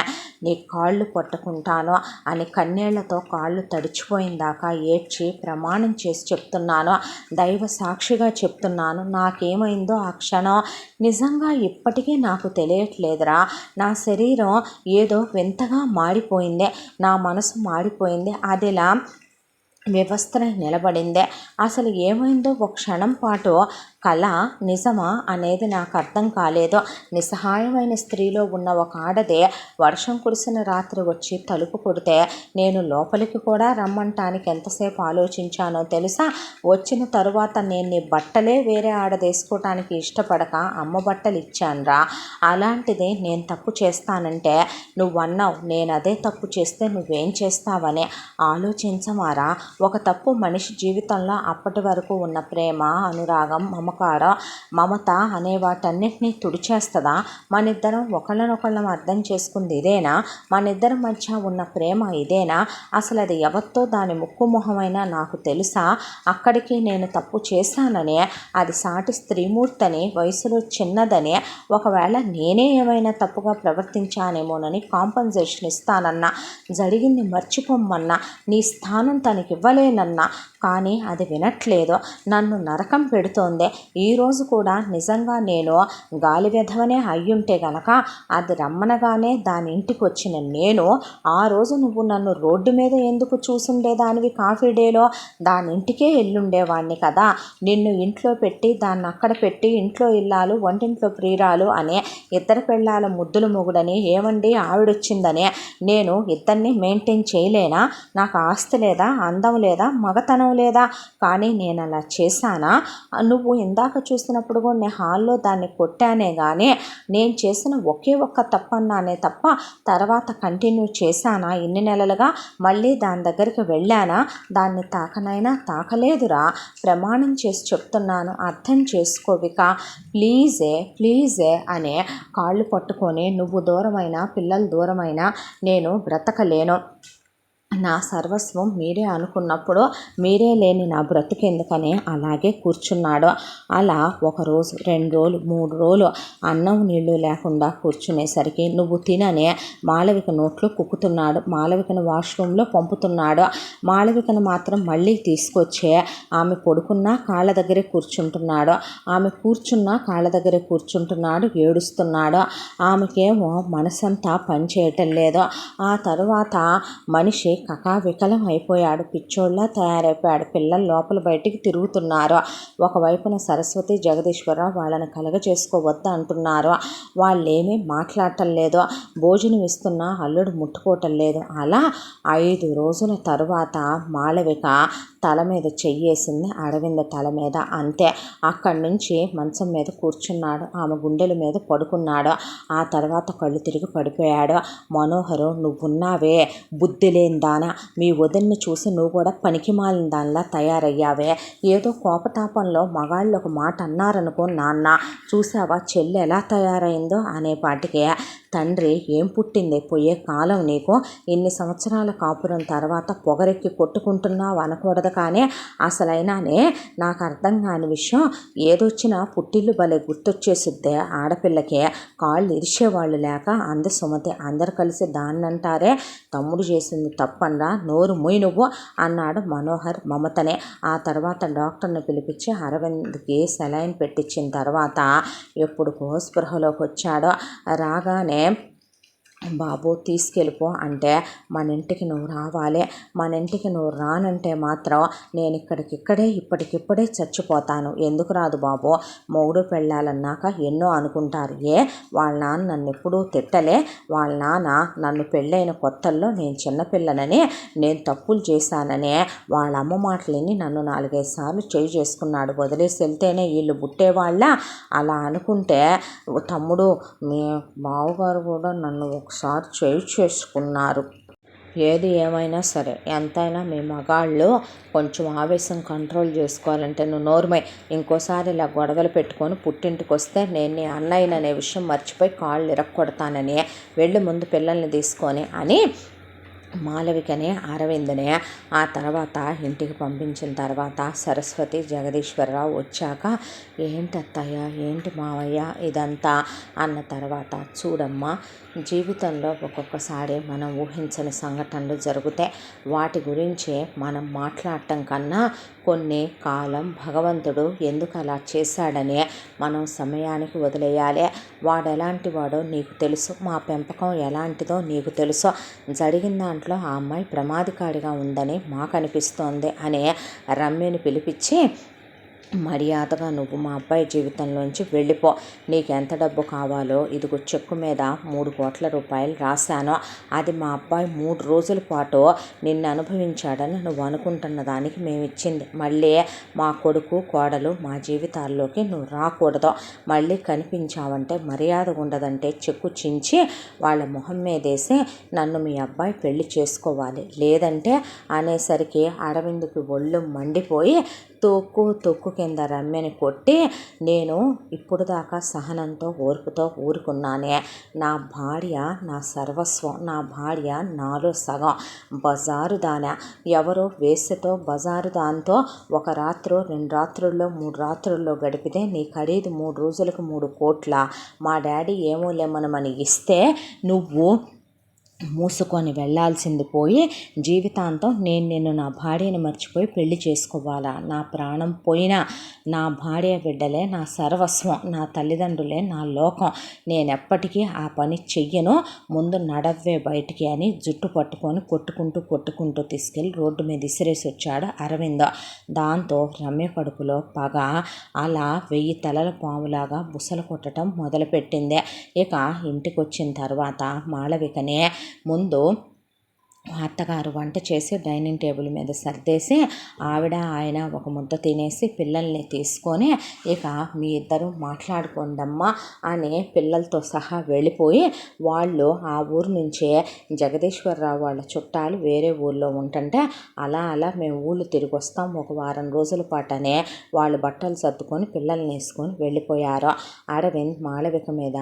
నీ కాళ్ళు పట్టుకుంటాను అని కన్నీళ్లతో కాళ్ళు తడిచిపోయిందాకా ఏడ్చి ప్రమాణం చేసి చెప్తున్నాను, దైవ సాక్షిగా చెప్తున్నాను, నాకేమైందో ఆ క్షణం నిజంగా ఇప్పటికీ నాకు తెలియట్లేదురా. నా శరీరం ఏదో వింతగా మాడిపోయింది, నా మనసు మాడిపోయింది. అదిలా వ్యవస్థనే నిలబడిందే. అసలు ఏమైందో ఒక క్షణం పాటు కళ నిజమా అనేది నాకు అర్థం కాలేదు. నిస్సహాయమైన స్త్రీలో ఉన్న ఒక ఆడదే వర్షం కురిసిన రాత్రి వచ్చి తలుపు కొడితే నేను లోపలికి కూడా రమ్మంటానికి ఎంతసేపు ఆలోచించానో తెలుసా? వచ్చిన తరువాత నేను నీ బట్టలే వేరే ఆడదేసుకోవటానికి ఇష్టపడక అమ్మ బట్టలు ఇచ్చానురా. అలాంటిది నేను తప్పు చేస్తానంటే నువ్వన్నావు, నేను అదే తప్పు చేస్తే నువ్వేం చేస్తావని ఆలోచించమారా? ఒక తప్పు మనిషి జీవితంలో అప్పటి వరకు ఉన్న ప్రేమ, అనురాగం, మమత అనే వాటన్నిటినీ తుడిచేస్తుందా? మనిద్దరం ఒకళ్ళనొకళ్ళం అర్థం చేసుకుంది ఇదేనా? మనిద్దరి మధ్య ఉన్న ప్రేమ ఇదేనా? అసలు అది ఎవరితో దాని ముక్కు మొహమైనా నాకు తెలుసా? అక్కడికి నేను తప్పు చేశానని, అది సాటి స్త్రీమూర్తని, వయసులో చిన్నదని, ఒకవేళ నేనే ఏమైనా తప్పుగా ప్రవర్తించానేమోనని కాంపన్సేషన్ ఇస్తానన్నా, జరిగింది మర్చిపోమ్మన్నా, నీ స్థానం తనకి ఇవ్వలేనన్నా, కానీ అది వినట్లేదు. నన్ను నరకం పెడుతోంది. ఈరోజు కూడా నిజంగా నేను గాలి వెధవనే అయ్యుంటే గనక అది రమ్మనగానే దాని ఇంటికి వచ్చిన నేను, ఆ రోజు నువ్వు నన్ను రోడ్డు మీద ఎందుకు చూసుండేదానివి? కాఫీ డేలో దాని ఇంటికే వెళ్ళుండేవాడిని కదా. నిన్ను ఇంట్లో పెట్టి దాన్ని అక్కడ పెట్టి ఇంట్లో ఇల్లాలు వంటింట్లో ప్రియురాలు అనే ఇద్దరు పెళ్ళాల ముద్దుల మొగుడని, ఏమండి ఆవిడొచ్చిందనే నేను ఇద్దరిని మెయింటైన్ చేయలేనా? నాకు ఆస్తి లేదా, అందం లేదా, మగతనం లేదా? కానీ నేను అలా చేశానా? నువ్వు ఇందాక చూసినప్పుడు కూడా నేను హాల్లో దాన్ని కొట్టానే కానీ నేను చేసిన ఒకే ఒక్క తప్పన్నానే తప్ప తర్వాత కంటిన్యూ చేశానా? ఇన్ని నెలలుగా మళ్ళీ దాని దగ్గరికి వెళ్ళానా? దాన్ని తాకనైనా తాకలేదురా. ప్రమాణం చేసి చెప్తున్నాను, అర్థం చేసుకోవిక. ప్లీజే అనే కాళ్ళు పట్టుకొని, నువ్వు దూరమైనా పిల్లలు దూరమైనా నేను బ్రతకలేను. నా సర్వస్వం మీరే అనుకున్నప్పుడు మీరే లేని నా బ్రతుకెందుకని అలాగే కూర్చున్నాడు. అలా 1 రోజు, 2 రోజులు, 3 రోజులు అన్నం నీళ్లు లేకుండా కూర్చునేసరికి నువ్వు తిననే మాళవిక నోట్లో కుక్కుతున్నాడు. మాళవికను వాష్రూమ్లో పంపుతున్నాడు. మాళవికను మాత్రం మళ్ళీ తీసుకొచ్చే ఆమె పడుకున్నా కాళ్ళ దగ్గరే కూర్చుంటున్నాడు. ఆమె కూర్చున్నా కాళ్ళ దగ్గరే కూర్చుంటున్నాడు, ఏడుస్తున్నాడు. ఆమెకేమో మనసంతా పనిచేయటం లేదు. ఆ తరువాత మనిషి కకావికలం అయిపోయాడు, పిచ్చోళ్ళ తయారైపోయాడు. పిల్లలు లోపల బయటికి తిరుగుతున్నారు. ఒకవైపున సరస్వతి, జగదీశ్వరరావు వాళ్ళని కలగజేసుకోవద్దు అంటున్నారు. వాళ్ళేమీ మాట్లాడటం లేదు. భోజనం ఇస్తున్నా అల్లుడు ముట్టుకోవటం లేదు. అలా 5 రోజుల తరువాత మాళవిక తల మీద చెయ్యేసింది అరవింద తల మీద. అంతే. అక్కడి నుంచి మంచం మీద కూర్చున్నాడు, ఆమె గుండెల మీద పడుకున్నాడు. ఆ తర్వాత కళ్ళు తిరిగి పడిపోయాడు. మనోహరు, నువ్వున్నావే బుద్ధి లేని దానా, మీ వదిన్ని చూసి నువ్వు కూడా పనికిమాలిన దానిలా తయారయ్యావే. ఏదో కోపతాపంలో మగాళ్ళు ఒక మాట అన్నారనుకో, నాన్న చూసావా చెల్లి ఎలా తయారైందో అనేపాటికే తండ్రి ఏం పుట్టింది పోయే కాలం నీకు, ఇన్ని సంవత్సరాల కాపురం తర్వాత పొగరెక్కి కొట్టుకుంటున్నావు అనకూడదు. కానీ అసలైనానే నాకు అర్థం కాని విషయం, ఏదొచ్చినా పుట్టిల్లు భలే గుర్తొచ్చేసిద్దే ఆడపిల్లకే. కాళ్ళు ఇరిచేవాళ్ళు లేక అంది సుమతి. అందరు కలిసి దాన్నంటారే, తమ్ముడు చేసింది తప్పనరా, నోరు మొయ్యి నువ్వు అన్నాడు మనోహర్ మమతనే. ఆ తర్వాత డాక్టర్ని పిలిపించి అరవింద్కి సెలైన్ పెట్టించిన తర్వాత ఎప్పుడుకో స్పృహలోకి వచ్చాడో. రాగానే బాబు తీసుకెళ్ళిపో అంటే, మన ఇంటికి నువ్వు రావాలి, మన ఇంటికి నువ్వు రానంటే మాత్రం నేను ఇప్పటికిప్పుడే చచ్చిపోతాను. ఎందుకు రాదు బాబు, మొగుడు పెళ్ళాలన్నాక ఎన్నో అనుకుంటారు. వాళ్ళ నాన్న నన్ను ఎప్పుడూ తిట్టలే. వాళ్ళ నాన్న నన్ను పెళ్ళైన కొత్తల్లో నేను చిన్నపిల్లనని, నేను తప్పులు చేశానని వాళ్ళ అమ్మ మాటలని నన్ను 4-5 సార్లు చేయి చేసుకున్నాడు. వదిలేసి వెళ్తేనే వీళ్ళు పుట్టేవాళ్ళ. అలా అనుకుంటే తమ్ముడు, మీ బావగారు కూడా నన్ను ఒకసారి చేయి చేసుకున్నారు. ఏది ఏమైనా సరే, ఎంతైనా మీ మగాళ్ళు కొంచెం ఆవేశం కంట్రోల్ చేసుకోవాలంటే నువ్వు నోర్మై. ఇంకోసారి ఇలా గొడవలు పెట్టుకొని పుట్టింటికి వస్తే నేను నీ అన్నయ్యననే విషయం మర్చిపోయి కాళ్ళు ఇరక్కొడతానని, వెళ్ళి ముందు పిల్లల్ని తీసుకొని అని మాళవికనే అరవిందనే ఆ తర్వాత ఇంటికి పంపించిన తర్వాత సరస్వతి, జగదీశ్వరరావు వచ్చాక, ఏంటి అత్తయ్య, ఏంటి మావయ్య ఇదంతా అన్న తర్వాత, చూడమ్మా, జీవితంలో ఒక్కొక్కసారి మనం ఊహించని సంఘటనలు జరుగుతాయి. వాటి గురించి మనం మాట్లాడటం కన్నా కొన్ని కాలం భగవంతుడు ఎందుకు అలా చేశాడని మనం సమయానికి వదిలేయాలి. వాడు ఎలాంటి వాడో నీకు తెలుసు, మా పెంపకం ఎలాంటిదో నీకు తెలుసు. జరిగిన దాంట్లో ఆ అమ్మాయి ప్రమాదకారిగా ఉందని మాకు అనిపిస్తోంది అని రమ్యని పిలిపించి, మర్యాదగా నువ్వు మా అబ్బాయి జీవితంలోంచి వెళ్ళిపో, నీకు ఎంత డబ్బు కావాలో ఇదిగో చెక్కు మీద 3 కోట్ల రూపాయలు రాశాను, అది మా అబ్బాయి 3 రోజుల పాటు నిన్ను అనుభవించాడని నువ్వు అనుకుంటున్న దానికి మేము ఇచ్చింది. మళ్ళీ మా కొడుకు కోడలు మా జీవితాల్లోకి నువ్వు రాకూడదు, మళ్ళీ కనిపించావంటే మర్యాద ఉండదంటే చెక్కు చించి వాళ్ళ మొహం మీదేసి నన్ను మీ అబ్బాయి పెళ్లి చేసుకోవాలి, లేదంటే అనేసరికి అరవింద్కి ఒళ్ళు మండిపోయి తొక్కు కింద రమ్యని కొట్టి, నేను ఇప్పుడు దాకా సహనంతో ఓర్పుతో ఊరుకున్నానే, నా భార్య నా సర్వస్వం, నా భార్య నాలో సగం, బజారు దానా, ఎవరో వేసతో బజారు దాంతో 1 రాత్రో 2 రాత్రుల్లో 3 రాత్రుల్లో గడిపితే నీ ఖరీదు 3 రోజులకు 3 కోట్ల, మా డాడీ ఏమో లేమనమని ఇస్తే నువ్వు మూసుకొని వెళ్ళాల్సింది పోయి జీవితాంతం నేను నిన్ను నా భార్యని మర్చిపోయి పెళ్లి చేసుకోవాలా, నా ప్రాణం పోయినా నా భార్య బిడ్డలే నా సర్వస్వం, నా తల్లిదండ్రులే నా లోకం, నేనెప్పటికీ ఆ పని చెయ్యను, ముందు నడవ్వే బయటికి అని జుట్టు పట్టుకొని కొట్టుకుంటూ తీసుకెళ్ళి రోడ్డు మీద ఇసిరేసి వచ్చాడు అరవింద్. దాంతో రమ్య కడుపులో పగ అలా 1000 తలల పాములాగా బుసలు కొట్టడం మొదలుపెట్టింది. ఇక ఇంటికి వచ్చిన తర్వాత మాళవికనే ముందు అత్తగారు వంట చేసి డైనింగ్ టేబుల్ మీద సర్దేసి ఆవిడ ఆయన ఒక ముద్ద తినేసి పిల్లల్ని తీసుకొని, ఇక మీ ఇద్దరు మాట్లాడుకోండమ్మా అని పిల్లలతో సహా వెళ్ళిపోయి, వాళ్ళు ఆ ఊరు నుంచే జగదీశ్వరరావు వాళ్ళ చుట్టాలు వేరే ఊళ్ళో ఉంటుంటే అలా మేము ఊళ్ళు తిరిగి వస్తాం 1 వారం రోజుల పాటనే వాళ్ళు బట్టలు సర్దుకొని పిల్లల్ని వేసుకొని వెళ్ళిపోయారు. అరవింద్ మాళవిక మీద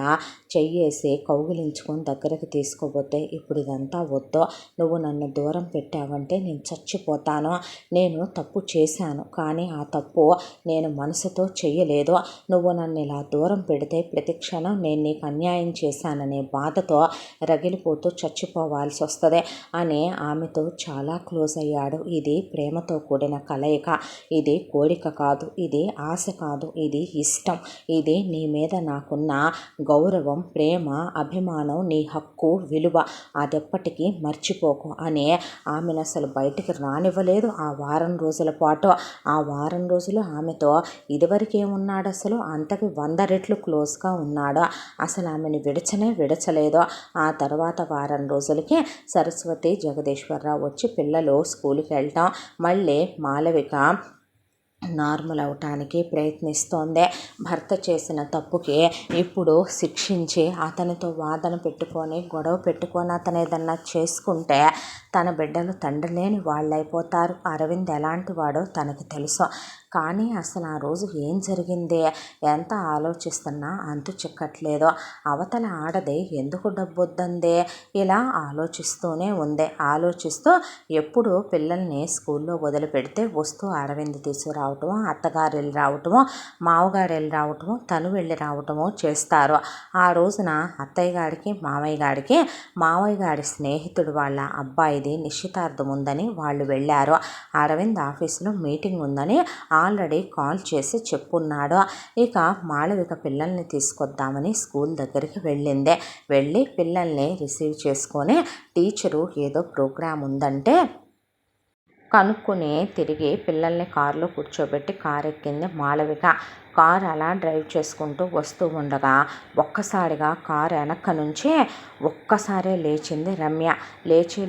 చెయ్యేసి కౌగిలించుకొని దగ్గరకు తీసుకోబోతే, ఇప్పుడు ఇదంతా వద్దు, నువ్వు నన్ను దూరం పెట్టావంటే నేను చచ్చిపోతాను, నేను తప్పు చేశాను కానీ ఆ తప్పు నేను మనసుతో చెయ్యలేదు, నువ్వు నన్ను ఇలా దూరం పెడితే ప్రతి క్షణం నేను నీకు అన్యాయం చేశాననే బాధతో రగిలిపోతూ చచ్చిపోవాల్సి వస్తుంది అని ఆమెతో చాలా క్లోజ్ అయ్యాడు. ఇది ప్రేమతో కూడిన కలయిక, ఇది కోరిక కాదు, ఇది ఆశ కాదు, ఇది ఇష్టం, ఇది నీ మీద నాకున్న గౌరవం, ప్రేమ, అభిమానం, నీ హక్కు, విలువ, అదెప్పటికీ మర్చిపోకు అని ఆమెను అసలు బయటికి రానివ్వలేదు ఆ వారం రోజుల పాటు. ఆ వారం రోజులు ఆమెతో ఇదివరకేమున్నాడు అసలు అంతకి 100 రెట్లు క్లోజ్గా ఉన్నాడు. అసలు ఆమెను విడచలేదు. ఆ తర్వాత వారం రోజులకి సరస్వతి జగదీశ్వరరావు వచ్చి పిల్లలు స్కూల్కి వెళ్ళటం, మళ్ళీ మాళవిక నార్మల్ అవటానికి ప్రయత్నిస్తోంది. భర్త చేసిన తప్పుకి ఇప్పుడు శిక్షించి అతనితో వాదన పెట్టుకొని గొడవ పెట్టుకొని అతను ఏదన్నా చేసుకుంటే తన బిడ్డలు తండ్రి లేని వాళ్ళైపోతారు. అరవింద్ ఎలాంటి వాడో తనకి తెలుసు. కానీ అసలు ఆ రోజు ఏం జరిగింది, ఎంత ఆలోచిస్తున్నా అంతు చిక్కట్లేదు. అవతల ఆడది ఎందుకు డబ్బొద్దందే ఇలా ఆలోచిస్తూనే ఉంది. ఆలోచిస్తూ ఎప్పుడు పిల్లల్ని స్కూల్లో వదిలిపెడితే వస్తూ అరవింద్ తీసుకురావటమో, అత్తగారు వెళ్ళి రావటమో, మామగారు వెళ్ళి రావటమో, తను వెళ్ళి రావటమో చేస్తారు. ఆ రోజున అత్తయ్య గారికి మామయ్య గారి స్నేహితుడు వాళ్ళ అబ్బాయిది నిశ్చితార్థం ఉందని వాళ్ళు వెళ్ళారు. అరవింద్ ఆఫీసులో మీటింగ్ ఉందని ఆల్రెడీ కాల్ చేసి చెప్పున్నాడు. ఇక మాళవిక పిల్లల్ని తీసుకొద్దామని స్కూల్ దగ్గరికి వెళ్ళి పిల్లల్ని రిసీవ్ చేసుకొని టీచరు ఏదో ప్రోగ్రాం ఉందంటే కనుక్కుని తిరిగి పిల్లల్ని కారులో కూర్చోబెట్టి కారు ఎక్కింది మాళవిక. కారు అలా డ్రైవ్ చేసుకుంటూ వస్తూ ఉండగా ఒక్కసారిగా కారు వెనక్క నుంచే ఒక్కసారే లేచింది రమ్య.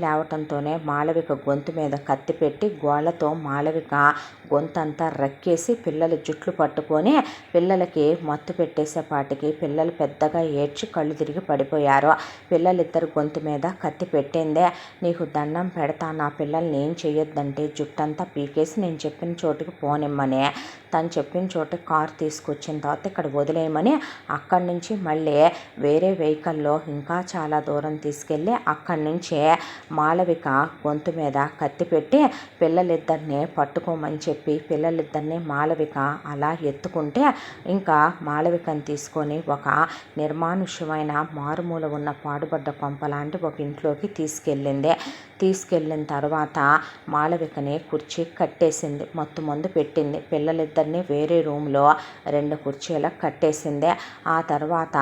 లేవటంతోనే మాళవిక గొంతు మీద కత్తి పెట్టి గోళ్ళతో మాళవిక గొంతంతా రక్కేసి పిల్లల జుట్లు పట్టుకొని పిల్లలకి మత్తు పెట్టేసేపాటికి పిల్లలు పెద్దగా ఏడ్చి కళ్ళు తిరిగి పడిపోయారు. పిల్లలిద్దరు గొంతు మీద కత్తి పెట్టిందే. నీకు దండం పెడతా, నా పిల్లల్ని ఏం చెయ్యొద్దంటే జుట్టంతా పీకేసి నేను చెప్పిన చోటుకి పోనిమ్మని, తను చెప్పిన చోటు కారు తీసుకొచ్చిన తర్వాత ఇక్కడ వదిలేయమని అక్కడి నుంచి మళ్ళీ వేరే వెహికల్లో ఇంకా చాలా దూరం తీసుకెళ్ళి అక్కడి నుంచే మాళవిక గొంతు మీద కత్తి పెట్టి పిల్లలిద్దరిని పట్టుకోమని చెప్పి పిల్లలిద్దరిని మాళవిక అలా ఎత్తుకుంటే ఇంకా మాళవికను తీసుకొని ఒక నిర్మానుష్యమైన మారుమూల ఉన్న పాడుబడ్డ కొంప లాంటి ఒక ఇంట్లోకి తీసుకెళ్ళిన తర్వాత మాళవికని కుర్చీ కట్టేసింది, మత్తు మందు పెట్టింది, పిల్లలిద్దరిని వేరే రూమ్లో 2 కుర్చీలకు కట్టేసింది. ఆ తర్వాత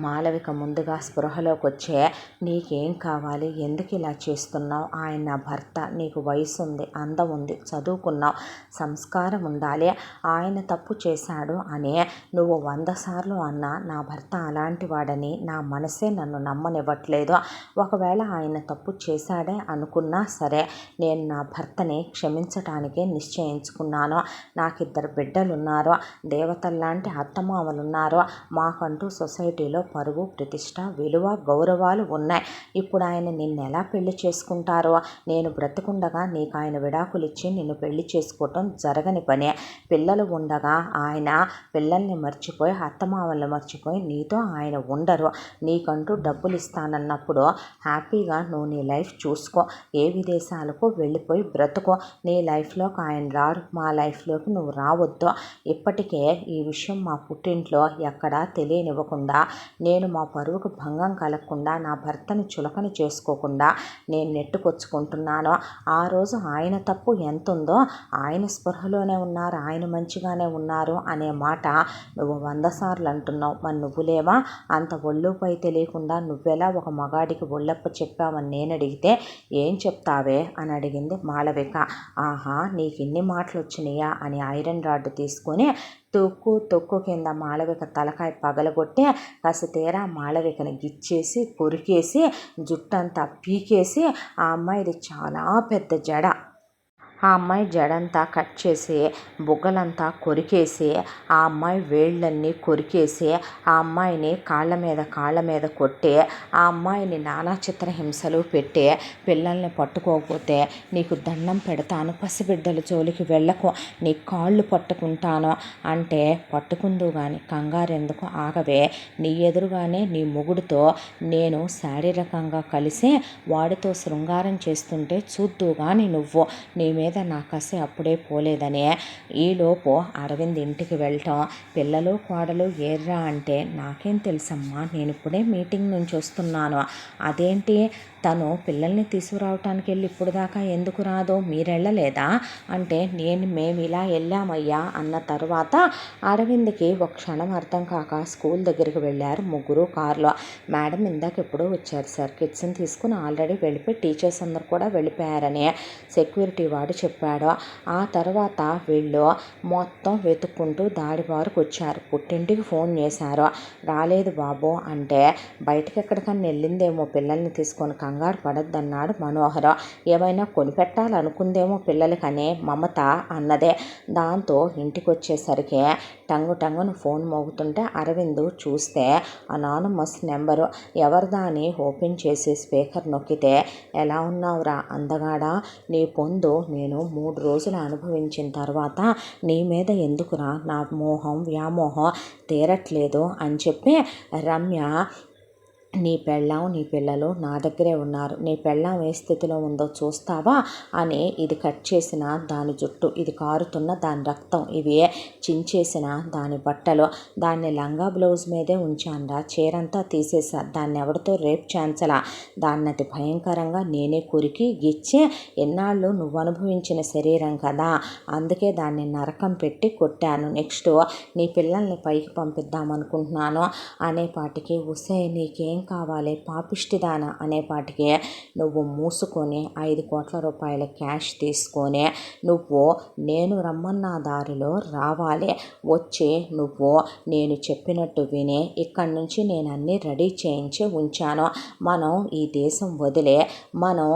మాలవిక ముందుగా స్పృహలోకి వచ్చే, నీకేం కావాలి, ఎందుకు ఇలా చేస్తున్నావు, ఆయన నా భర్త, నీకు వయసు ఉంది, అందం ఉంది, చదువుకున్నావు, సంస్కారం ఉండాలి, ఆయన తప్పు చేశాడు అని నువ్వు 100 సార్లు అన్నా నా భర్త అలాంటి వాడని నా మనసే నన్ను నమ్మనివ్వట్లేదు. ఒకవేళ ఆయన తప్పు చేశాడే అనుకున్నా సరే నేను నా భర్తని క్షమించటానికే నిశ్చయించుకున్నాను. నాకు 2 బిడ్డలున్నారు, దేవతల్లాంటి అత్తమామలున్నారు, మాకంటూ సొసైటీలో పరువు, ప్రతిష్ట, విలువ, గౌరవాలు ఉన్నాయి. ఇప్పుడు ఆయన నిన్నెలా పెళ్లి చేసుకుంటారో, నేను బ్రతికుండగా నీకు ఆయన విడాకులిచ్చి నిన్ను పెళ్లి చేసుకోవటం జరగని పనే. పిల్లలు ఉండగా ఆయన పిల్లల్ని మర్చిపోయి, అత్తమామల్ని మర్చిపోయి నీతో ఆయన ఉండరు. నీకంటూ డబ్బులు ఇస్తానన్నప్పుడు హ్యాపీగా నువ్వు నీ లైఫ్ చూసుకో, ఏ విదేశాలకు వెళ్ళిపోయి బ్రతుకో, నీ లైఫ్లోకి ఆయన రారు, మా లైఫ్లోకి నువ్వు రావద్దు. ఇప్పటికే ఈ విషయం మా పుట్టింట్లో ఎక్కడా తెలియనివ్వకుండా, నేను మా పరువుకు భంగం కలగకుండా, నా భర్తని చులకన చేసుకోకుండా నేను నెట్టుకొచ్చుకుంటున్నాను. ఆ రోజు ఆయన తప్పు ఎంత ఉందో, ఆయన స్పృహలోనే ఉన్నారు, ఆయన మంచిగానే ఉన్నారు అనే మాట నువ్వు 100 సార్లు అంటున్నావు. మరి నువ్వులేవా? అంత ఒళ్ళుపై తెలియకుండా నువ్వెలా ఒక మగాడికి ఒళ్ళప్ప చెప్పావని నేను అడిగితే ఏం చెప్తావే అని అడిగింది మాళవిక. ఆహా, నీకు ఇన్ని మాటలు వచ్చినాయా అని ఐరన్ రాడ్ తీసుకొని తొక్కు కింద మాళవిక తలకాయ పగలగొట్టి తీరా మాళవికని గిచ్చేసి, కొరికేసి, జుట్టంతా పీకేసి, ఆ అమ్మాయిది చాలా పెద్ద జడ, ఆ అమ్మాయి జడంతా కట్ చేసి, బుగ్గలంతా కొరికేసి, ఆ అమ్మాయి వేళ్ళన్నీ కొరికేసి, ఆ అమ్మాయిని కాళ్ళ మీద కొట్టి, ఆ అమ్మాయిని నానా చిత్రహింసలు పెట్టి, పిల్లల్ని పట్టుకోకపోతే నీకు దండం పెడతాను, పసిబిడ్డల జోలికి వెళ్ళకు, నీ కాళ్ళు పట్టుకుంటాను అంటే పట్టుకుందు కానీ కంగారెందుకు, ఆగవే, నీ ఎదురుగానే నీ మొగుడితో నేను శారీరకంగా కలిసి వాడితో శృంగారం చేస్తుంటే చూద్దు కానీ నువ్వు, నీ మీద నా కసి అప్పుడే పోలేదనే. ఈలోపు అరవింద్ ఇంటికి వెళ్ళటం, పిల్లలు కోడలు ఏర్రా అంటే నాకేం తెలుసమ్మా, నేను ఇప్పుడే మీటింగ్ నుంచి వస్తున్నాను, అదేంటి తను పిల్లల్ని తీసుకురావటానికి వెళ్ళి ఇప్పుడు దాకా ఎందుకు రాదు, మీరెళ్ళలేదా అంటే మేము ఇలా వెళ్ళామయ్యా అన్న తర్వాత అరవింద్కి ఒక క్షణం అర్థం కాక స్కూల్ దగ్గరికి వెళ్ళారు ముగ్గురు కారులో. మేడం ఇందాక ఎప్పుడో వచ్చారు సార్, కిడ్స్ని తీసుకుని ఆల్రెడీ వెళ్ళిపోయి టీచర్స్ అందరు కూడా వెళ్ళిపోయారని సెక్యూరిటీ వాడు చెప్పాడు. ఆ తర్వాత వీళ్ళు మొత్తం వెతుక్కుంటూ దాడివారికి వచ్చారు. పుట్టింటికి ఫోన్ చేశారు, రాలేదు బాబు అంటే బయటకు ఎక్కడికన్నా వెళ్ళిందేమో పిల్లల్ని తీసుకొని, కంగారు పడద్దన్నాడు మనోహర్. ఏమైనా కొనిపెట్టాలనుకుందేమో పిల్లలకనే మమత అన్నదే. దాంతో ఇంటికి వచ్చేసరికి టంగును ఫోన్ మోగుతుంటే అరవింద్ చూస్తే అనానమస్ నెంబరు. ఎవరిదా అని ఓపెన్ చేసి స్పీకర్ నొక్కితే, ఎలా ఉన్నావురా అందగాడా, నీ పొందు నేను 3 రోజులు అనుభవించిన తర్వాత నీ మీద ఎందుకురా నా మోహం వ్యామోహం తీరట్లేదు అని చెప్పి, రమ్య నీ పెళ్ళాం నీ పిల్లలు నా దగ్గరే ఉన్నారు, నీ పెళ్ళాం ఏ స్థితిలో ఉందో చూస్తావా అని ఇది కట్ చేసిన దాని జుట్టు, ఇది కారుతున్న దాని రక్తం, ఇవి చించేసిన దాని బట్టలు, దాన్ని లంగా బ్లౌజ్ మీదే ఉంచాండా, చీరంతా తీసేసా, దాన్ని ఎవరితో రేప్ ఛాన్సలా, దాన్ని అతి భయంకరంగా నేనే కొరికి గిచ్చి, ఎన్నాళ్ళు నువ్వు అనుభవించిన శరీరం కదా అందుకే దాన్ని నరకం పెట్టి కొట్టాను, నెక్స్ట్ నీ పిల్లల్ని పైకి పంపిద్దామనుకుంటున్నాను అనేపాటికి, ఉసే నీకేం కావాలి పాపిష్టిదాన అనేపాటికి, నువ్వు మూసుకొని 5 కోట్ల రూపాయల క్యాష్ తీసుకొని నువ్వు నేను రమ్మన్న దారిలో రావాలి, వచ్చి నువ్వు నేను చెప్పినట్టు విని ఇక్కడి నుంచి నేను అన్నీ రెడీ చేయించి ఉంచాను, మనం ఈ దేశం వదిలే మనం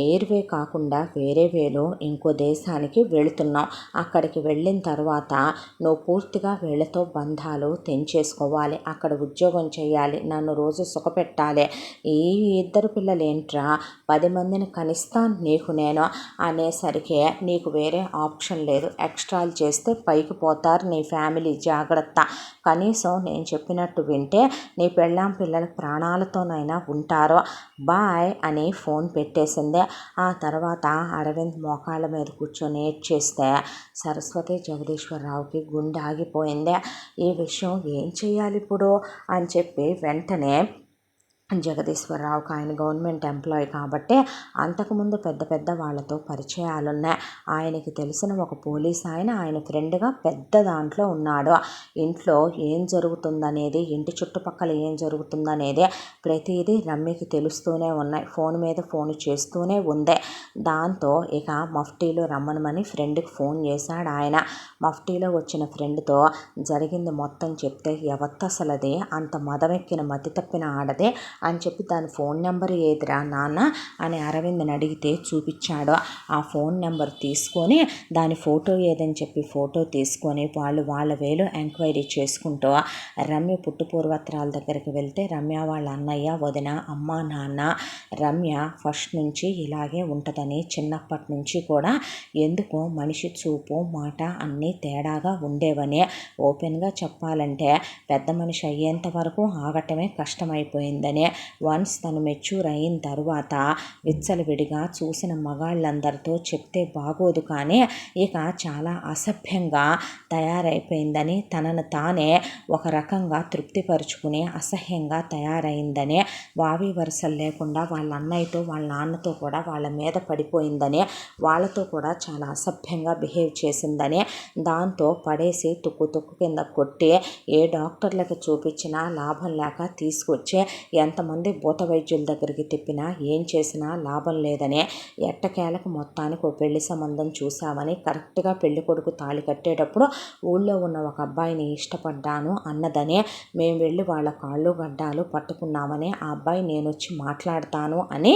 ఎయిర్వే కాకుండా వేరే వేలో ఇంకో దేశానికి వెళుతున్నాం, అక్కడికి వెళ్ళిన తర్వాత నువ్వు పూర్తిగా వీళ్ళతో బంధాలు తెంచేసుకోవాలి, అక్కడ ఉద్యోగం చేయాలి, నన్ను రోజు సుఖపెట్టాలి, ఈ 2 పిల్లలు ఏంట్రా 10 మందిని కనిస్తాను నీకు నేను అనేసరికి, నీకు వేరే ఆప్షన్ లేదు, ఎక్స్ట్రాలు చేస్తే పైకి పోతారు నీ ఫ్యామిలీ, జాగ్రత్త, కనీసం నేను చెప్పినట్టు వింటే నీ పెళ్ళాం పిల్లల ప్రాణాలతోనైనా ఉంటారు, బాయ్ అని ఫోన్ పెట్టేసింది. ఆ తర్వాత అరవింద్ మోకాళ్ళ మీద కూర్చొని ఏడ్చేస్తే సరస్వతి జగదీశ్వరరావుకి గుండె ఆగిపోయింది. ఈ విషయం ఏం చేయాలి ఇప్పుడు అని చెప్పి వెంటనే జగదీశ్వరరావుకి ఆయన గవర్నమెంట్ ఎంప్లాయీ కాబట్టి అంతకుముందు పెద్ద పెద్ద వాళ్ళతో పరిచయాలున్నాయి. ఆయనకి తెలిసిన ఒక పోలీస్ ఆయన ఫ్రెండ్గా పెద్ద దాంట్లో ఉన్నాడు. ఇంట్లో ఏం జరుగుతుందనేది, ఇంటి చుట్టుపక్కల ఏం జరుగుతుందనేది ప్రతిదీ రమ్యకి తెలుస్తూనే ఉన్నాయి. ఫోన్ మీద ఫోన్ చేస్తూనే ఉంది. దాంతో ఇక మఫ్టీలో రమ్మనమని ఫ్రెండ్కి ఫోన్ చేశాడు ఆయన. మఫ్టీలో వచ్చిన ఫ్రెండ్తో జరిగింది మొత్తం చెప్తే, ఎవత్తసలది అంత మదమెక్కిన మతి తప్పిన ఆడదే అని చెప్పి దాని ఫోన్ నెంబర్ ఏదిరా నాన్న అని అరవింద్ని అడిగితే చూపించాడు. ఆ ఫోన్ నెంబర్ తీసుకొని దాని ఫోటో ఏదని చెప్పి ఫోటో తీసుకొని వాళ్ళ వేలు ఎంక్వైరీ చేసుకుంటూ రమ్య పుట్టుపూర్వత్రాల దగ్గరికి వెళ్తే రమ్య వాళ్ళ అన్నయ్య, వదిన, అమ్మ, నాన్న రమ్య ఫస్ట్ నుంచి ఇలాగే ఉంటుందని, చిన్నప్పటి నుంచి కూడా ఎందుకో మనిషి చూపు మాట అన్నీ తేడాగా ఉండేవని, ఓపెన్గా చెప్పాలంటే పెద్ద మనిషి అయ్యేంత వరకు ఆగటమే కష్టమైపోయిందని, వన్స్ తను మెచ్యూర్ అయిన తర్వాత విచ్చలవిడిగా చూసిన మగాళ్ళందరితో చెప్తే బాగోదు కానీ ఇక చాలా అసభ్యంగా తయారైపోయిందని, తనను తానే ఒక రకంగా తృప్తిపరుచుకుని అసహ్యంగా తయారైందని, వావి వరుసలు లేకుండా వాళ్ళ అన్నయ్యతో వాళ్ళ నాన్నతో కూడా వాళ్ళ మీద పడిపోయిందని, వాళ్ళతో కూడా చాలా అసభ్యంగా బిహేవ్ చేసిందని, దాంతో పడేసి తుక్కు కింద కొట్టి ఏ డాక్టర్లకు చూపించినా లాభం లేక తీసుకొచ్చి ఎంతమంది భూత వైద్యుల దగ్గరికి తిప్పినా ఏం చేసినా లాభం లేదని, ఎట్టకేలకు మొత్తానికి ఓ పెళ్లి సంబంధం చూసామని కరెక్ట్గా పెళ్లి కొడుకు తాళి కట్టేటప్పుడు ఊళ్ళో ఉన్న ఒక అబ్బాయిని ఇష్టపడ్డాను అన్నదని, మేము వెళ్ళి వాళ్ళ కాళ్ళు గడ్డాలు పట్టుకున్నామని, ఆ అబ్బాయి నేను వచ్చి మాట్లాడతాను అని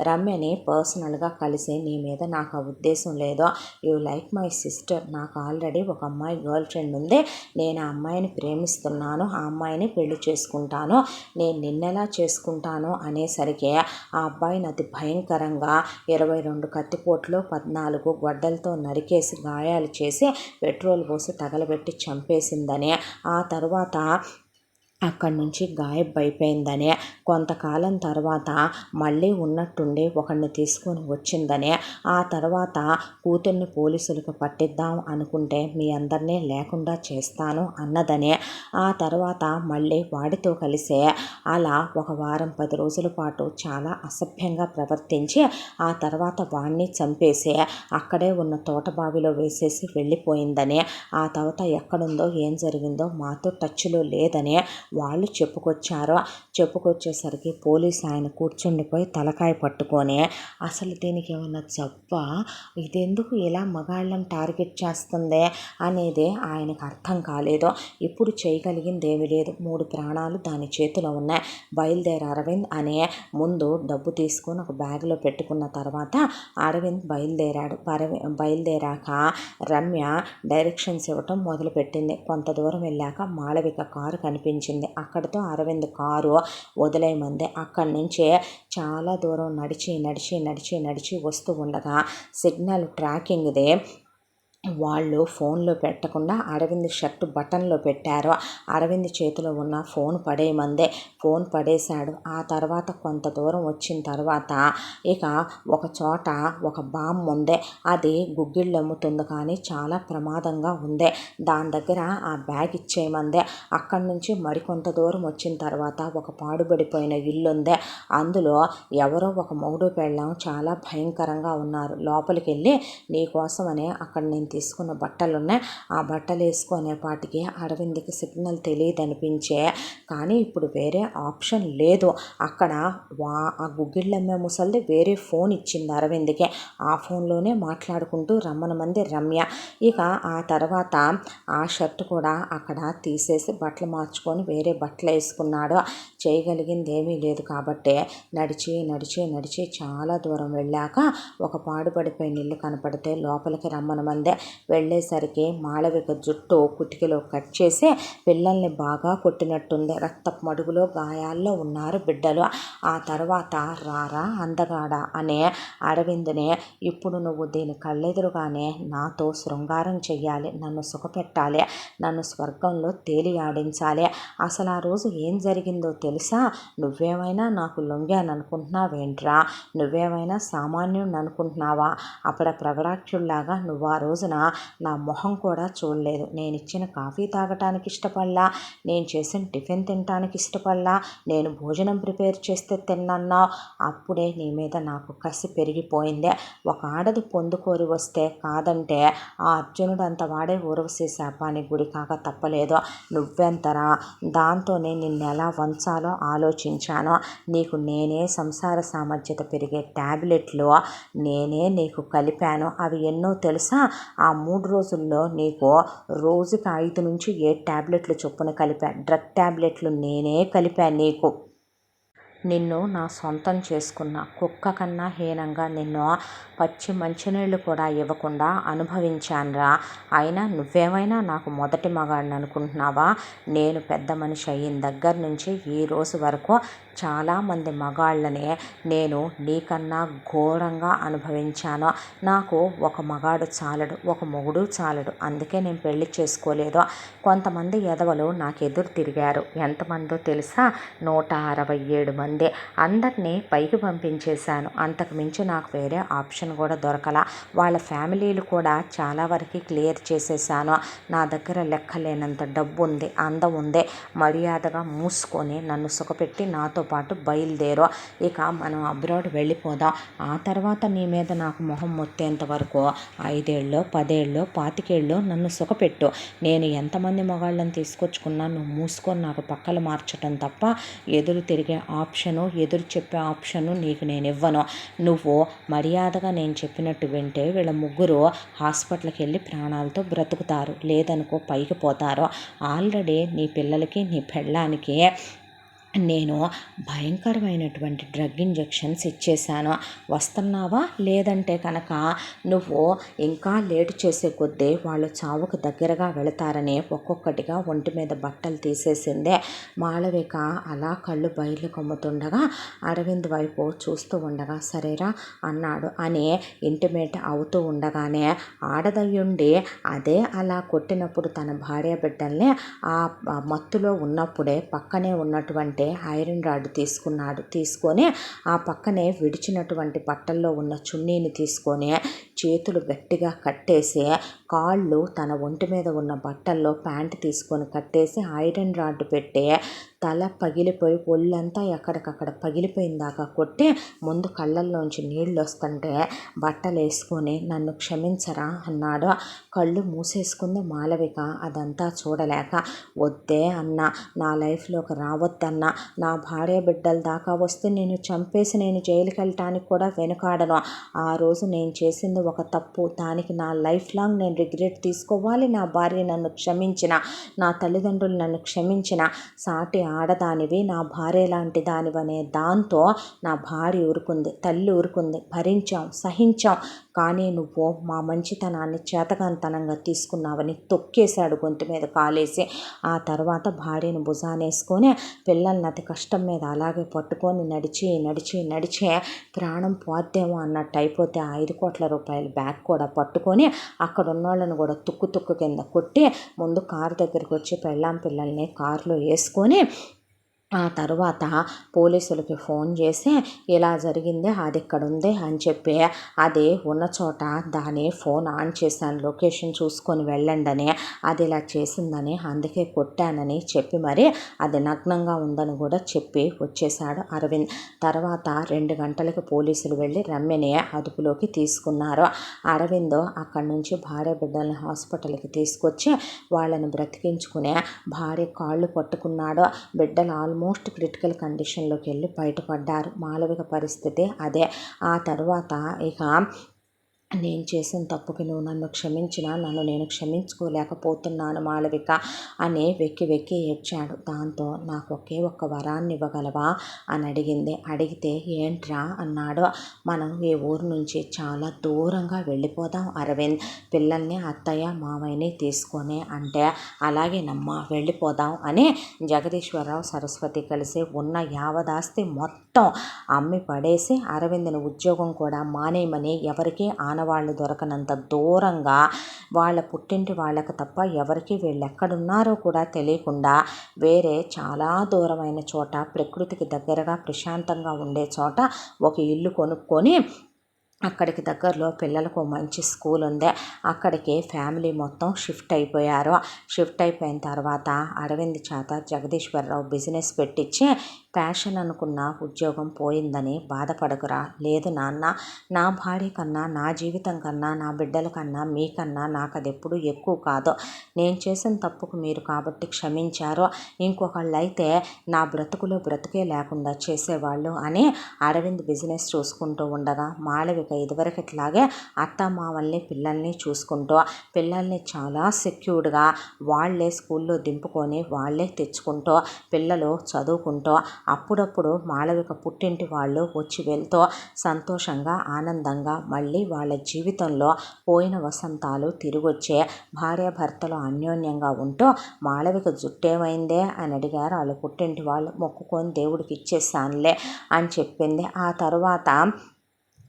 రమ్యని పర్సనల్గా కలిసి, నీ మీద నాకు ఆ ఉద్దేశం లేదో, యూ లైక్ మై సిస్టర్, నాకు ఆల్రెడీ ఒక అమ్మాయి గర్ల్ ఫ్రెండ్ ఉంది, నేను ఆ అమ్మాయిని ప్రేమిస్తున్నాను, ఆ అమ్మాయిని పెళ్లి చేసుకుంటాను, నేను నిన్నెలా చేసుకుంటాను అనేసరికి ఆ అబ్బాయిని అతి భయంకరంగా 22 కత్తిపోట్లు 14 గొడ్డలతో నరికేసి గాయాలు చేసి పెట్రోల్ పోసి తగలబెట్టి చంపేసిందని, ఆ తర్వాత అక్కడి నుంచి గాయబైపోయిందని, కొంతకాలం తర్వాత మళ్ళీ ఉన్నట్టుండి ఒకడిని తీసుకొని వచ్చిందని, ఆ తర్వాత కూతుర్ని పోలీసులకు పట్టిద్దాం అనుకుంటే మీ అందరినీ లేకుండా చేస్తాను అన్నదని, ఆ తర్వాత మళ్ళీ వాడితో కలిసే అలా ఒక వారం 10 రోజుల పాటు చాలా అసభ్యంగా ప్రవర్తించి ఆ తర్వాత వాడిని చంపేసి అక్కడే ఉన్న తోటబావిలో వేసేసి వెళ్ళిపోయిందని, ఆ తర్వాత ఎక్కడుందో ఏం జరిగిందో మాతో టచ్లో లేదని వాళ్ళు చెప్పుకొచ్చేసరికి పోలీసు ఆయన కూర్చుండిపోయి తలకాయ పట్టుకొని, అసలు దీనికి ఏమన్నా జబ్బా, ఇదెందుకు ఇలా మగాళ్ళని టార్గెట్ చేస్తుంది అనేది ఆయనకు అర్థం కాలేదు. ఇప్పుడు చేయగలిగింది ఏమీ లేదు, 3 ప్రాణాలు దాని చేతిలో ఉన్నాయి. బయలుదేరి అరవింద్ అనే ముందు డబ్బు తీసుకొని ఒక బ్యాగ్లో పెట్టుకున్న తర్వాత అరవింద్ బయలుదేరాక రమ్య డైరెక్షన్స్ ఇవ్వటం మొదలుపెట్టింది. కొంత దూరం వెళ్ళాక మాళవిక కారు కనిపించింది. అక్కడితో అరవింద్ కారు వదిలేయమంది. అక్కడి నుంచే చాలా దూరం నడిచి వస్తూ ఉండగా సిగ్నల్ ట్రాకింగ్ది వాళ్ళు ఫోన్లో పెట్టకుండా అరవింద్ షర్టు బటన్లో పెట్టారు. అరవింద్ చేతిలో ఉన్న ఫోన్ పడేయమందే, ఫోన్ పడేశాడు. ఆ తర్వాత కొంత దూరం వచ్చిన తర్వాత ఇక ఒక చోట ఒక బామ్ ఉంది, అది గుగ్గిళ్ళు అమ్ముతుంది కానీ చాలా ప్రమాదంగా ఉంది, దాని దగ్గర ఆ బ్యాగ్ ఇచ్చేయమందే. అక్కడి నుంచి మరికొంత దూరం వచ్చిన తర్వాత ఒక పాడుబడిపోయిన ఇల్లు ఉంది, అందులో ఎవరో ఒక మొగుడు పెళ్ళాం చాలా భయంకరంగా ఉన్నారు, లోపలికి వెళ్ళి నీకోసమనే అక్కడ నేను తీసుకున్న బట్టలు ఉన్నాయి, ఆ బట్టలు వేసుకునేపాటికి అరవింద్కి సిగ్నల్ తెలియదనిపించే, కానీ ఇప్పుడు వేరే ఆప్షన్ లేదు. అక్కడ ఆ గుగ్గిళ్ళమ్మే ముసలిది వేరే ఫోన్ ఇచ్చింది అరవింద్కి, ఆ ఫోన్లోనే మాట్లాడుకుంటూ రమ్మనమంది రమ్య. ఇక ఆ తర్వాత ఆ షర్ట్ కూడా అక్కడ తీసేసి బట్టలు మార్చుకొని వేరే బట్టలు వేసుకున్నాడు. చేయగలిగింది ఏమీ లేదు కాబట్టి నడిచి చాలా దూరం వెళ్ళాక ఒక పాడుపడిపోయిన ఇల్లు కనపడితే లోపలికి రమ్మనమందే. వెళ్ళేసరికి మాళవిక జుట్టు కుటికలో కట్ చేసి పిల్లల్ని బాగా కొట్టినట్టుంది, రక్తపు మడుగులో గాయాల్లో ఉన్నారు బిడ్డలు. ఆ తర్వాత రారా అందగాడ అనే అరవింద్ని, ఇప్పుడు నువ్వు దీని కళ్ళెదురుగానే నాతో శృంగారం చెయ్యాలి, నన్ను సుఖపెట్టాలి, నన్ను స్వర్గంలో తేలియాడించాలి, అసలు ఆ రోజు ఏం జరిగిందో తెలుసా, నువ్వేమైనా నాకు లొంగాననుకుంటున్నావేంట్రా, నువ్వేమైనా సామాన్యుడిని అనుకుంటున్నావా, అక్కడ ప్రగడాక్షుల్లాగా నువ్వు ఆ రోజున రోజున నా మొహం కూడా చూడలేదు. నేను ఇచ్చిన కాఫీ తాగటానికి ఇష్టపడలా, నేను చేసిన టిఫిన్ తినటానికి ఇష్టపడలా, నేను భోజనం ప్రిపేర్ చేస్తే తిన్నన్నావు. అప్పుడే నీ మీద నాకు కసి పెరిగిపోయిందే. ఒక ఆడది పొందుకోరి వస్తే కాదంటే ఆ అర్జునుడు అంత వాడే ఊర్వశి శాపానికి గురి కాక తప్పలేదు. నువ్వెంతరా? దాంతోనే నిన్నెలా వంచాలో ఆలోచించాను. నీకు నేనే సంసార సామర్థ్యత పెరిగే ట్యాబ్లెట్లు నేనే నీకు కలిపాను. అవి ఎన్నో తెలుసా? ఆ 3 రోజుల్లో నీకు రోజుకి 5 నుంచి 7 ట్యాబ్లెట్లు చొప్పున కలిపా. డ్రగ్ ట్యాబ్లెట్లు నేనే కలిపాను నీకు. నిన్ను నా సొంతం చేసుకున్న కుక్క కన్నా హీనంగా నిన్ను పచ్చి మంచినీళ్ళు కూడా ఇవ్వకుండా అనుభవించానురా. అయినా నువ్వేమైనా నాకు మొదటి మగాడిని అనుకుంటున్నావా? నేను పెద్ద మనిషి అయిన దగ్గర నుంచి ఈ రోజు వరకు చాలామంది మగాళ్ళని నేను నీకన్నా ఘోరంగా అనుభవించాను. నాకు ఒక మగాడు చాలడు, ఒక మొగుడు చాలడు. అందుకే నేను పెళ్లి చేసుకోలేదు. కొంతమంది ఎదవలు నాకు ఎదురు తిరిగారు. ఎంతమందో తెలుసా? 167 మంది. అందరినీ పైకి పంపించేశాను. అంతకు మించి నాకు వేరే ఆప్షన్ కూడా దొరకల. వాళ్ళ ఫ్యామిలీలు కూడా చాలా వరకు క్లియర్ చేసేసాను. నా దగ్గర లెక్కలేనంత డబ్బు ఉంది, అందం ఉంది. మర్యాదగా మూసుకొని నన్ను సుఖపెట్టి నాతో పాటు బయలుదేరు. ఇక మనం అబ్రాడ్ వెళ్ళిపోదాం. ఆ తర్వాత నీ మీద నాకు మొహం మొత్తేంత వరకు 5 ఏళ్ళో 10 ఏళ్ళో 25 ఏళ్ళో నన్ను సుఖపెట్టు. నేను ఎంతమంది మగాళ్ళని తీసుకొచ్చుకున్నా నువ్వు మూసుకొని నాకు పక్కలు మార్చటం తప్ప ఎదురు తిరిగే ఆప్షను, ఎదురు చెప్పే ఆప్షను నీకు నేను ఇవ్వను. నువ్వు మర్యాదగా నేను చెప్పినట్టు వింటే వీళ్ళ ముగ్గురు హాస్పిటల్కి వెళ్ళి ప్రాణాలతో బ్రతుకుతారు. లేదనుకో పైకి పోతారు. ఆల్రెడీ నీ పిల్లలకి నీ పెళ్ళానికి నేను భయంకరమైనటువంటి డ్రగ్ ఇంజెక్షన్స్ ఇచ్చేశాను. వస్తున్నావా? లేదంటే కనుక నువ్వు ఇంకా లేటు చేసే కొద్దీ వాళ్ళు చావుకు దగ్గరగా వెళతారని ఒక్కొక్కటిగా ఒంటి మీద బట్టలు తీసేసిందే. మాళవిక అలా కళ్ళు బయలు కమ్ముతుండగా అరవింద్ వైపు చూస్తూ ఉండగా సరేరా అన్నాడు అని ఇంటిమేట్ అవుతూ ఉండగానే ఆడదయ్యుండి అదే అలా కొట్టినప్పుడు తన భార్య బిడ్డల్ని ఆ మత్తులో ఉన్నప్పుడే పక్కనే ఉన్నటువంటి ఐరన్ రాడ్ తీసుకొని ఆ పక్కనే విడిచినటువంటి బట్టల్లో ఉన్న చున్నీని తీసుకొని చేతులు గట్టిగా కట్టేసి కాళ్ళు తన ఒంటి మీద ఉన్న బట్టల్లో ప్యాంట్ తీసుకొని కట్టేసి ఐరన్ రాడ్ పెట్టి తల పగిలిపోయి ఒళ్ళంతా ఎక్కడికక్కడ పగిలిపోయిన దాకా కొట్టి ముందు కళ్ళల్లోంచి నీళ్ళు వస్తుంటే బట్టలు వేసుకొని నన్ను క్షమించరా అన్నాడు. కళ్ళు మూసేసుకుంది మాళవిక అదంతా చూడలేక. వద్దే అన్న, నా లైఫ్లోకి రావద్దన్నా, నా భార్య బిడ్డల దాకా వస్తే నేను చంపేసి నేను జైలుకి వెళ్ళటానికి కూడా వెనుకాడను. ఆ రోజు నేను చేసింది ఒక తప్పు. దానికి నా లైఫ్ లాంగ్ నేను రిగ్రెట్ తీసుకోవాలి. నా భార్య నన్ను క్షమించిన, నా తల్లిదండ్రులు నన్ను క్షమించిన, సాటి ఆడదానివి నా భార్య లాంటి దానివనే దాంతో నా భార్య ఊరుకుంది, తల్లి ఊరుకుంది, భరించాం, సహించాం. కానీ నువ్వు మా మంచితనాన్ని చేతగాంతనంగా తీసుకున్నావని తొక్కేశాడు గొంతు మీద కాలేసి. ఆ తర్వాత భార్యను భుజానేసుకొని పిల్లల్ని అతి కష్టం మీద అలాగే పట్టుకొని నడిచి ప్రాణం పోద్దేమో అన్నట్టు అయిపోతే 5 కోట్ల రూపాయల బ్యాగ్ కూడా పట్టుకొని అక్కడ ఉన్నోళ్ళను కూడా తుక్కు కింద కొట్టి ముందు కారు దగ్గరికి వచ్చి పెళ్ళాం పిల్లల్ని కారులో వేసుకొని ఆ తర్వాత పోలీసులకి ఫోన్ చేసి ఇలా జరిగింది, అది ఇక్కడ ఉంది అని చెప్పి అది ఉన్న చోట దాని ఫోన్ ఆన్ చేశాను, లొకేషన్ చూసుకొని వెళ్ళండి అని, అది ఇలా చేసిందని అందుకే కొట్టానని చెప్పి మరి అది నగ్నంగా ఉందని కూడా చెప్పి వచ్చేశాడు అరవింద్. తర్వాత 2 గంటలకు పోలీసులు వెళ్ళి రమ్యని అదుపులోకి తీసుకున్నారు. అరవింద్ అక్కడి నుంచి భార్య బిడ్డల్ని హాస్పిటల్కి తీసుకొచ్చి వాళ్ళని బ్రతికించుకునే భార్య కాళ్ళు పట్టుకున్నాడు. బిడ్డలు ఆల్మోస్ట్ క్రిటికల్ కండిషన్లోకి వెళ్ళి బయటపడ్డారు. మాళవిక పరిస్థితి అదే. ఆ తర్వాత ఇక నేను చేసిన తప్పుకి నువ్వు నన్ను క్షమించినా నన్ను నేను క్షమించుకోలేకపోతున్నాను మాళవిక అని వెక్కి ఏడ్చాడు. దాంతో నాకు ఒకే ఒక్క వరాన్ని ఇవ్వగలవా అని అడిగింది. అడిగితే ఏంట్రా అన్నాడు. మనం ఈ ఊరు నుంచి చాలా దూరంగా వెళ్ళిపోదాం అరవింద్, పిల్లల్ని అత్తయ్య మామయ్యని తీసుకొని అంటే అలాగేనమ్మా వెళ్ళిపోదాం అని జగదీశ్వరరావు సరస్వతి కలిసి ఉన్న యావదాస్తి మొత్తం అమ్మి పడేసి అరవింద్ని ఉద్యోగం కూడా మానేయమని ఎవరికీ ఆనవాళ్ళు దొరకనంత దూరంగా వాళ్ళ పుట్టింటి వాళ్ళకు తప్ప ఎవరికి వీళ్ళు ఎక్కడున్నారో కూడా తెలియకుండా వేరే చాలా దూరమైన చోట ప్రకృతికి దగ్గరగా ప్రశాంతంగా ఉండే చోట ఒక ఇల్లు కొనుక్కొని అక్కడికి దగ్గరలో పిల్లలకు మంచి స్కూల్ ఉంది. అక్కడికి ఫ్యామిలీ మొత్తం షిఫ్ట్ అయిపోయారు. షిఫ్ట్ అయిపోయిన తర్వాత అరవింద్ చేత జగదీశ్వరరావు బిజినెస్ పెట్టించి ప్యాషన్ అనుకున్న ఉద్యోగం పోయిందని బాధపడకురా. లేదు నాన్న, నా భార్య కన్నా, నా జీవితం కన్నా, నా బిడ్డల కన్నా, మీకన్నా నాకు అది ఎప్పుడు ఎక్కువ కాదు. నేను చేసిన తప్పుకు మీరు కాబట్టి క్షమించారు. ఇంకొకళ్ళు అయితే నా బ్రతుకులో బ్రతుకే లేకుండా చేసేవాళ్ళు అని అరవింద్ బిజినెస్ చూసుకుంటూ ఉండగా మాళవిక ఇదివరకట్లాగే అత్తమామల్ని పిల్లల్ని చూసుకుంటూ పిల్లల్ని చాలా సెక్యూర్డ్గా వాళ్ళే స్కూల్లో దింపుకొని వాళ్ళే తెచ్చుకుంటూ పిల్లలు చదువుకుంటూ అప్పుడప్పుడు మాళవిక పుట్టింటి వాళ్ళు వచ్చి వెళ్తూ సంతోషంగా ఆనందంగా మళ్ళీ వాళ్ళ జీవితంలో పోయిన వసంతాలు తిరిగొచ్చే భార్యాభర్తలు అన్యోన్యంగా ఉంటూ మాళవిక జుట్టేమైందే అని అడిగారు వాళ్ళు పుట్టింటి వాళ్ళు. మొక్కుకొని దేవుడికి ఇచ్చేసానులే అని చెప్పింది. ఆ తర్వాత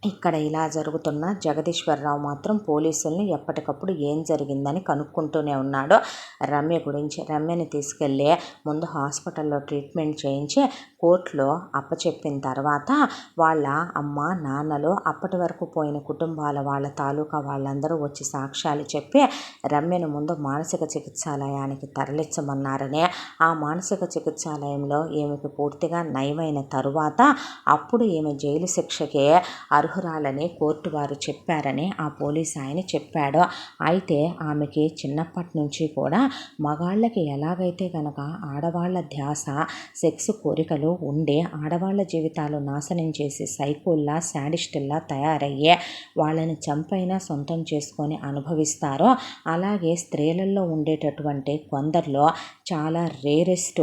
ఇక్కడ ఇలా జరుగుతున్న జగదీశ్వరరావు మాత్రం పోలీసుల్ని ఎప్పటికప్పుడు ఏం జరిగిందని కనుక్కుంటూనే ఉన్నాడు. రమ్య గురించి రమ్యని తీసుకెళ్ళి ముందు హాస్పిటల్లో ట్రీట్మెంట్ చేయించి కోర్టులో అప్పచెప్పిన తర్వాత వాళ్ళ అమ్మ నాన్నలు అప్పటి వరకు పోయిన కుటుంబాల వాళ్ళ తాలూకా వాళ్ళందరూ వచ్చి సాక్ష్యాలు చెప్పి రమ్యను ముందు మానసిక చికిత్సాలయానికి తరలించమన్నారని, ఆ మానసిక చికిత్సాలయంలో ఈమెకు పూర్తిగా నయమైన తరువాత అప్పుడు ఈమె జైలు శిక్షకి అర్హురాలని కోర్టు వారు చెప్పారని ఆ పోలీస్ ఆయన చెప్పాడు. అయితే ఆమెకి చిన్నప్పటి నుంచి కూడా మగాళ్ళకి ఎలాగైతే కనుక ఆడవాళ్ళ ధ్యాస సెక్స్ కోరికలు ఉండే ఆడవాళ్ళ జీవితాలు నాశనం చేసి సైకోల్లా శాడిస్టుల్లా తయారయ్యే వాళ్ళని చంపైనా సొంతం చేసుకొని అనుభవిస్తారో అలాగే స్త్రీలలో ఉండేటటువంటి కొందరిలో చాలా రేరెస్ట్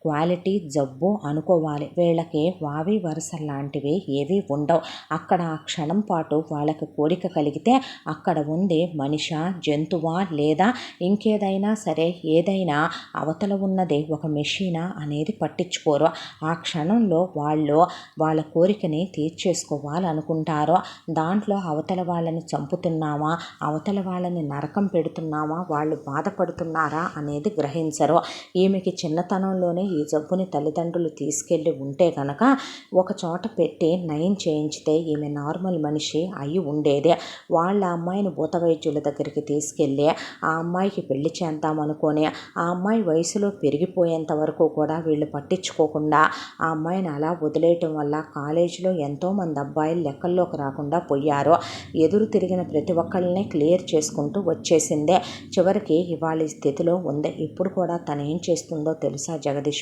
క్వాలిటీ జబ్బు అనుకోవాలి. వీళ్ళకి వావి వరుస లాంటివి ఏవి ఉండవు. అక్కడ ఆ క్షణం పాటు వాళ్ళకి కోరిక కలిగితే అక్కడ ఉంది మనిషా జంతువా లేదా ఇంకేదైనా సరే ఏదైనా అవతల ఉన్నది ఒక మెషీనా అనేది పట్టించుకోరు. ఆ క్షణంలో వాళ్ళు వాళ్ళ కోరికని తీర్చేసుకోవాలనుకుంటారు. దాంట్లో అవతల వాళ్ళని చంపుతున్నామా, అవతల వాళ్ళని నరకం పెడుతున్నామా, వాళ్ళు బాధపడుతున్నారా అనేది గ్రహించరు. ఈమెకి చిన్నతనంలోనే ఈ జబ్బుని తల్లిదండ్రులు తీసుకెళ్ళి ఉంటే కనుక ఒక చోట పెట్టి నయం చేయించితే ఈమె నార్మల్ మనిషి అయి ఉండేదే. వాళ్ళ అమ్మాయిని భూత వైద్యుల దగ్గరికి తీసుకెళ్ళి ఆ అమ్మాయికి పెళ్లి చేద్దామనుకొని ఆ అమ్మాయి వయసులో పెరిగిపోయేంత వరకు కూడా వీళ్ళు పట్టించుకోకుండా ఆ అమ్మాయిని అలా వదిలేయటం వల్ల కాలేజీలో ఎంతోమంది అబ్బాయిలు లెక్కల్లోకి రాకుండా పోయారు. ఎదురు తిరిగిన ప్రతి ఒక్కళ్ళనే క్లియర్ చేసుకుంటూ వచ్చేసిందే. చివరికి ఇవాళ ఈ స్థితిలో ఉంది. ఇప్పుడు కూడా తను ఏం చేస్తుందో తెలుసా జగదీశ్వరరావు?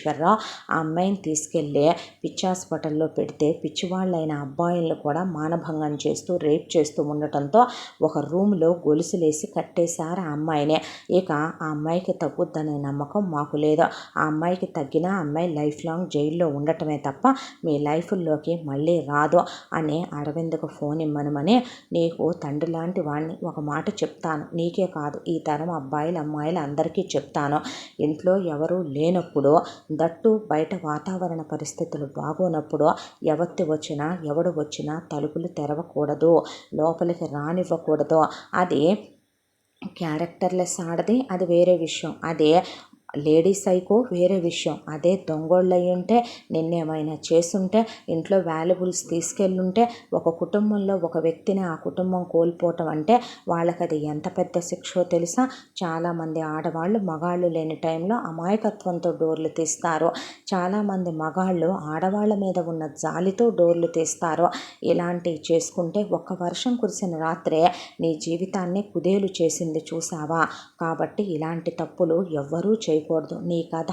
ఆ అమ్మాయిని తీసుకెళ్ళి పిచ్చి హాస్పిటల్లో పెడితే పిచ్చివాళ్ళైన అబ్బాయిలను కూడా మానభంగం చేస్తూ రేప్ చేస్తూ ఉండటంతో ఒక రూమ్లో గొలుసులేసి కట్టేశారు ఆ అమ్మాయినే. ఇక ఆ అమ్మాయికి తగ్గుద్దనే నమ్మకం మాకు లేదు. ఆ అమ్మాయికి తగ్గినా అమ్మాయి లైఫ్ లాంగ్ జైల్లో ఉండటమే తప్ప మీ లైఫ్లోకి మళ్ళీ రాదు అని అరవింద్కు ఫోన్ ఇమ్మనమని, నీకు తండ్రి లాంటి వాడిని ఒక మాట చెప్తాను, నీకే కాదు ఈ తరం అబ్బాయిలు అమ్మాయిలు అందరికీ చెప్తాను. ఇంట్లో ఎవరూ లేనప్పుడు దట్టు బయట వాతావరణ పరిస్థితులు బాగోనప్పుడు ఎవడు వచ్చినా తలుపులు తెరవకూడదు, లోపలికి రానివ్వకూడదు. అది క్యారెక్టర్లెస్ ఆడది, అది వేరే విషయం. అదే లేడీ సైకో వేరే విషయం. అదే దొంగోళ్ళు అయి ఉంటే నిన్నేమైనా చేసుంటే ఇంట్లో వాల్యుబుల్స్ తీసుకెళ్ళుంటే ఒక కుటుంబంలో ఒక వ్యక్తిని ఆ కుటుంబం కోల్పోవటం అంటే వాళ్ళకి అది ఎంత పెద్ద శిక్షో తెలుసా? చాలామంది ఆడవాళ్ళు మగాళ్ళు లేని టైంలో అమాయకత్వంతో డోర్లు తీస్తారు. చాలామంది మగాళ్ళు ఆడవాళ్ళ మీద ఉన్న జాలితో డోర్లు తీస్తారు. ఇలాంటివి చేసుకుంటే ఒక్క వర్షం కురిసిన రాత్రే నీ జీవితాన్ని కుదేలు చేసింది చూసావా? కాబట్టి ఇలాంటి తప్పులు ఎవ్వరూ చేయకూడదు. నీ కథ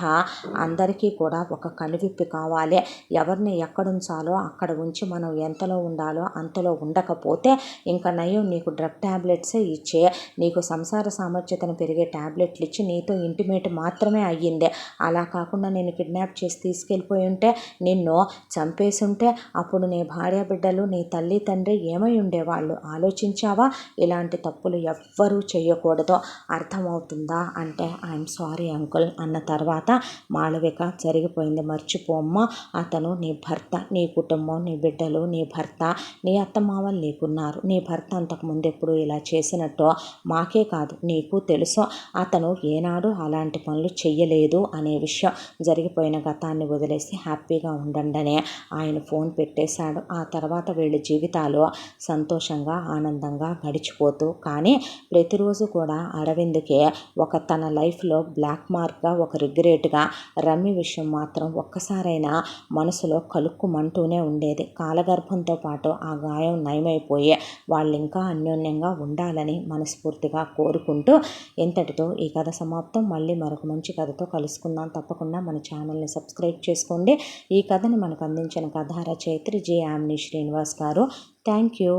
అందరికీ కూడా ఒక కనువిప్పి కావాలి. ఎవరిని ఎక్కడుంచాలో అక్కడ ఉంచి మనం ఎంతలో ఉండాలో అంతలో ఉండకపోతే ఇంకా నయం నీకు డ్రగ్ ట్యాబ్లెట్సే ఇచ్చే, నీకు సంసార సామర్థ్యతను పెరిగే ట్యాబ్లెట్లు ఇచ్చి నీతో ఇంటిమేట్ మాత్రమే అయ్యిందే. అలా కాకుండా నేను కిడ్నాప్ చేసి తీసుకెళ్ళిపోయి ఉంటే, నిన్ను చంపేసి ఉంటే అప్పుడు నీ భార్య బిడ్డలు నీ తల్లి తండ్రి ఏమై ఉండేవాళ్ళు ఆలోచించావా? ఇలాంటి తప్పులు ఎవ్వరూ చేయకూడదు. అర్థమవుతుందా అంటే ఐఎమ్ సారీ అంకుల్, అంకుల్ అన్న తర్వాత మాళవిక జరిగిపోయింది మర్చిపోమ్మ, అతను నీ భర్త, నీ కుటుంబం, నీ బిడ్డలు, నీ భర్త, నీ అత్తమామలు నీకున్నారు. నీ భర్త అంతకుముందు ఎప్పుడు ఇలా చేసినట్టు మాకే కాదు నీకు తెలుసు. అతను ఏనాడు అలాంటి పనులు చెయ్యలేదు అనే విషయం. జరిగిపోయిన గతాన్ని వదిలేసి హ్యాపీగా ఉండండి ఆయన ఫోన్ పెట్టేశాడు. ఆ తర్వాత వీళ్ళ జీవితాలు సంతోషంగా ఆనందంగా గడిచిపోతూ, కానీ ప్రతిరోజు కూడా అరవింద్కి ఒక తన లైఫ్లో బ్లాక్ మార్క్గా, ఒక రిగ్రెట్గా రమ్య విషయం మాత్రం ఒక్కసారైనా మనసులో కలుక్కుమంటూనే ఉండేది. కాలగర్భంతో పాటు ఆ గాయం నయమైపోయి వాళ్ళు ఇంకా అన్యోన్యంగా ఉండాలని మనస్ఫూర్తిగా కోరుకుంటూ ఇంతటితో ఈ కథ సమాప్తం. మళ్ళీ మరొక మంచి కథతో కలుసుకుందాం. తప్పకుండా మన ఛానల్ని సబ్స్క్రైబ్ చేసుకోండి. ఈ కథని మనకు అందించిన కథ రచయిత్రి జే. యామిని శ్రీనివాస్ గారు. Thank you.